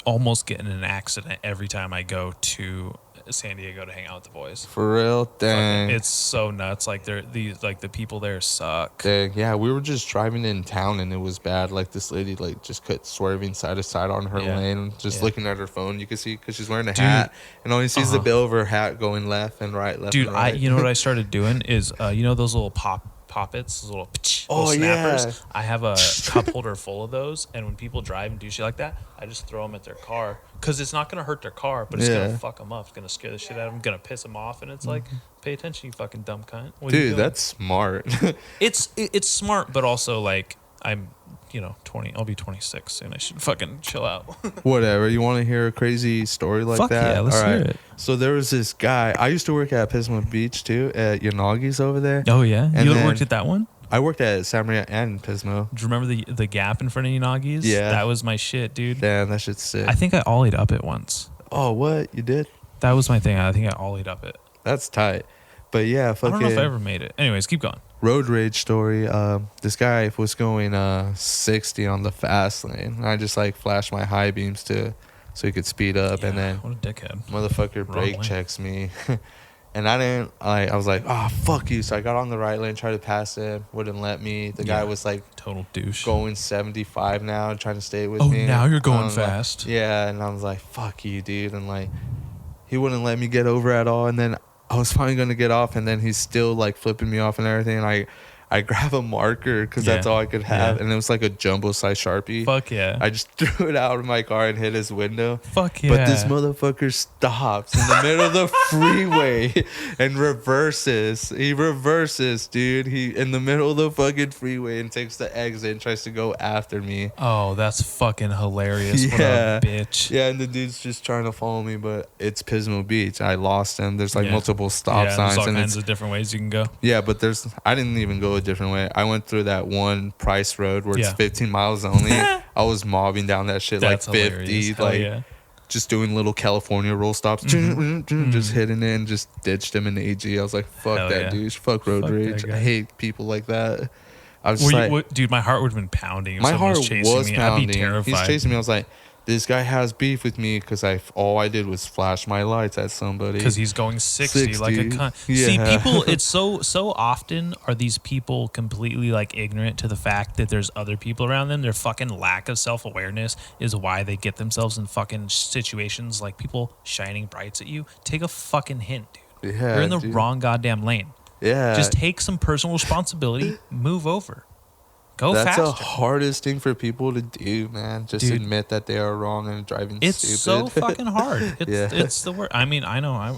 almost get in an accident every time I go to San Diego to hang out with the boys. For real? Dang. It's so nuts. Like the people there suck. Dang. Yeah, we were just driving in town and it was bad. Like this lady like just kept swerving side to side on her lane, just looking at her phone. You can see because she's wearing a hat and only sees the bill of her hat going left and right, left and right. You know what I started doing is you know those little poppets, those little snappers. Yeah. I have a cup holder full of those, and when people drive and do shit like that, I just throw them at their car because it's not gonna hurt their car, but it's gonna fuck them up. It's gonna scare the shit out of them, gonna piss them off, and it's like, pay attention, you fucking dumb cunt. Dude, that's smart. It's smart, but also like I'm 20. I'll be 26 soon. I should fucking chill out. Whatever. You want to hear a crazy story like Fuck that? Yeah, let's hear it. So there was this guy. I used to work at Pismo Beach too, at Yanagi's over there. Oh yeah, and you worked at that one? I worked at Santa Maria and Pismo. Do you remember the gap in front of Yanagi's? Yeah, that was my shit, dude. Damn, that shit's sick. I think I ollied up it once. Oh, what you did? That was my thing. I think I ollied up it. That's tight. But yeah, fucking. I don't know if I ever made it. Anyways, keep going. Road rage story. This guy was going 60 on the fast lane. I just like flashed my high beams so he could speed up, and then what a dickhead. Motherfucker brake checks me, and I was like, oh fuck you. So I got on the right lane, tried to pass him, wouldn't let me. The guy was like total douche, going 75 now, trying to stay with me. Oh, now you're going fast. Like, yeah, and I was like, fuck you, dude, and like he wouldn't let me get over at all, and then I was finally going to get off, and then he's still like flipping me off and everything. And I grab a marker because that's all I could have. And it was like a jumbo size Sharpie. Fuck yeah. I just threw it out of my car and hit his window. Fuck yeah. But this motherfucker stops in the middle of the freeway and reverses. He reverses, dude. He in the middle of the fucking freeway and takes the exit and tries to go after me. Oh, that's fucking hilarious. Yeah. What a bitch. Yeah, and the dude's just trying to follow me, but it's Pismo Beach. I lost him. There's like multiple stop signs. There's all kinds of different ways you can go. Yeah, but I didn't even go a different way. I went through that one Price Road where it's 15 miles only. I was mobbing down that shit. That's like 50, like just doing little California roll stops, just hitting it and just ditched him in the AG. I was like, fuck that douche, fuck road rage. I hate people like that. I was just dude, my heart would have been pounding. If my heart was was me. pounding. I'd be terrified. He's chasing me. I was like, this guy has beef with me because all I did was flash my lights at somebody. Because he's going 60 like a cunt. Yeah. See, people, it's so often are these people completely like ignorant to the fact that there's other people around them. Their fucking lack of self-awareness is why they get themselves in fucking situations like people shining brights at you. Take a fucking hint, dude. Yeah, you're in the wrong goddamn lane. Yeah. Just take some personal responsibility, move over. Go That's faster. the hardest thing for people to do, man. Just Dude. admit that they are wrong and driving It's stupid. so fucking hard. Yeah. It's the worst. I mean, I know. I'm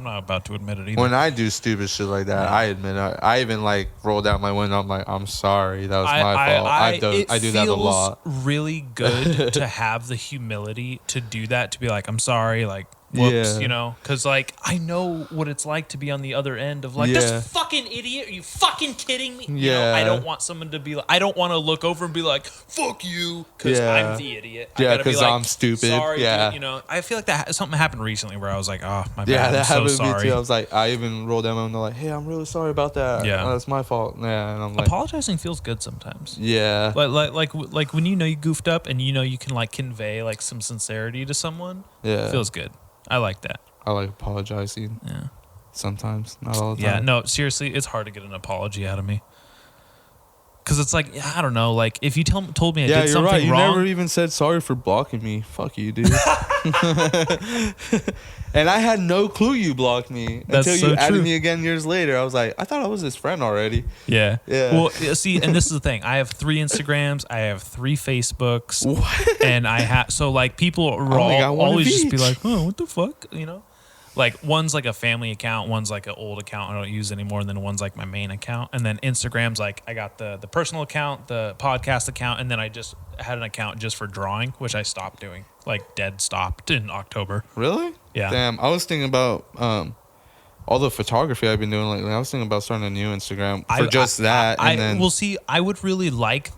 not about to admit it either. When I do stupid shit like that, I admit I even like roll down my window. I'm like, I'm sorry, that was my fault. I do that a lot. It feels really good to have the humility to do that. To be like, I'm sorry. Like, whoops. Yeah. You know, because like I know what it's like to be on the other end of like this fucking idiot. Are you fucking kidding me? You know, I don't want someone to be like, I don't want to look over and be like, fuck you, because I'm the idiot. Yeah, because like, I'm stupid. Sorry, yeah, dude. You know, I feel like something happened recently where I was like, oh my bad. Yeah, I'm that so happened to sorry. me too. I was like, I even rolled down my window like, hey, I'm really sorry about that. Yeah. That's my fault. Yeah, and I'm like, apologizing feels good sometimes. yeah, Like when you know you goofed up and you know you can like convey like some sincerity to someone. yeah, It feels good. I like that. I like apologizing. Yeah. Sometimes, not all the Yeah. time. No, seriously, it's hard to get an apology out of me. Cause it's like, I don't know, like if you told me I did something right. You wrong. never even said sorry for blocking me. Fuck you, dude. And I had no clue you blocked me That's until so you added true. me again years later. I was like, I thought I was his friend already. Yeah. Yeah. Well, see, and this is the thing. I have 3 Instagrams. I have 3 Facebooks. What? And I have, so like people will only got one of always just be each. like, oh, what the fuck? You know? Like one's like a family account, one's like an old account I don't use anymore, and then one's like my main account. And then Instagram's like I got the personal account, the podcast account, and then I just had an account just for drawing, which I stopped doing. Like dead stopped in October. Really? Yeah. Damn. I was thinking about all the photography I've been doing lately. I was thinking about starting a new Instagram for that. And then well, see, I would really like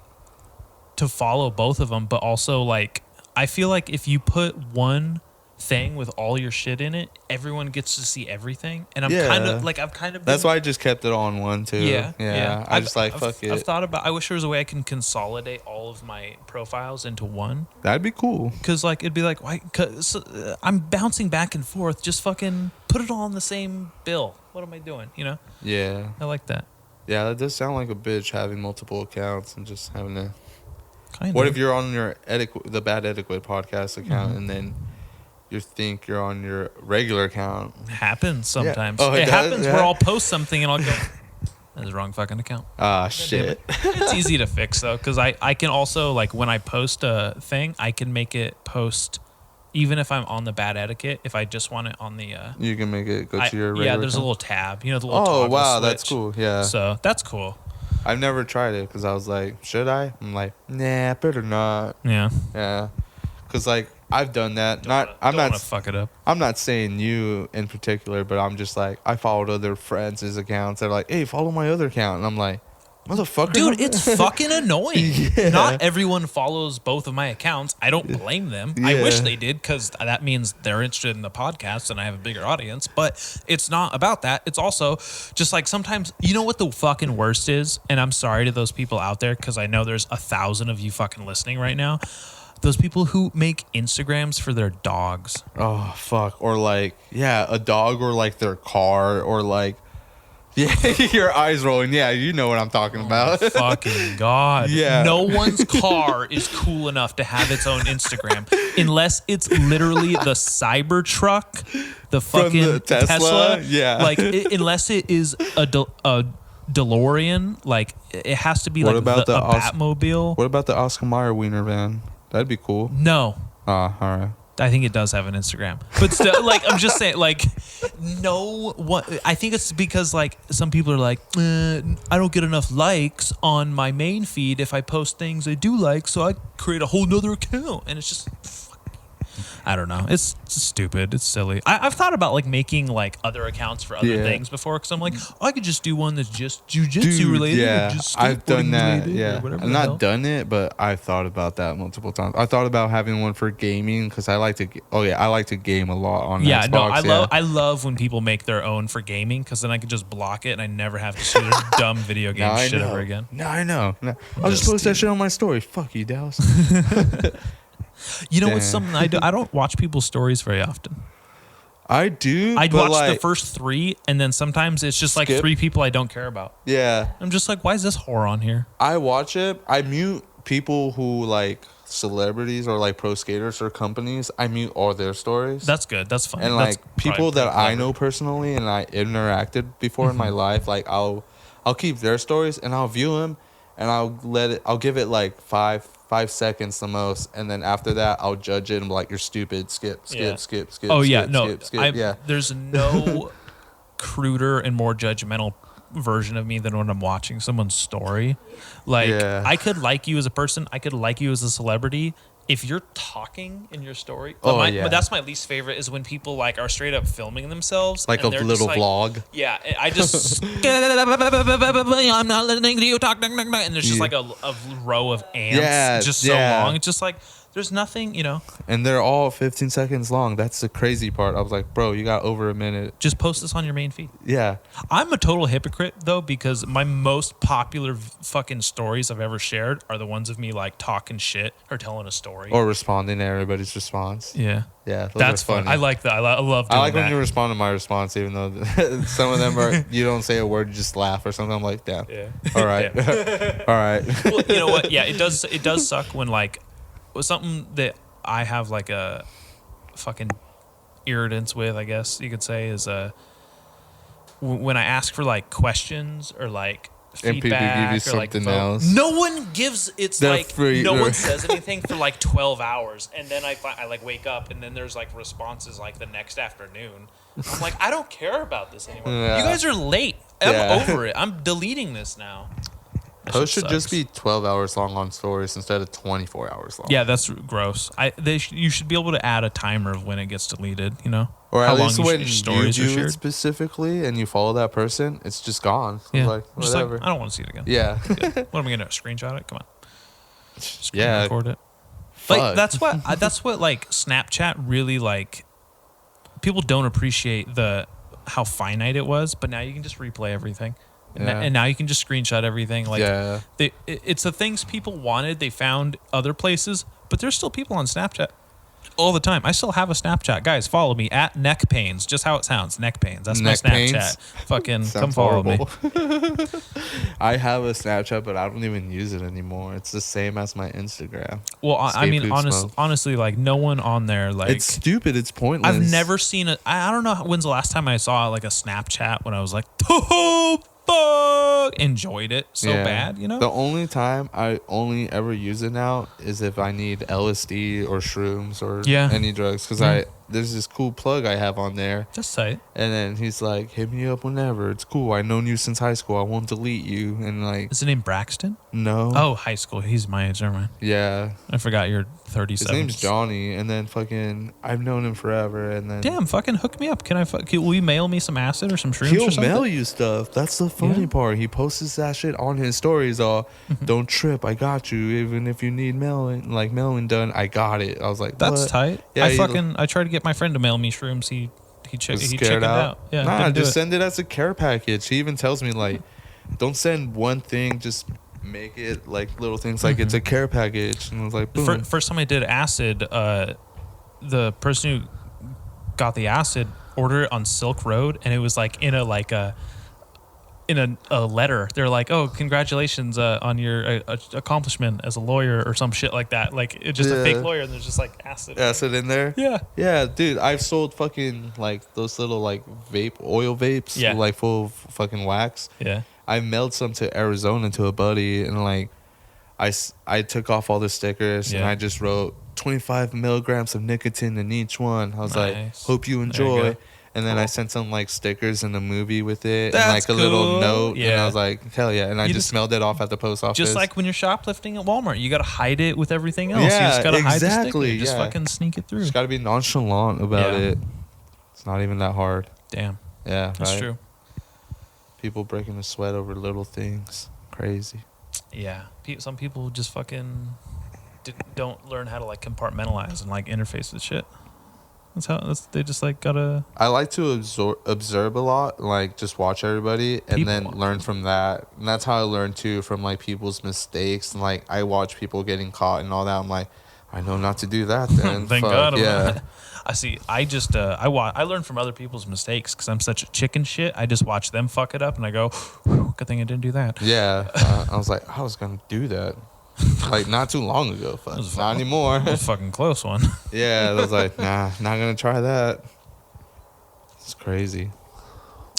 to follow both of them, but also like I feel like if you put one thing with all your shit in it, everyone gets to see everything, and I've kind of that's why I just kept it on one too. Yeah. I just fuck it. I've thought about. I wish there was a way I can consolidate all of my profiles into one. That'd be cool. Cause like it'd be like, why? Cause I'm bouncing back and forth. Just fucking put it all on the same bill. What am I doing? You know? Yeah. I like that. Yeah, that does sound like a bitch having multiple accounts and just having to. Kind What of. if you're on the Bad Etiquette podcast account and then you think you're on your regular account? Happens sometimes. Oh, it does? happens Yeah. where I'll post something and I'll go, that's the wrong fucking account. Ah, shit. It's easy to fix though, because I can also like when I post a thing, I can make it post even if I'm on the Bad Etiquette. If I just want it on the You can make it go to your regular yeah, there's a account? little tab. You know the little Oh, toggle wow, switch. that's cool. Yeah. So that's cool. I've never tried it because I was like, should I? I'm like, nah, better not. Yeah. Yeah. Because, like, I've done that. Don't wanna fuck it up. I'm not saying you in particular, but I'm just like, I followed other friends' accounts. They're like, hey, follow my other account. And I'm like, motherfucker. Dude, it's fucking annoying. Yeah. Not everyone follows both of my accounts. I don't blame them. I wish Yeah. they did, because that means they're interested in the podcast and I have a bigger audience. But it's not about that. It's also just like sometimes, you know what the fucking worst is? And I'm sorry to those people out there, because I know there's 1,000 of you fucking listening right now. Those people who make Instagrams for their dogs. Oh, fuck. Or, like, yeah, a dog or, like, their car or, like, yeah, your eyes rolling. Yeah, you know what I'm talking about. Fucking God. Yeah. No one's car is cool enough to have its own Instagram unless it's literally the Cybertruck, the fucking the Tesla? Yeah. Like, unless it is a DeLorean, like, it has to be What like about a the Batmobile. What about the Oscar Mayer Wiener van? That'd be cool. No. Ah, all right. I think it does have an Instagram, but still, like, I'm just saying, like, no, what I think it's because like some people are like, I don't get enough likes on my main feed if I post things I do like, so I create a whole nother account, and it's just, I don't know, it's stupid, it's silly. I've thought about like making like other accounts for other things before, because I'm like, I could just do one that's just jujitsu related. Yeah, or just I've done skateboarding that. related, or Yeah, whatever I've the hell. not done it, but I've thought about that multiple times. I thought about having one for gaming because I like to. I like to game a lot on Yeah, Xbox. no, I love when people make their own for gaming, because then I can just block it and I never have to see their dumb video game Now I shit know. ever again. No, I know. No. I'll just post that shit on my story. Fuck you, Dallas. You know what's Damn. something I do? I don't watch people's stories very often. I do. I'd but watch the like, first 3, and then sometimes it's just like Skip. 3 people I don't care about. Yeah, I'm just like, why is this whore on here? I watch it. I mute people who like celebrities or like pro skaters or companies. I mute all their stories. That's good. That's fine. And That's like people probably that pretty I clever. know personally and I interacted before in my life, like I'll keep their stories and I'll view them, and I'll give it like 5 seconds the most, and then after that I'll judge it and be like, you're stupid, skip. Oh yeah, skip, no, skip. Yeah. There's no cruder and more judgmental version of me than when I'm watching someone's story. Like, I could like you as a person, I could like you as a celebrity. If you're talking in your story, but that's my least favorite is when people like are straight up filming themselves, like a little vlog. Yeah, I just I'm not listening to you talk, and there's just like a row of ants, just so long. It's just like there's nothing, you know. And they're all 15 seconds long. That's the crazy part. I was like, bro, you got over a minute. Just post this on your main feed. Yeah. I'm a total hypocrite though, because my most popular fucking stories I've ever shared are the ones of me like talking shit or telling a story or responding to everybody's response. Yeah. Yeah. That's fun. I like that. I love doing that. When you respond to my response, even though some of them are, you don't say a word, you just laugh or something. I'm like, damn. Yeah. All right. All right. Well, you know what? Yeah, it does suck when like, something that I have like a fucking irritants with, I guess you could say, is when I ask for like questions or like feedback give you or like something else. No one gives. It's They're like free. No one says anything for like 12 hours, and then I like wake up, and then there's like responses like the next afternoon. I'm like, I don't care about this anymore. Yeah. You guys are late. I'm over it. I'm deleting this now. Posts should just be 12 hours long on stories instead of 24 hours long. Yeah, that's gross. You should be able to add a timer of when it gets deleted, you know? Or at least when you do it specifically and you follow that person, it's just gone. So yeah. like, whatever. I don't want to see it again. Yeah. What am I going to screenshot it? Come on. Record it. Like, that's what like Snapchat really like. People don't appreciate how finite it was, but now you can just replay everything. And now you can just screenshot everything. Like, it's the things people wanted. They found other places, but there's still people on Snapchat all the time. I still have a Snapchat. Guys, follow me at neck pains. Just how it sounds. Neck pains. That's my Snapchat. Fucking come follow me. I have a Snapchat, but I don't even use it anymore. It's the same as my Instagram. Well, I mean, honestly, like no one on there, like it's stupid. It's pointless. I've never seen it. I don't know when's the last time I saw like a Snapchat when I was like, oh, fuck, enjoyed it so bad, you know? The only time I only ever use it now is if I need LSD or shrooms or any drugs, because there's this cool plug I have on there. Just say it. And then he's like, hit me up whenever. It's cool. I've known you since high school. I won't delete you. And like, is his name Braxton? No. Oh, high school. He's my age. Never mind. Yeah. I forgot you're 37. His name's Johnny. And then fucking, I've known him forever. And then damn, fucking hook me up. Will you mail me some acid or some shrooms? He'll mail you stuff. That's the funny part. He posts that shit on his stories. All don't trip. I got you. Even if you need mailing done, I got it. I was like, that's what? tight. Yeah, I tried to get my friend to mail me shrooms. He chickened out. Yeah, nah, just send it as a care package. He even tells me like, don't send one thing. Just make it like little things like it's a care package. And I was like, boom. First time I did acid, the person who got the acid ordered it on Silk Road, and it was like in a letter. They're like, oh, congratulations on your accomplishment as a lawyer or some shit like that. Like, it's just a fake lawyer, and there's just like acid in there. Yeah, dude, I've sold fucking like those little like oil vapes, like full of fucking wax. I mailed some to Arizona to a buddy, and like I took off all the stickers and I just wrote 25 milligrams of nicotine in each one. I was like, hope you enjoy. And then I sent some like stickers in the movie with it, and like a little note. And I was like, hell yeah. And I just mailed it off at the post office. Just like when you're shoplifting at Walmart, you got to hide it with everything else. Yeah, you just got to hide the sticker. Just fucking sneak it through. Just got to be nonchalant about it. It's not even that hard. Damn. Yeah. That's true. People breaking a sweat over little things. Crazy. Yeah. Some people just fucking don't learn how to like compartmentalize and like interface with shit. They just like gotta. I like to observe a lot, like just watch everybody and then learn from that. And that's how I learn too, from like people's mistakes. And like I watch people getting caught and all that. I'm like, I know not to do that. Then thank God. Yeah. I see. I just I learn from other people's mistakes because I'm such a chicken shit. I just watch them fuck it up and I go, good thing I didn't do that. Yeah. I was like, I was gonna do that. Like not too long ago, not anymore. It was a fucking close one. Yeah, I was like, nah, not gonna try that. It's crazy.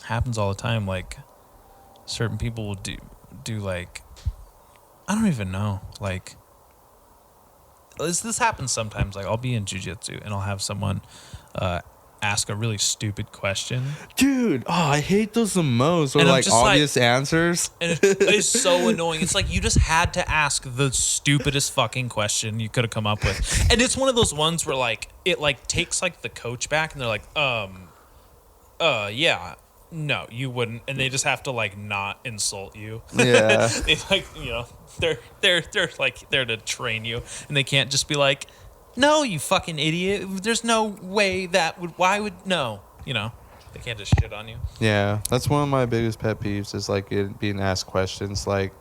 Happens all the time. Like certain people will do like I don't even know. Like, this happens sometimes. Like, I'll be in jiu-jitsu and I'll have someone ask a really stupid question. Dude, I hate those the most. Or And I'm like just obvious answers. And it's so annoying. It's like you just had to ask the stupidest fucking question you could have come up with. And it's one of those ones where like it like takes like the coach back and they're like, yeah. No, you wouldn't, and they just have to like not insult you. Yeah, they like they're like there to train you, and they can't just be like, "No, you fucking idiot." There's no way that would. Why would no? They can't just shit on you. Yeah, that's one of my biggest pet peeves is like it being asked questions like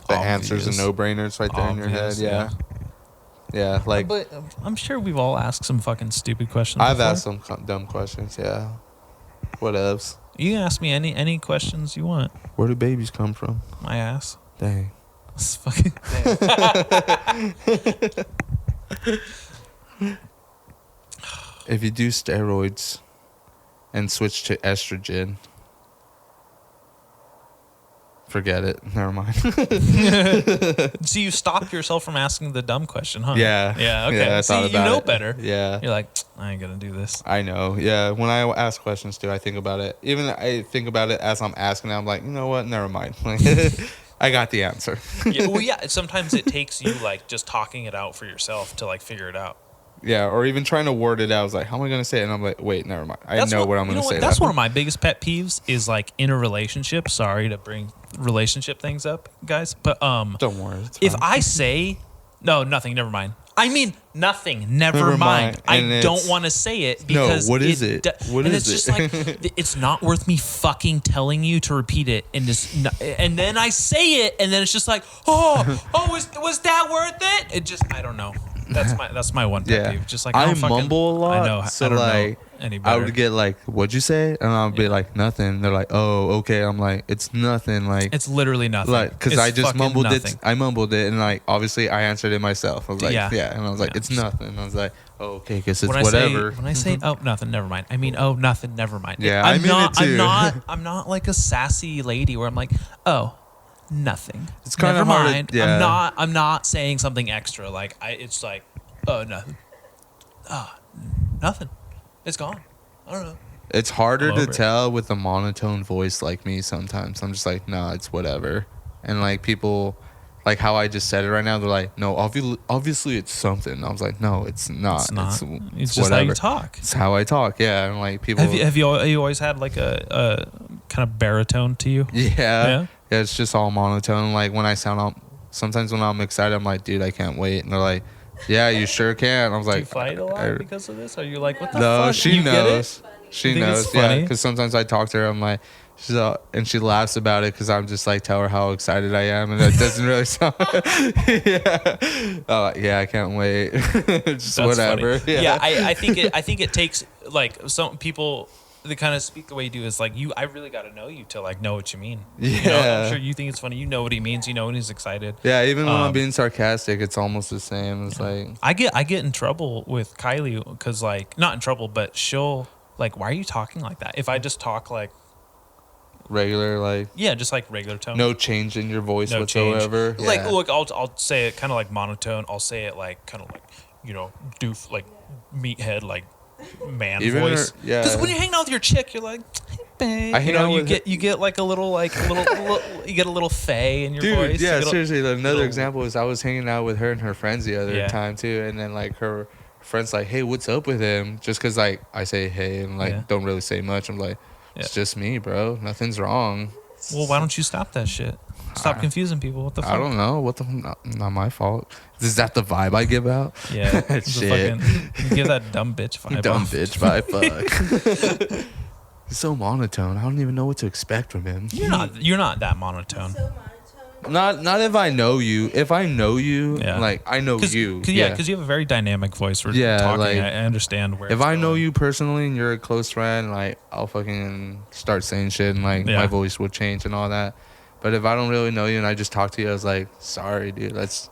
the answers are no-brainers right there in your head. Yeah, like. But I'm sure we've all asked some fucking stupid questions. I've before. asked some dumb questions. Yeah, what else? You can ask me any questions you want. Where do babies come from? My ass. Dang. It's fucking. If you do steroids and switch to estrogen, forget it. Never mind. So you stopped yourself from asking the dumb question, huh? Yeah. Yeah. Okay. Yeah, I See, thought you about know it. better. Yeah. You're like, I ain't gonna do this. I know. Yeah. When I ask questions too, I think about it. Even I think about it as I'm asking it. I'm like, you know what? Never mind. I got the answer. Yeah. Well, yeah. Sometimes it takes you like just talking it out for yourself to like figure it out. Yeah. Or even trying to word it out. I was like, how am I going to say it? And I'm like, wait, never mind. I know what I'm going to say. That's one of my biggest pet peeves is like in a relationship. Sorry to bring relationship things up, guys. But Don't worry. if I say, no, nothing, never mind. I mean, nothing, never mind. I don't want to say it because what is it? What and is it's it? just like it's not worth me fucking telling you to repeat it, and then I say it, and then it's just like, was that worth it? It just, I don't know. That's my one pet peeve. Just like I mumble a lot. I know. So I don't like, know any better. I would get like, "What'd you say?" And I'll be like, "Nothing." They're like, "Oh, okay." I'm like, "It's nothing." Like, it's literally nothing. like because It's I just fucking mumbled nothing. it. I mumbled it, and like obviously I answered it myself. I was like, Yeah. "Yeah," and I was like, Yeah. "It's nothing." And I was like, "Oh, okay, because it's When whatever." I say, oh, nothing, never mind. I mean, oh, nothing, never mind. Yeah, I mean it too. I'm not like a sassy lady where I'm like, oh, nothing. It's kinda never hard to- mind. yeah. I'm not saying something extra. Like it's like, oh, nothing. Oh, nothing. It's gone. I don't know. It's harder I'm to over it. tell with a monotone voice like me sometimes. I'm just like, nah, it's whatever. And like people, like how I just said it right now, they're like, no, obviously it's something. I was like, no, it's not. It's not. It's just whatever. how you talk. It's how I talk. Yeah. And like people. Have you always had like a kind of baritone to you? Yeah. Yeah. It's just all monotone. Like when I sometimes when I'm excited, I'm like, dude, I can't wait. And they're like, yeah, you sure can. I was like, Do you fight a lot because of this? Are you like, what the no, fuck? she You get it? knows. She You think knows. it's Yeah. funny? Because sometimes I talk to her. I'm like, and she laughs about it because I'm just like, tell her how excited I am. And it doesn't really sound. Yeah. Oh, yeah, I can't wait. Just That's whatever. funny. Yeah, I think it takes like some people the kind of speak the way you do is like I really got to know you to like know what you mean. Yeah. I'm sure you think it's funny. You know what he means. You know when he's excited. Yeah, even when I'm being sarcastic, it's almost the same. It's like I get in trouble with Kylie because like not in trouble, but she'll like, why are you talking like that? If I just talk like regular, like just like regular tone. no change in your voice No whatsoever. change. Like Yeah. look, I'll say it kind of like monotone. I'll say it like kind of like doof like meathead like man Even voice. yeah. Because when you're hanging out with your chick, you're like, hey, babe. I hang out with you get like a little you get a little fey in your Dude, voice. yeah, You get a- seriously. Another little- example is I was hanging out with her and her friends the other time too, and then like her friends like, "Hey, what's up with him?" Just because like I say hey and like don't really say much. I'm like, it's just me, bro. Nothing's wrong. Well, why don't you stop that shit? Stop confusing people. What the fuck? I don't know. Not my fault. Is that the vibe I give out? Yeah. Shit. You give that dumb bitch vibe. Dumb off. bitch vibe. Fuck. He's so monotone. I don't even know what to expect from him. You're not that monotone. So monotone. Not if I know you. If I know you, like I know you. Because you have a very dynamic voice for talking. like, I understand where. If I know you personally and you're a close friend, like I'll fucking start saying shit and like my voice will change and all that. But if I don't really know you and I just talk to you, I was like, sorry, dude. That's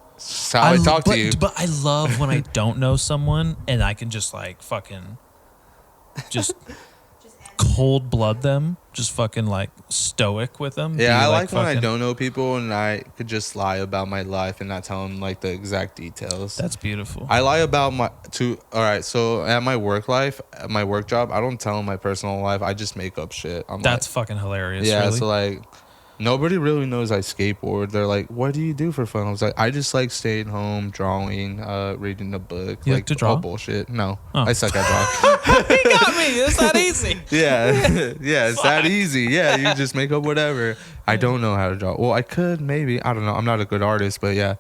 how I talk to you. But I love when I don't know someone and I can just like fucking just cold blood them, just fucking like stoic with them. Yeah, I like when I fucking- don't know people and I could just lie about my life and not tell them like the exact details. That's beautiful. I lie about all right, so at my work life, at my work job, I don't tell them my personal life. I just make up shit. That's fucking hilarious. Yeah, really. so like nobody really knows I skateboard. They're like, "What do you do for fun?" I was like, "I just like staying home, drawing, reading a book." You like to draw? All bullshit. No, Oh. I suck at drawing. He got me. It's that easy. Yeah, yeah, it's that easy. Yeah, you just make up whatever. I don't know how to draw. Well, I could maybe. I don't know. I'm not a good artist, but yeah,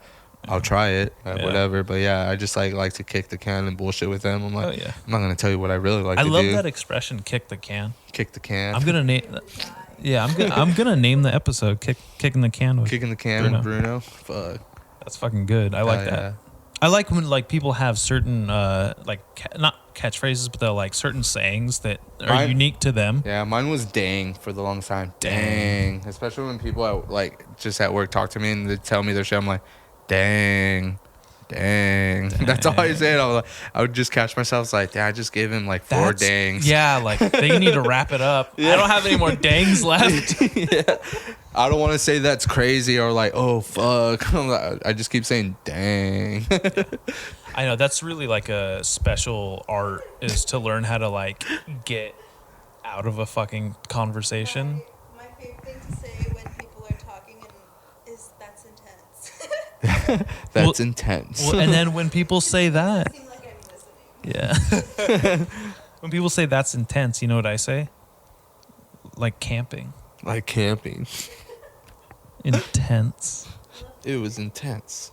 I'll try it. Whatever. But yeah, I just like to kick the can and bullshit with them. I'm like, Oh, yeah. I'm not gonna tell you what I really like I to love do. that expression, kick the can. Kick the can. I'm gonna name. Yeah, I'm gonna name the episode kicking the can with Kicking the can Bruno. with Bruno. Fuck. That's fucking good. I like that. Yeah. I like when like people have certain not catchphrases, but they're like certain sayings that are unique to them. Yeah, mine was dang for the longest time. Dang. Especially when people just at work talk to me and they tell me their shit. I'm like, dang. That's all I said. I would just catch myself like, I just gave him like 4 dangs. Yeah, like they need to wrap it up. I don't have any more dangs left. Yeah. I don't want to say that's crazy or like, oh fuck. I just keep saying dang. I know that's really like a special art is to learn how to like get out of a fucking conversation. My favorite thing to say when people are talking is that's intense. That's intense. Well, and then when people say that, Seem like I'm listening. yeah. When people say that's intense, you know what I say? Like camping. Like camping. Intense. It was intense.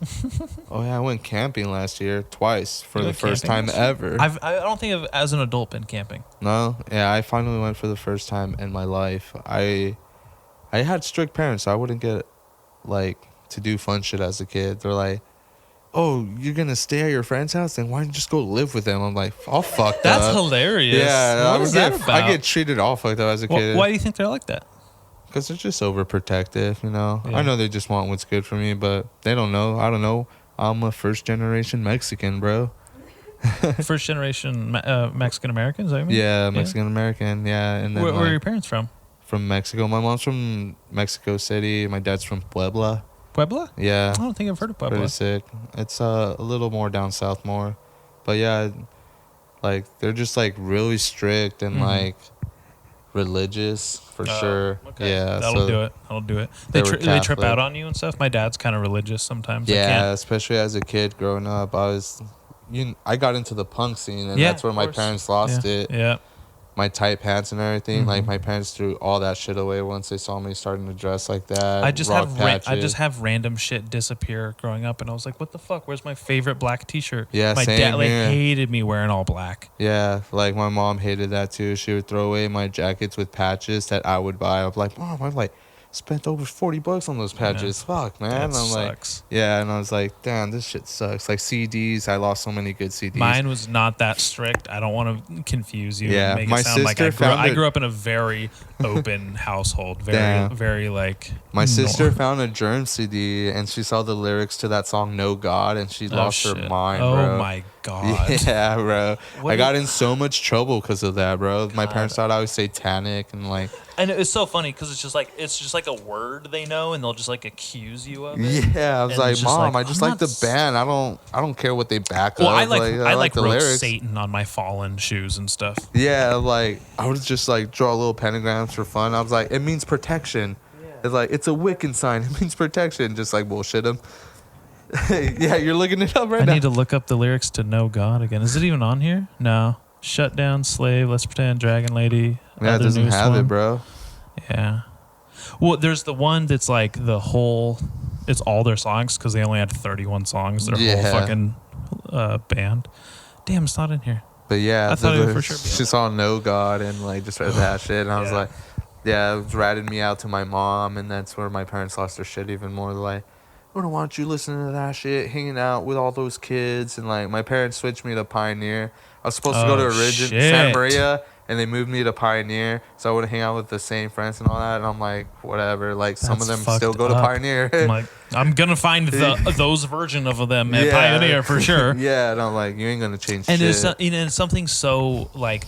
Oh yeah, I went camping last year twice for You the went first camping time last year? ever. I don't think I've as an adult been camping. No, yeah, I finally went for the first time in my life. I had strict parents, so I wouldn't get like to do fun shit as a kid. They're like, "Oh, you're gonna stay at your friend's house? Then why don't you just go live with them?" I'm like, "All fucked That's up." hilarious. Yeah, What is that about? I get treated all fucked up as a kid. Why do you think they're like that? Because they're just overprotective, you know. Yeah. I know they just want what's good for me, but they don't know. I don't know. I'm a first generation Mexican, bro. First generation Mexican Americans, I mean? Yeah, Mexican American. Yeah, and then Where are like, your parents from? from Mexico. My mom's from Mexico City. My dad's from Puebla. Puebla? Yeah, I don't think I've heard of Puebla. pretty sick. It's a little more down south more, but yeah, like they're just like really strict and like religious for sure. Okay. Yeah, That'll do it. That'll do it. They were they trip Catholic. out on you and stuff. My dad's kind of religious sometimes. I Yeah, can't. especially as a kid growing up, I got into the punk scene, and Yeah, that's where of my course. parents lost Yeah. it. Yeah. My tight pants and everything. Like Mhm. my parents threw all that shit away once they saw me starting to dress like that. I just rock I just patches. have random shit disappear growing up, and I was like, "What the fuck? Where's my favorite black T-shirt?" Yeah, my same dad like here. hated me wearing all black. Yeah, like my mom hated that too. She would throw away my jackets with patches that I would buy. I'm like, Mom, I like spent over $40 on those patches. Fuck, man. That And I'm like, sucks. yeah, and I was like, damn, this shit sucks. Like CDs, I lost so many good CDs. Mine was not that strict. I don't want to confuse you. Yeah, and make my it sound like sister I found it- grew up in a very open household. Very, Damn. very like. My sister no- found a Germ CD and she saw the lyrics to that song "No God" and she Oh, lost her shit. mind, Oh bro. my god. Yeah, bro. What I got did- in so much trouble because of that, bro. My God. parents thought I was satanic and like, And it's so funny because it's just like a word they know, and they'll just like accuse you of it. yeah. I was And like, it's just Mom, like, I just I'm like not the band. I don't care what they back Well, up. I like the wrote lyrics. Satan on my fallen shoes and stuff. Yeah, like I would just like draw little pentagrams for fun. I was like, it means protection. It's like it's a Wiccan sign. It means protection. Just like bullshit them. Yeah, you're looking it up right I now. need to look up the lyrics to "No God" again. Is it even on here? No. Shut down, slave. Let's pretend, dragon lady. Yeah, it other doesn't newest have one. it, bro. Yeah. Well, there's the one that's like the whole. It's all their songs because they only had 31 songs. Their Yeah. whole fucking band. Damn, it's not in here. But yeah, I thought it would for sure be she saw "No God" and like just read that shit, and I was Yeah. like, yeah, it was ratting me out to my mom, and that's where my parents lost their shit even more. They're like, "I don't want you listening to that shit, hanging out with all those kids," and like my parents switched me to Pioneer. I was supposed to go to Oh, Santa shit. Maria, and they moved me to Pioneer, so I would hang out with the same friends and all that. And I'm like, whatever. Like some of That's them still fucked go to up. Pioneer. I'm like, I'm gonna find those version of them at Pioneer for sure. Yeah, and I'm like, you ain't gonna change And shit. it's something so like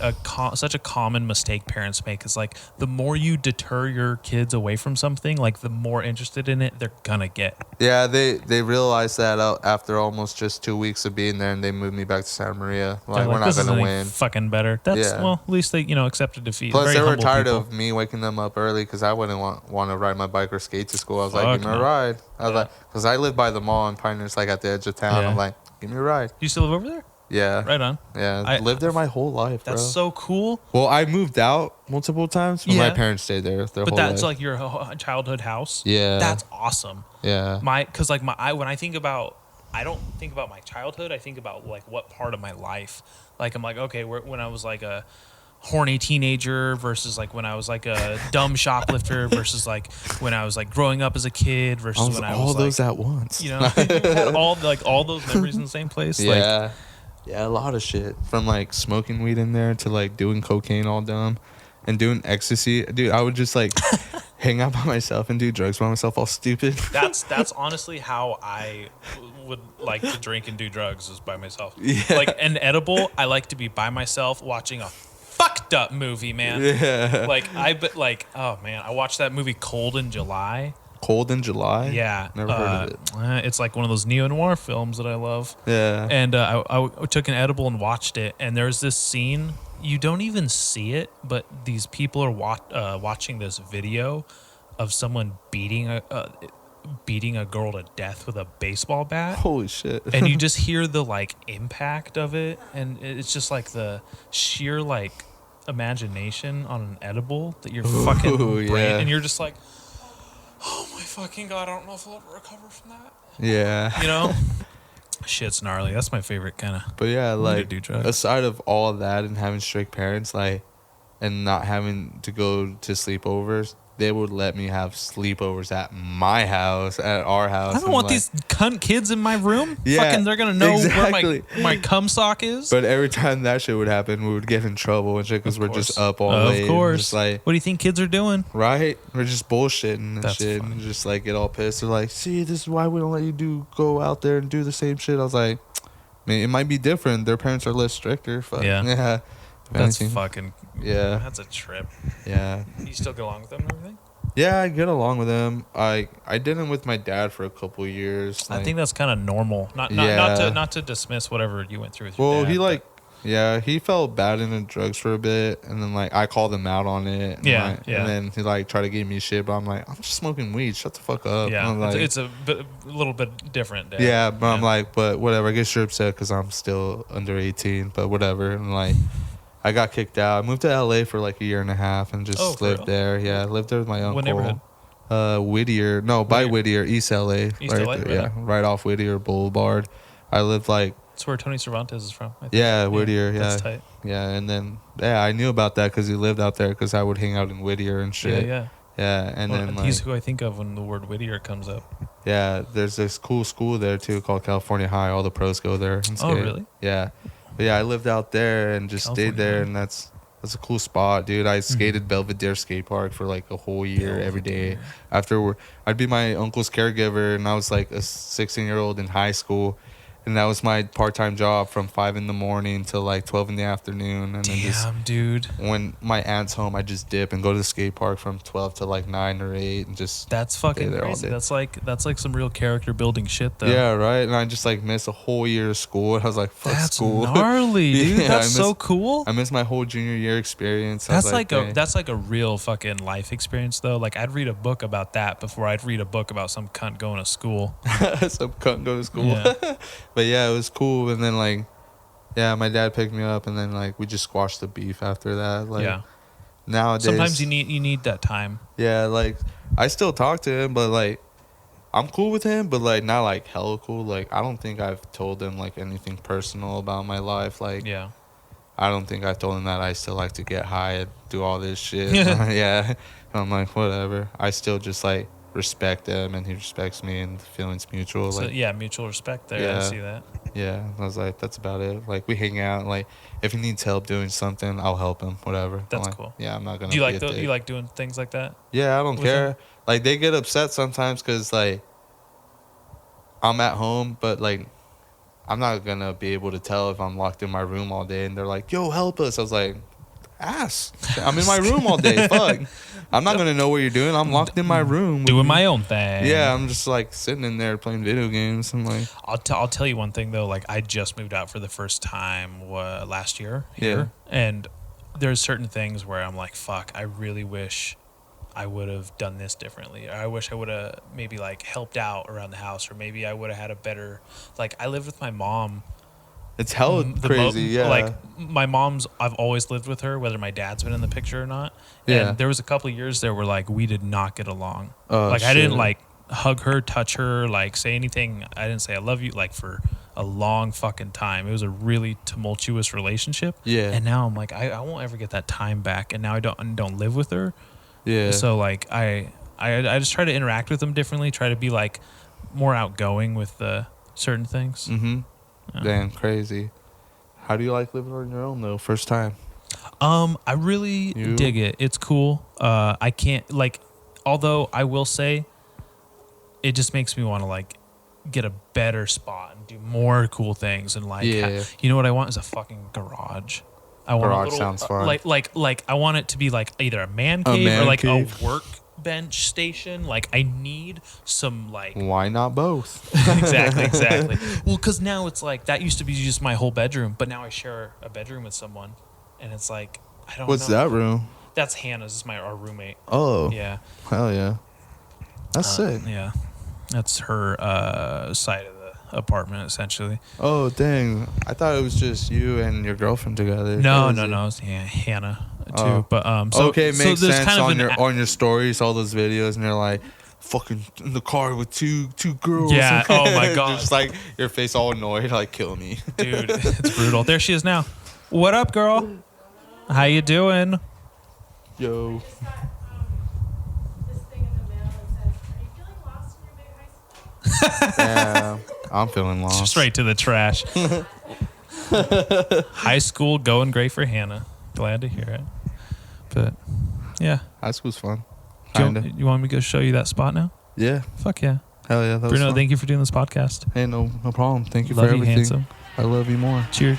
such a common mistake parents make is like the more you deter your kids away from something, like the more interested in it they're gonna get. Yeah, they realized that out after almost just 2 weeks of being there, and they moved me back to Santa Maria. Like, we're not this gonna isn't win. fucking better. That's Yeah. well, at least they accepted defeat. Plus, Very they were humble tired people. of me waking them up early because I wouldn't want to ride my bike or skate to school. I was Fuck like, give me a no. ride. I was like, because I live by the mall in Pioneer's, like at the edge of town. Yeah. I'm like, give me a ride. You still live over there? Yeah. Right on. Yeah. I lived there my whole life, bro. That's so cool. Well, I moved out multiple times, but my Yeah. parents stayed there their But whole that's life. like your childhood house. Yeah. That's awesome. Yeah. Because like when I think about, I don't think about my childhood. I think about like what part of my life. Like I'm like, okay, when I was like a horny teenager versus like when I was like a dumb shoplifter versus like when I was like growing up as a kid versus when I was all like, those at once. you know, had all those memories in the same place. Like, Yeah. Yeah, a lot of shit. From like smoking weed in there to like doing cocaine all dumb and doing ecstasy. Dude, I would just like hang out by myself and do drugs by myself all stupid. that's honestly how I would like to drink and do drugs is by myself. Yeah. Like an edible, I like to be by myself watching a fucked up movie, man. Yeah. Oh man, I watched that movie Cold in July. Cold in July? Yeah. Never heard of it. It's like one of those neo-noir films that I love. Yeah. And I took an edible and watched it, and there's this scene, you don't even see it, but these people are watching this video of someone beating a girl to death with a baseball bat. Holy shit. And you just hear the like impact of it, and it's just like the sheer like imagination on an edible that your fucking brain, yeah. and you're just like, oh my fucking god, I don't know if I'll ever recover from that. Yeah. You know, shit's gnarly. That's my favorite kind of. But yeah, like do drugs. aside of all of that and having strict parents, like, and not having to go to sleepovers, they would let me have sleepovers at my house, at our house. I don't want these cunt kids in my room. Yeah, Fucking, they're gonna know exactly. where my cum sock is. But every time that shit would happen, we would get in trouble and shit because we're just up all late. Of course. Just like, what do you think kids are doing? right? We're just bullshitting and That's shit. funny. And just like get all pissed. They're like, see, this is why we don't let you go out there and do the same shit. I was like, man, it might be different. Their parents are less stricter. Fuck. Yeah. Yeah. If That's anything. fucking. Yeah. That's a trip. Yeah. You still get along with them and everything? Yeah, I get along with him. I didn't with my dad for a couple years. I like- think that's kind of normal. Yeah. Not to dismiss whatever you went through with your Well, dad. he like, yeah, he felt bad into drugs for a bit, and then like I called him out on it. And, Yeah, like, yeah. And then he like tried to give me shit, but I'm like, I'm just smoking weed. Shut the fuck up. yeah, I'm like, it's a little bit different. Dad. yeah, but I'm like, but whatever. I get sure upset because I'm still under 18, but whatever. And like, I got kicked out. I moved to LA for like a year and a half and just Oh, for lived real? there. Yeah, I lived there with my uncle. What neighborhood? Whittier. No, by Whittier, East LA. East LA, right yeah, right off Whittier Boulevard. I lived like, That's where Tony Cervantes is from. I think. yeah, Whittier. Yeah, That's tight. yeah, and then yeah, I knew about that because he lived out there because I would hang out in Whittier and shit. Yeah. Yeah, and Well, then like, he's who I think of when the word Whittier comes up. yeah, there's this cool school there too called California High. All the pros go there. And Oh, skate. really? Yeah, but yeah, I lived out there and just California stayed there, High. and that's a cool spot, dude. I skated Belvedere Skate Park for like a whole year every day. Belvedere. After I'd be my uncle's caregiver, and I was like a 16-year-old in high school. And that was my part-time job from 5 in the morning till like 12 in the afternoon. And then just Damn, dude. when my aunt's home, I just dip and go to the skate park from 12 to like 9 or 8 and just That's fucking there all crazy. day. That's like some real character building shit, though. yeah, right. And I just like missed a whole year of school. And I was like, fuck That's school. gnarly, dude. Yeah, That's I so missed- cool. I missed my whole junior year experience. I was dang. That's like a real fucking life experience, though. Like I'd read a book about that before I'd read a book about some cunt going to school. Some cunt go to school. Yeah. But yeah, it was cool. And then like, yeah, my dad picked me up, and then like we just squashed the beef after that. Like Yeah. nowadays, Sometimes you need that time. yeah, like I still talk to him, but like I'm cool with him, but like not like hella cool. Like I don't think I've told him like anything personal about my life. Like Yeah. I don't think I told him that I still like to get high and do all this shit. Yeah. Yeah. And I'm like, whatever. I still just like respect him, and he respects me, and the feeling's mutual. So Like, yeah, mutual respect there. I Yeah. see that. yeah. I was like, that's about it. Like we hang out. Like if he needs help doing something, I'll help him. Whatever. I'm That's like, cool. Yeah, I'm not gonna. Do you be like a dick. you like doing things like that? Yeah, I don't with care. him? Like they get upset sometimes because like I'm at home, but like I'm not gonna be able to tell if I'm locked in my room all day and they're like, yo, help us. I was like, ass. I'm in my room all day. Fuck. I'm not gonna know what you're doing. I'm locked in my room doing my own thing. Yeah, I'm just like sitting in there playing video games. I'm like, I'll tell you one thing though. Like I just moved out for the first time last year here, and there's certain things where I'm like, fuck. I really wish I would have done this differently. Or I wish I would have maybe like helped out around the house, or maybe I would have had a better. Like I lived with my mom. it's hella crazy. Yeah, Like my mom's, I've always lived with her, whether my dad's been in the picture or not. Yeah. And there was a couple of years there where like we did not get along. Oh, like I didn't like hug her, touch her, like say anything. I didn't say I love you like for a long fucking time. It was a really tumultuous relationship. Yeah. And now I'm like, I won't ever get that time back. And now I don't live with her. Yeah. So like I just try to interact with them differently. Try to be like more outgoing with certain things. Mm-hmm. Yeah. Damn, crazy. How do you like living on your own though? First time. I really dig it. It's cool. I can't like, although I will say, it just makes me want to like get a better spot and do more cool things and like, you know what I want is a fucking garage. I want Garage a little, sounds fun. Like I want it to be like either a man cave or like a workbench station. Like I need some like. Why not both? Exactly. Well, because now it's like that used to be just my whole bedroom, but now I share a bedroom with someone, and it's like I don't. What's know. that room? That's Hannah's. Is our roommate. Oh. Yeah. Hell yeah. That's sick. Yeah. That's her side of the apartment essentially. Oh dang! I thought it was just you and your girlfriend together. No. It's Hannah too. Oh. But okay, it makes sense kind of on your stories, all those videos, and you're like, fucking in the car with two girls. Yeah. Oh my god. Just like your face all annoyed, like kill me, dude. It's brutal. There she is now. What up, girl? How you doing? Yo. Yeah, I'm feeling lost. Straight to the trash. High school going great for Hannah. Glad to hear it. But yeah, high school's fun. You want me to go show you that spot now? Yeah. Fuck yeah. Hell yeah. That was Bruno, fun. Thank you for doing this podcast. Hey, no problem. Thank you Love for everything. Handsome. I love you more. Cheers.